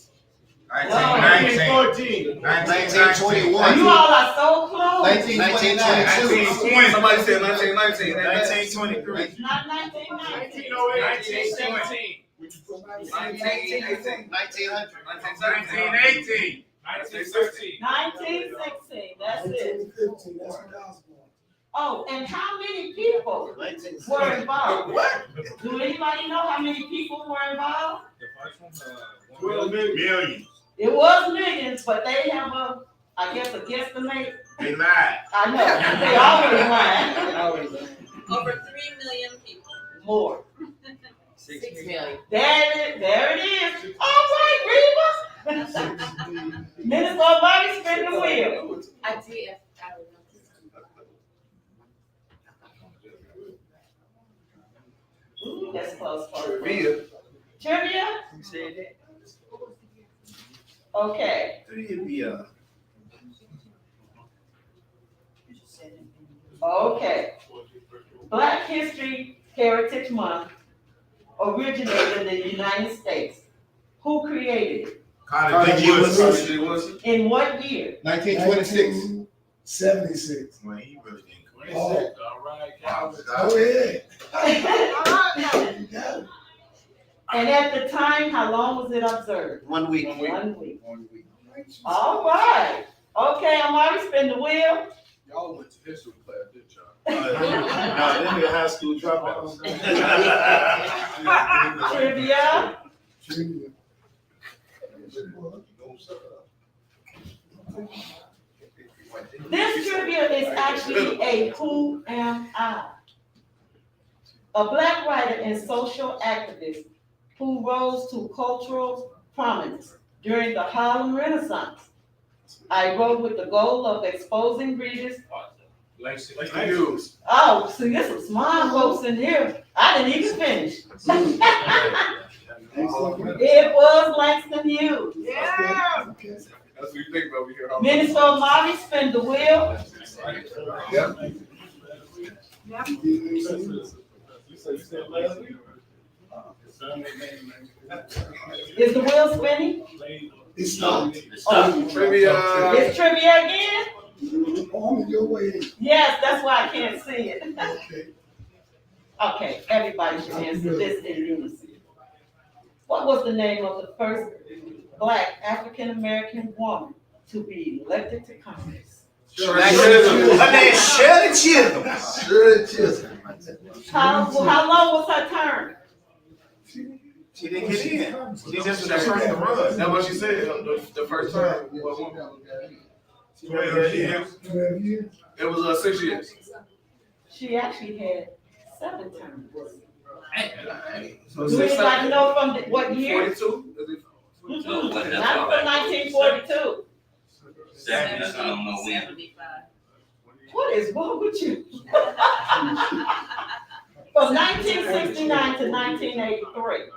1921. You all are so close. 1922. Somebody said 1919. 1923. It's not 1990. 1917. 1918. 1918. 1916. 1916, that's it. 1915, that's when I was born. Oh, and how many people were involved? What? Do anybody know how many people were involved? 12 million. It was millions, but they have a guesstimate. They lied. I know, they always lying. Over 3 million people. More. 6 million. There it is. All right, Reba. Minister Omari, spin the wheel. I did. I don't know. Ooh, that's close. Trivia. Trivia? You said that? Okay. Trivia. Okay. Black History Heritage Month originated in the United States. Who created it? Carnegie Woodson. In what year? 1926. 76. Well, he really didn't. Oh, Wow. go ahead. You got it. And at the time, how long was it observed? 1 week. 1 week. All right. Okay, I'm already spin the wheel. Y'all went to history class, didn't y'all? No, them be high school dropouts. Trivia. Trivia. This trivia is actually a who am I? A black writer and social activist who rose to cultural prominence during the Harlem Renaissance. I wrote with the goal of exposing readers. Oh, see, there's some smart folks in here. I didn't even finish. It was Langston Hughes. Yeah. Okay. That's what you think about here. Minister Omari, spin the wheel. Is the wheel spinning? It's not. Oh, Trivia. it's trivia again? On your way. Yes, that's why I can't see it. Okay. Okay, everybody should answer this in unison. What was the name of the first black African-American woman to be elected to Congress? Her name Shirley Chisholm. How long was her term? She didn't get in. She just was the first to run. That's what she said. The first time. 12 years. 12 years. It was 6 years. She actually had 7 terms. So Do anybody know from what year? 42? Not from 1942. What is wrong with you? From 1969 to 1983.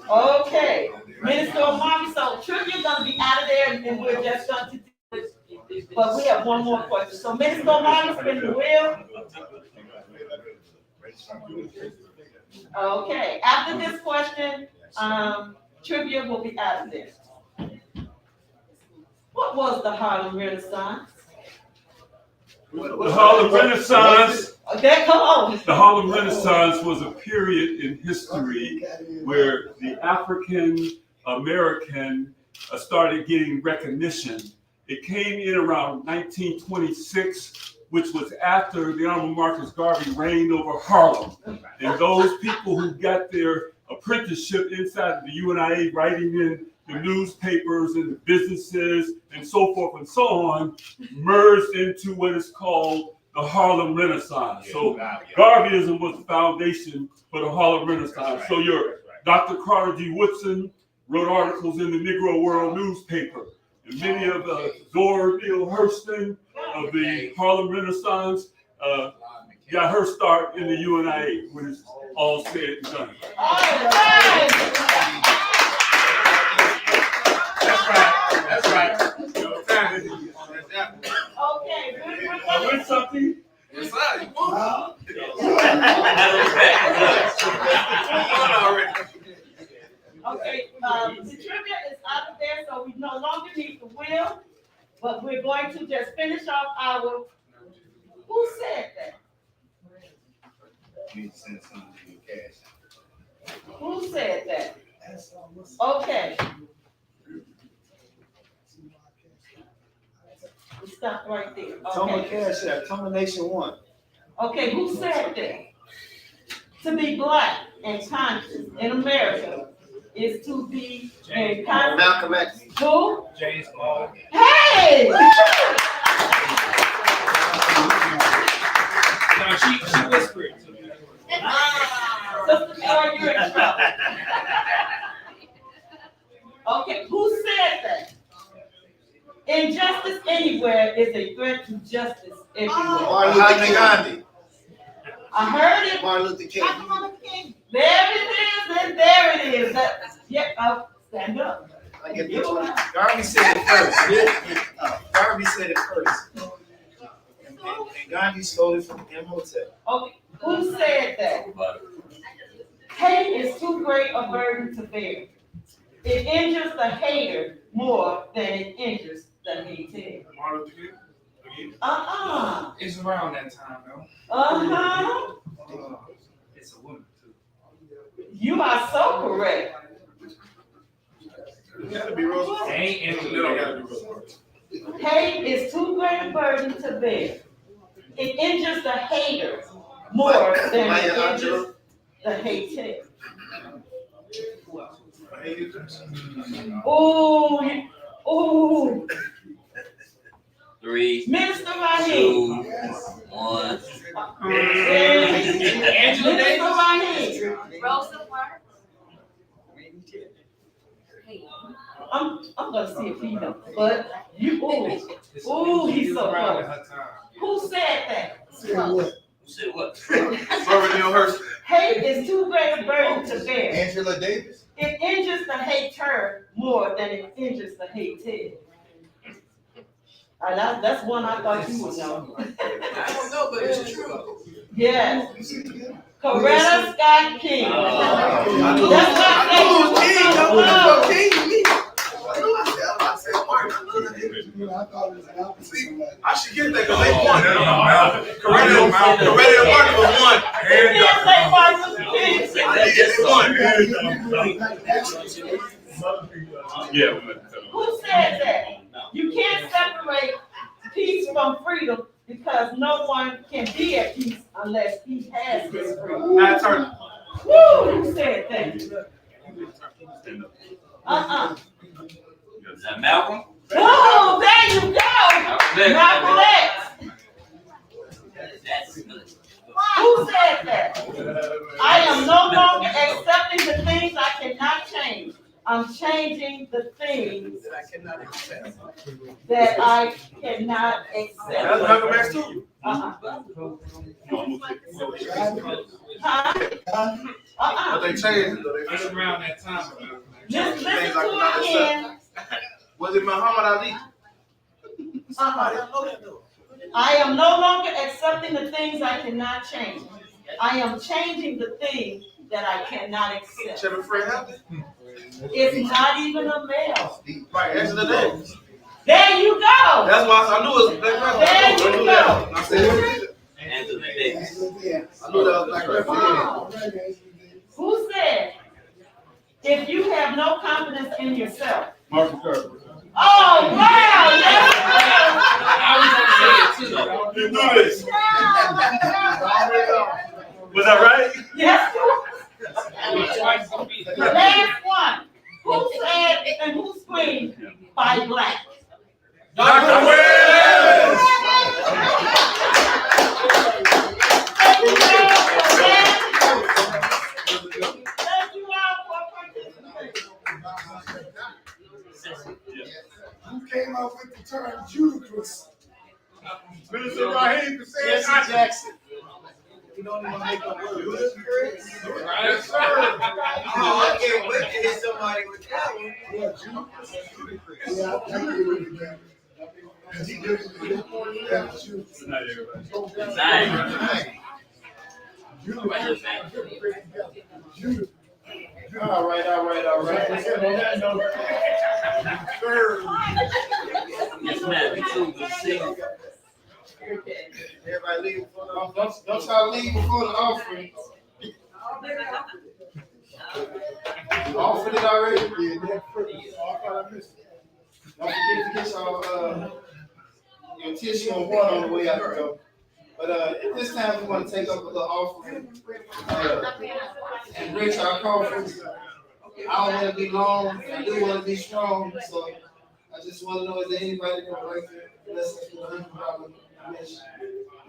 Okay, Minister Omari, so trivia gonna be out of there and we're just going to do it. But we have one more question. So Minister Omari, spin the wheel. Okay, after this question, trivia will be out of there. What was the Harlem Renaissance? The Harlem Renaissance. Okay, come on. The Harlem Renaissance was a period in history where the African American started getting recognition. It came in around 1926, which was after the Honorable Marcus Garvey reigned over Harlem. And those people who got their apprenticeship inside of the UNIA, writing in the newspapers and the businesses and so forth and so on, merged into what is called the Harlem Renaissance. So Garveyism was the foundation for the Harlem Renaissance. So your Dr. Carter G. Woodson wrote articles in the Negro World newspaper. And many of the Zora Neale Hurston of the Harlem Renaissance got her start in the UNIA when it's all said and done. That's right. Okay, I win something. Yes, sir. You won. Okay, the trivia is out of there, so we no longer need the wheel, but we're going to just finish off our, who said that? Who said that? Okay. We stop right there. Toma Okay. Cash App, Toma Nation 1. Okay, who said that? To be black and conscious in America is to be in conscious. Malcolm X. Who? James Baldwin. Hey! No, she whispered. Sister Joy, you're in trouble. Okay, who said that? Injustice anywhere is a threat to justice everywhere. Martin Luther King. Gandhi. I heard it. Martin Luther King. There it is, and there it is. Yeah, stand up. I get the Garvey said it first. Garvey said it first. And Gandhi stole it from Imhotep. Okay, who said that? Hate is too great a burden to bear. It injures the hater more than it injures the hated. Martin Luther King. It's around that time, though. It's a woman, too. You are so correct. It gotta be Rosa. Ain't in the middle. Gotta be Rosa. Hate is too great a burden to bear. It injures the hater more than it injures the hated. Ooh. 3, Minister Raheem. 2, 1. Minister Raheem. Rosa Parks. I'm gonna see if he knows, but you, he's so close. Who said that? Who said what? Zora Neale Hurston. Hate is too great a burden to bear. Angela Davis. It injures the hater more than it injures the hated. That's one I thought you would know. I don't know, but it's true. Yes. Coretta Scott King. That's I should get that because they won. Coretta and Martin was one. Yeah. Who said that? You can't separate peace from freedom because no one can be at peace unless he has his freedom. Nat Turner. Woo! Who said that? Is that Malcolm? Oh, there you go! Malcolm X. That's good. Who said that? I'm changing the things That I cannot accept. that I cannot accept. That's Malcolm X too. Uh-uh. But they changed it though. They That's around that time. Just listen things to I cannot it again. accept. Was it Muhammad Ali? I am no longer accepting the things I cannot change. I am changing the things that I cannot accept. Chevy Fred Hampton? It's not even a male. Right, answer the name. There you go. That's why I knew it was Black Panther. There you go. I said, Angela Davis. I knew that was Black Panther. Who said, if you have no confidence in yourself? Martin Kirk. Oh, wow. Yes. You do this. Was that right? Yes. The last one. Who said and who screamed, "Fight black"? Dr. Wells! Thank you all for that. Thank you all for participating. Who came up with the term ludicrous? Minister Raheem said Jackson. You don't even make a word. Yes, sir. I can't wait to hit somebody with that one. Yeah, I agree with you, man. Not everybody. All right. Yes, ma'am. You too. Good to see you. Everybody leave before the Don't try to leave before the offering. Offered it already? Don't forget to get your tissue and water on the way out the door. But at this time, we want to take up a little offering and raise our coffers. I don't want to be long. I do want to be strong. So I just want to know, is there anybody that would like to bless us with $100 donation?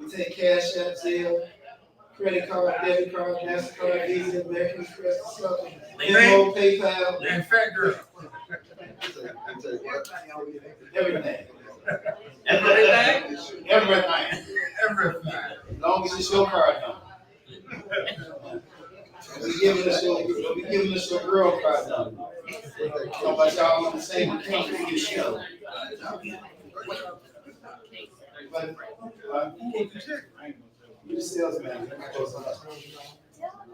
We take cash, app, Zelle, credit card, debit card, MasterCard, Visa, American Express, Venmo, PayPal. And fat girl. Everything. Everything? Everything. As long as it's your card number. We giving us your girl card number. How about y'all on the same account to get show? But, you the salesman.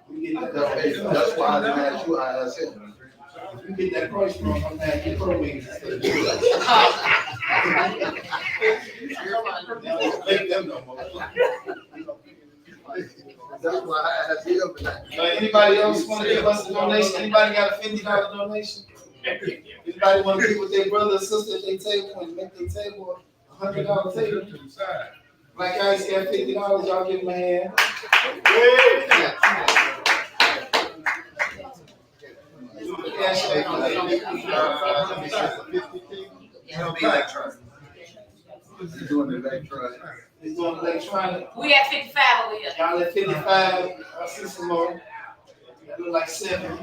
We get that. That's why I didn't ask you how I said. You get that price from, I'm not get pro wings instead of make them no more. That's why I asked you. Anybody else want to give us a donation? Anybody got a $50 donation? Anybody want to be with their brother or sister at their table and make their table a $100 table? Black guys got $50, y'all give them a hand. He's doing the electronic. He's doing electronic. We at 55 over here. Y'all at 55. I see some more. That look like 7.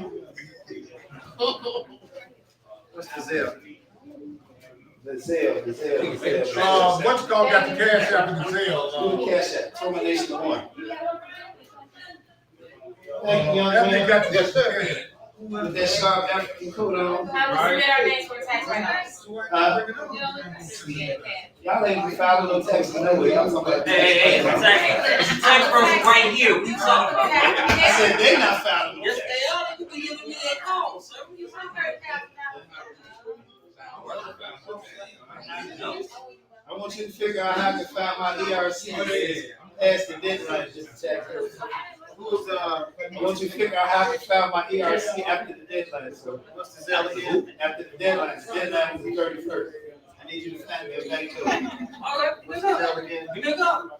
What's the Zelle? The Zelle. What you call got the cash app and the Zelle? Do the cash app. Toma Nation 1. Thank you, young That man. nigga got the cash. With that sharp African coat on. How we submit our names for tax write-offs? Y'all ain't be filing no taxes no way. I'm talking about. Hey, it's a tax person right here. What you talking about? I said they not filing. Yes, they are. You can give me that call, sir. I want you to figure out how to find my ERC past the deadline, just tax person. I want you to figure out how to file my ERC after the deadline. So what's the deadline again? After the deadline is the 31st. I need you to find me a bank code. All right, what's up? Give me a call.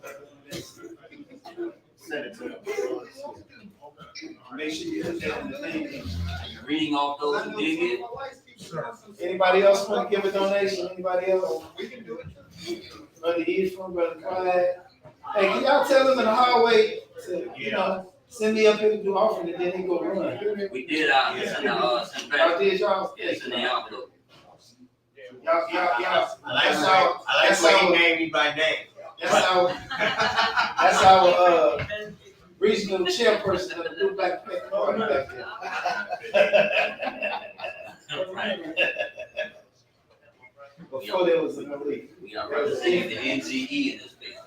Send it to them. Make sure you put that in the thing. Reading off those you dig it. Anybody else want to give a donation? Anybody else? We can do it. Brother Ephraim, Brother Clyde. Hey, can y'all tell them in the hallway to, Send me up here to do offering and then they go run. We did send Y'all did y'all? Yes, in the envelope. Y'all, I like the way you named me by name. That's our regional chairperson of the Blue Black Panther Party back there. Before there was an elite. We are representing the NGE in this space.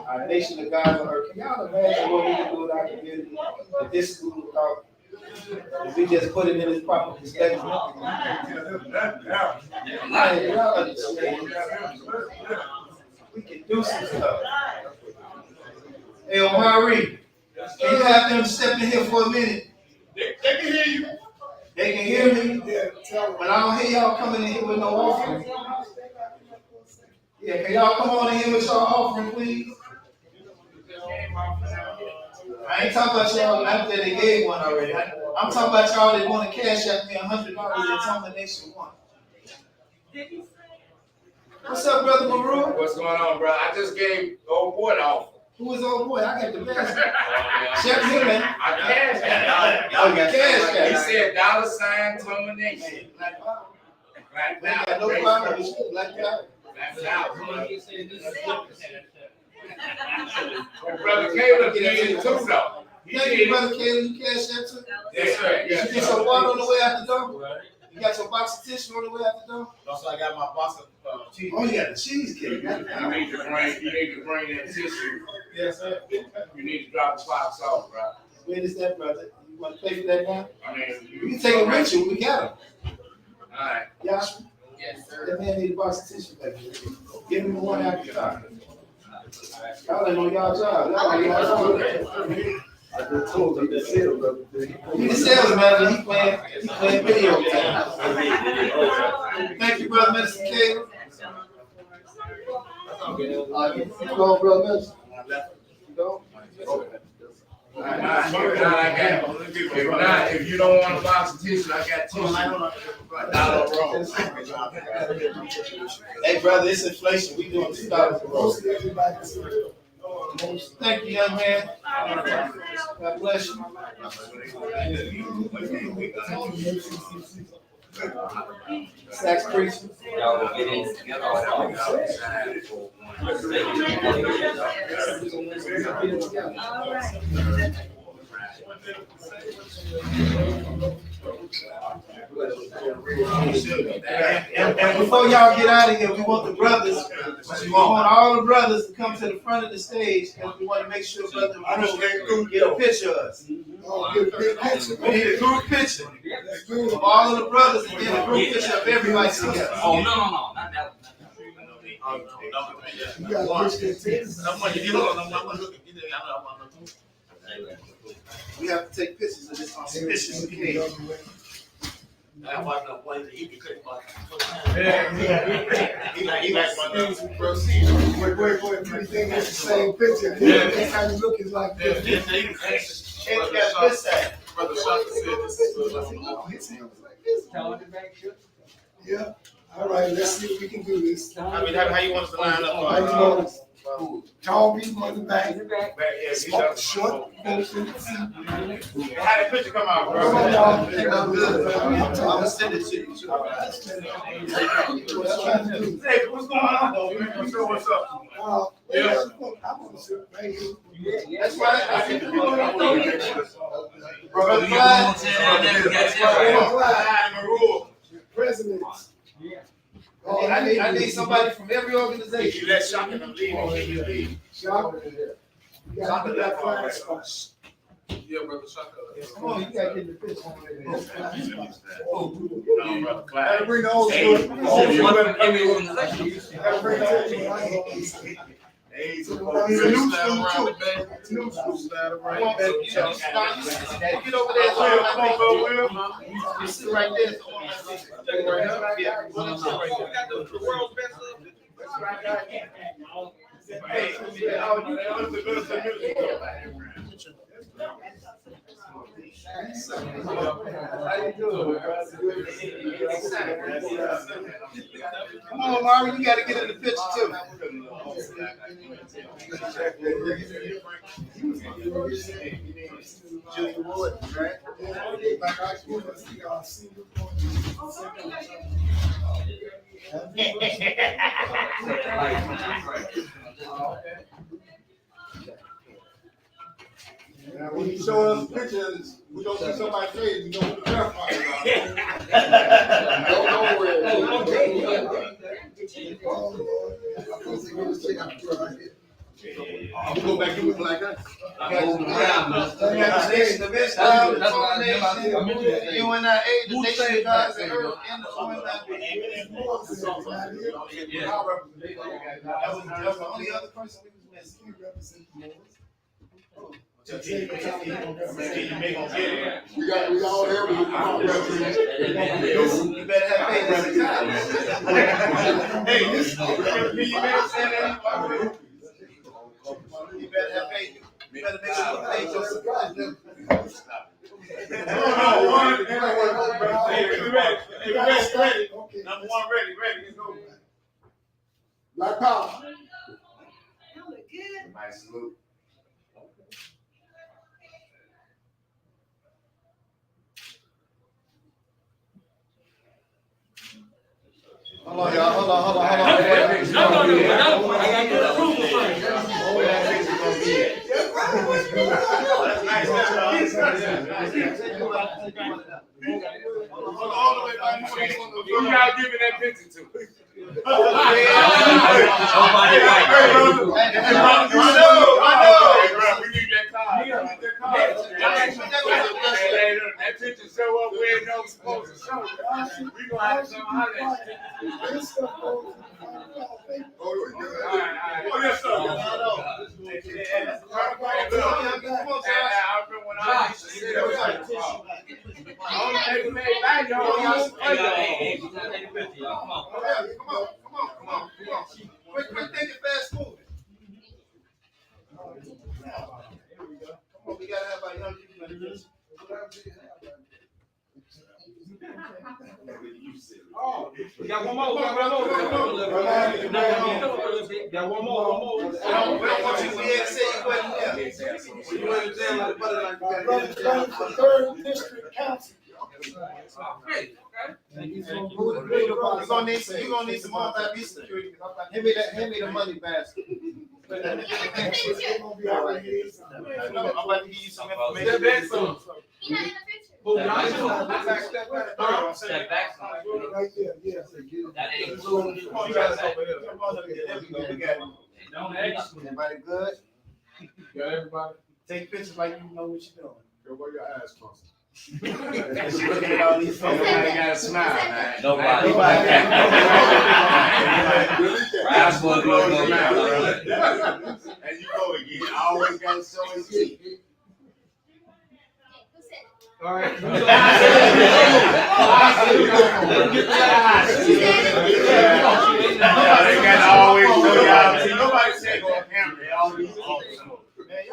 Our nation of God on earth. Can y'all imagine what we can do with our community if this school without, if we just put it in its proper perspective? Y'all understand? We can do some stuff. Hey, Omari, can you have them step in here for a minute? They can hear you. They can hear me, but I don't hear y'all coming in here with no offering. Yeah, can y'all come on in here with your offering, please? I ain't talking about y'all after they gave one already. I'm talking about y'all that want to cash out me $100 in Toma Nation 1. What's up, Brother Maru? What's going on, bro? I just gave old boy the offer. Who is old boy? I got the best. Check him, man. I cashed that. Oh, you cashed that. He said $sign Toma Nation. Black got no problem with shit like that. Brother Caleb did it too, though. Thank you, Brother Caleb. You cashed that too? Yes, sir. You get your water on the way out the door? You got your box of tissue on the way out the door? Also, I got my box of cheese. Oh, you got the cheesecake. You need to bring that tissue. Yes, sir. You need to drop the box off, bro. Where is that, brother? You want to pay for that now? I mean, You can take it with you. We got him. All right. Joshua? Yes, sir. That man need a box of tissue back there. Give him the one after time. Y'all ain't on y'all job. Y'all ain't on y'all job. I just told you the sales brother. He the sales manager. He playing video games. Thank you, Brother Minister Caleb. You go, Brother Minister. You go? If you don't want a box of tissue, I got tissue. Hey, brother, it's inflation. We doing $2 a roll. Thank you, young man. God bless you. Sax preacher. Y'all will get in together. And before y'all get out of here, we want the brothers, we want all the brothers to come to the front of the stage because we want to make sure Brother Maru get a picture of us. We need a group picture of all of the brothers and then a group picture of everybody together. Oh, no, not that one. We have to take pictures of this auspicious occasion. I watched them play the Eagle Cut Box. He likes my proceed. Wait, you think it's the same picture? This how you look is like this. It's got this side. Brother Shaka said this is His hand was like this. Yeah. All right, let's see if we can do this. how you want us to line up? How you want us? Tall people in the back. Small, short, folks in the seat. How did the picture come out, bro? Come on, y'all. I'm gonna send it to you. Hey, what's going on, though? What's up? Yeah. I'm gonna sit right here. That's right. Brother Presidents. I need somebody from every organization. You let Shaka them leave and keep you leave. Shaka. Shaka got flag spots. Yeah, Brother Shaka. Come on, you gotta get the picture. Brother Clyde. Gotta bring the old school. Every organization. Gotta bring the old school. Hey, New slide school around too. the back. New school slide around the back. Get over there. You sit right there. How you doing? Come on, Mario, you gotta get in the picture too. Junior Wood, right? Now, when you show us pictures, we don't see somebody's face, we know who the grandfather is. Don't know where. I'm gonna go back in with Black Ice. You and I ate the nation of God's and earth and the one that was the only other person we was missing. We got all there. You better have faith. Hey, this you better have faith. You better make sure you faith yourself. Ready. Number one, ready. Let's go. Black Power. Nice salute. Hold on, y'all. Hold on. No. I gotta get approval first. Who y'all giving that picture to? Nobody right. I know. We need that card. That picture show up where it don't supposed to show. We gonna have to holler at you. Oh, yes, sir. Come on. Quick, think it fast moving. Come on, we gotta have our young people in this. Oh, we got one more. Got one more. We don't want you to say you wasn't there. You understand like For third district council. You're gonna need some multi-beat security. Hand me the money basket. I'm about to give you some information. Step back. Right there, yeah. That ain't included. Everybody good? Got everybody? Take pictures like you know what you're doing. Go where your eyes crossed. Looking at all these folks. Nobody got a smile, man. Nobody. That's what goes on now. And you go again. I always got to show his teeth. All right. They got to always show y'all. See, nobody say go camera. They always also. Man,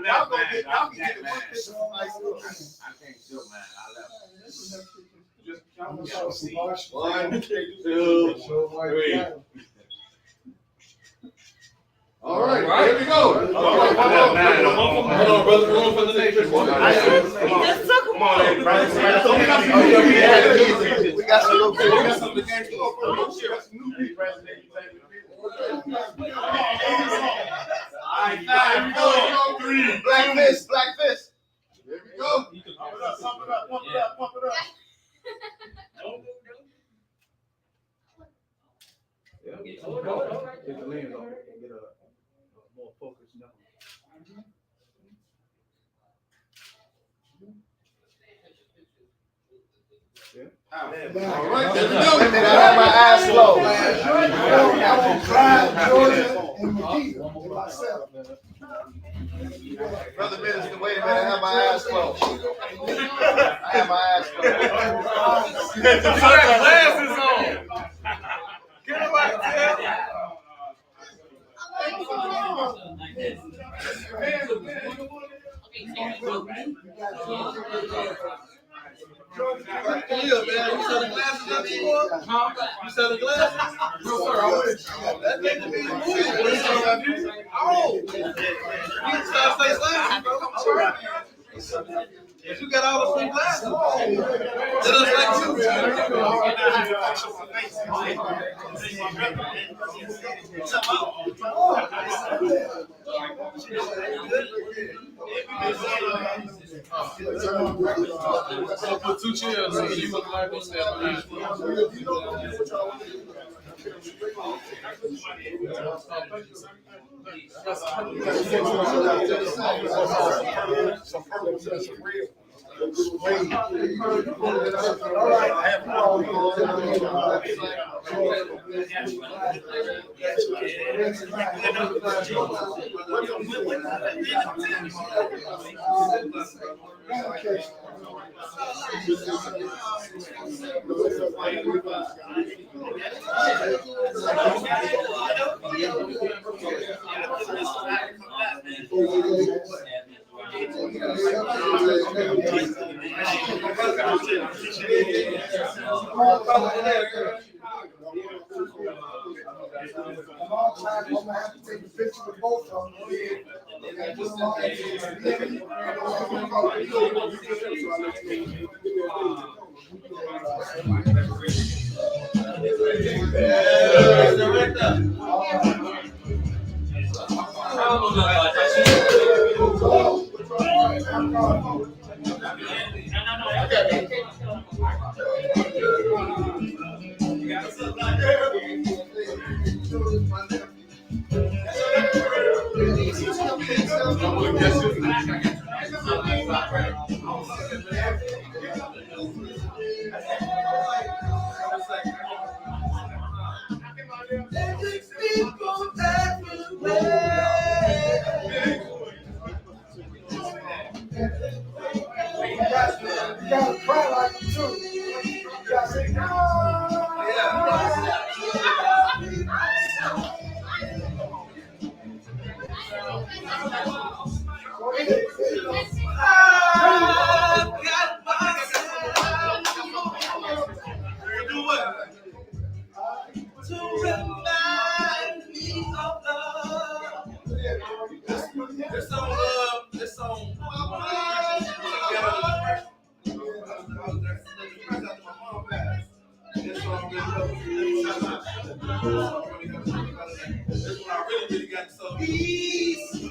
y'all go get y'all one picture on my school. I can't do it, man. I love One, two, three. All right, here we go. Hold on, brother. Room for the next one. Come on, brother. We got some little kids. We got some new president. All right, 5, 4, 3. Black fist. Here we go. Pump it up. Get the lens on and get a more focused now. All right, there we go. Wait a minute, I have my eyes closed. I'm on Clyde, Georgia, and McGee, and myself. Brother Minister, wait a minute, I have my eyes closed. I have my eyes closed. Get the glasses on. Get him out there. Yeah, man. You saw the glasses up here? You selling glasses? No, sir, I wish. That nigga be moving. Oh! You try to say glasses, bro. All right. If you got all the free glasses, let us Put two chairs and you look like what's that? I'm gonna have to take a picture with both of them. You gotta cry like you too. You gotta say, to remind me of love. This song, this song. This one I really got so peace.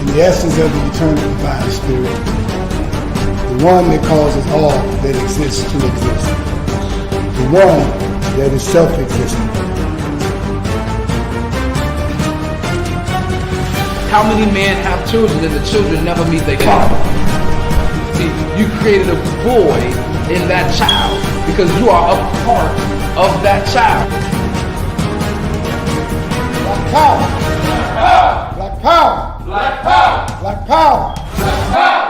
The essence of the eternal divine spirit, the one that causes all that exists to exist, the one that is self-existent. How many men have children and the children never meet their father? See, you created a void in that child because you are a part of that child. Black power! Black power! Black power! Black power! Black power!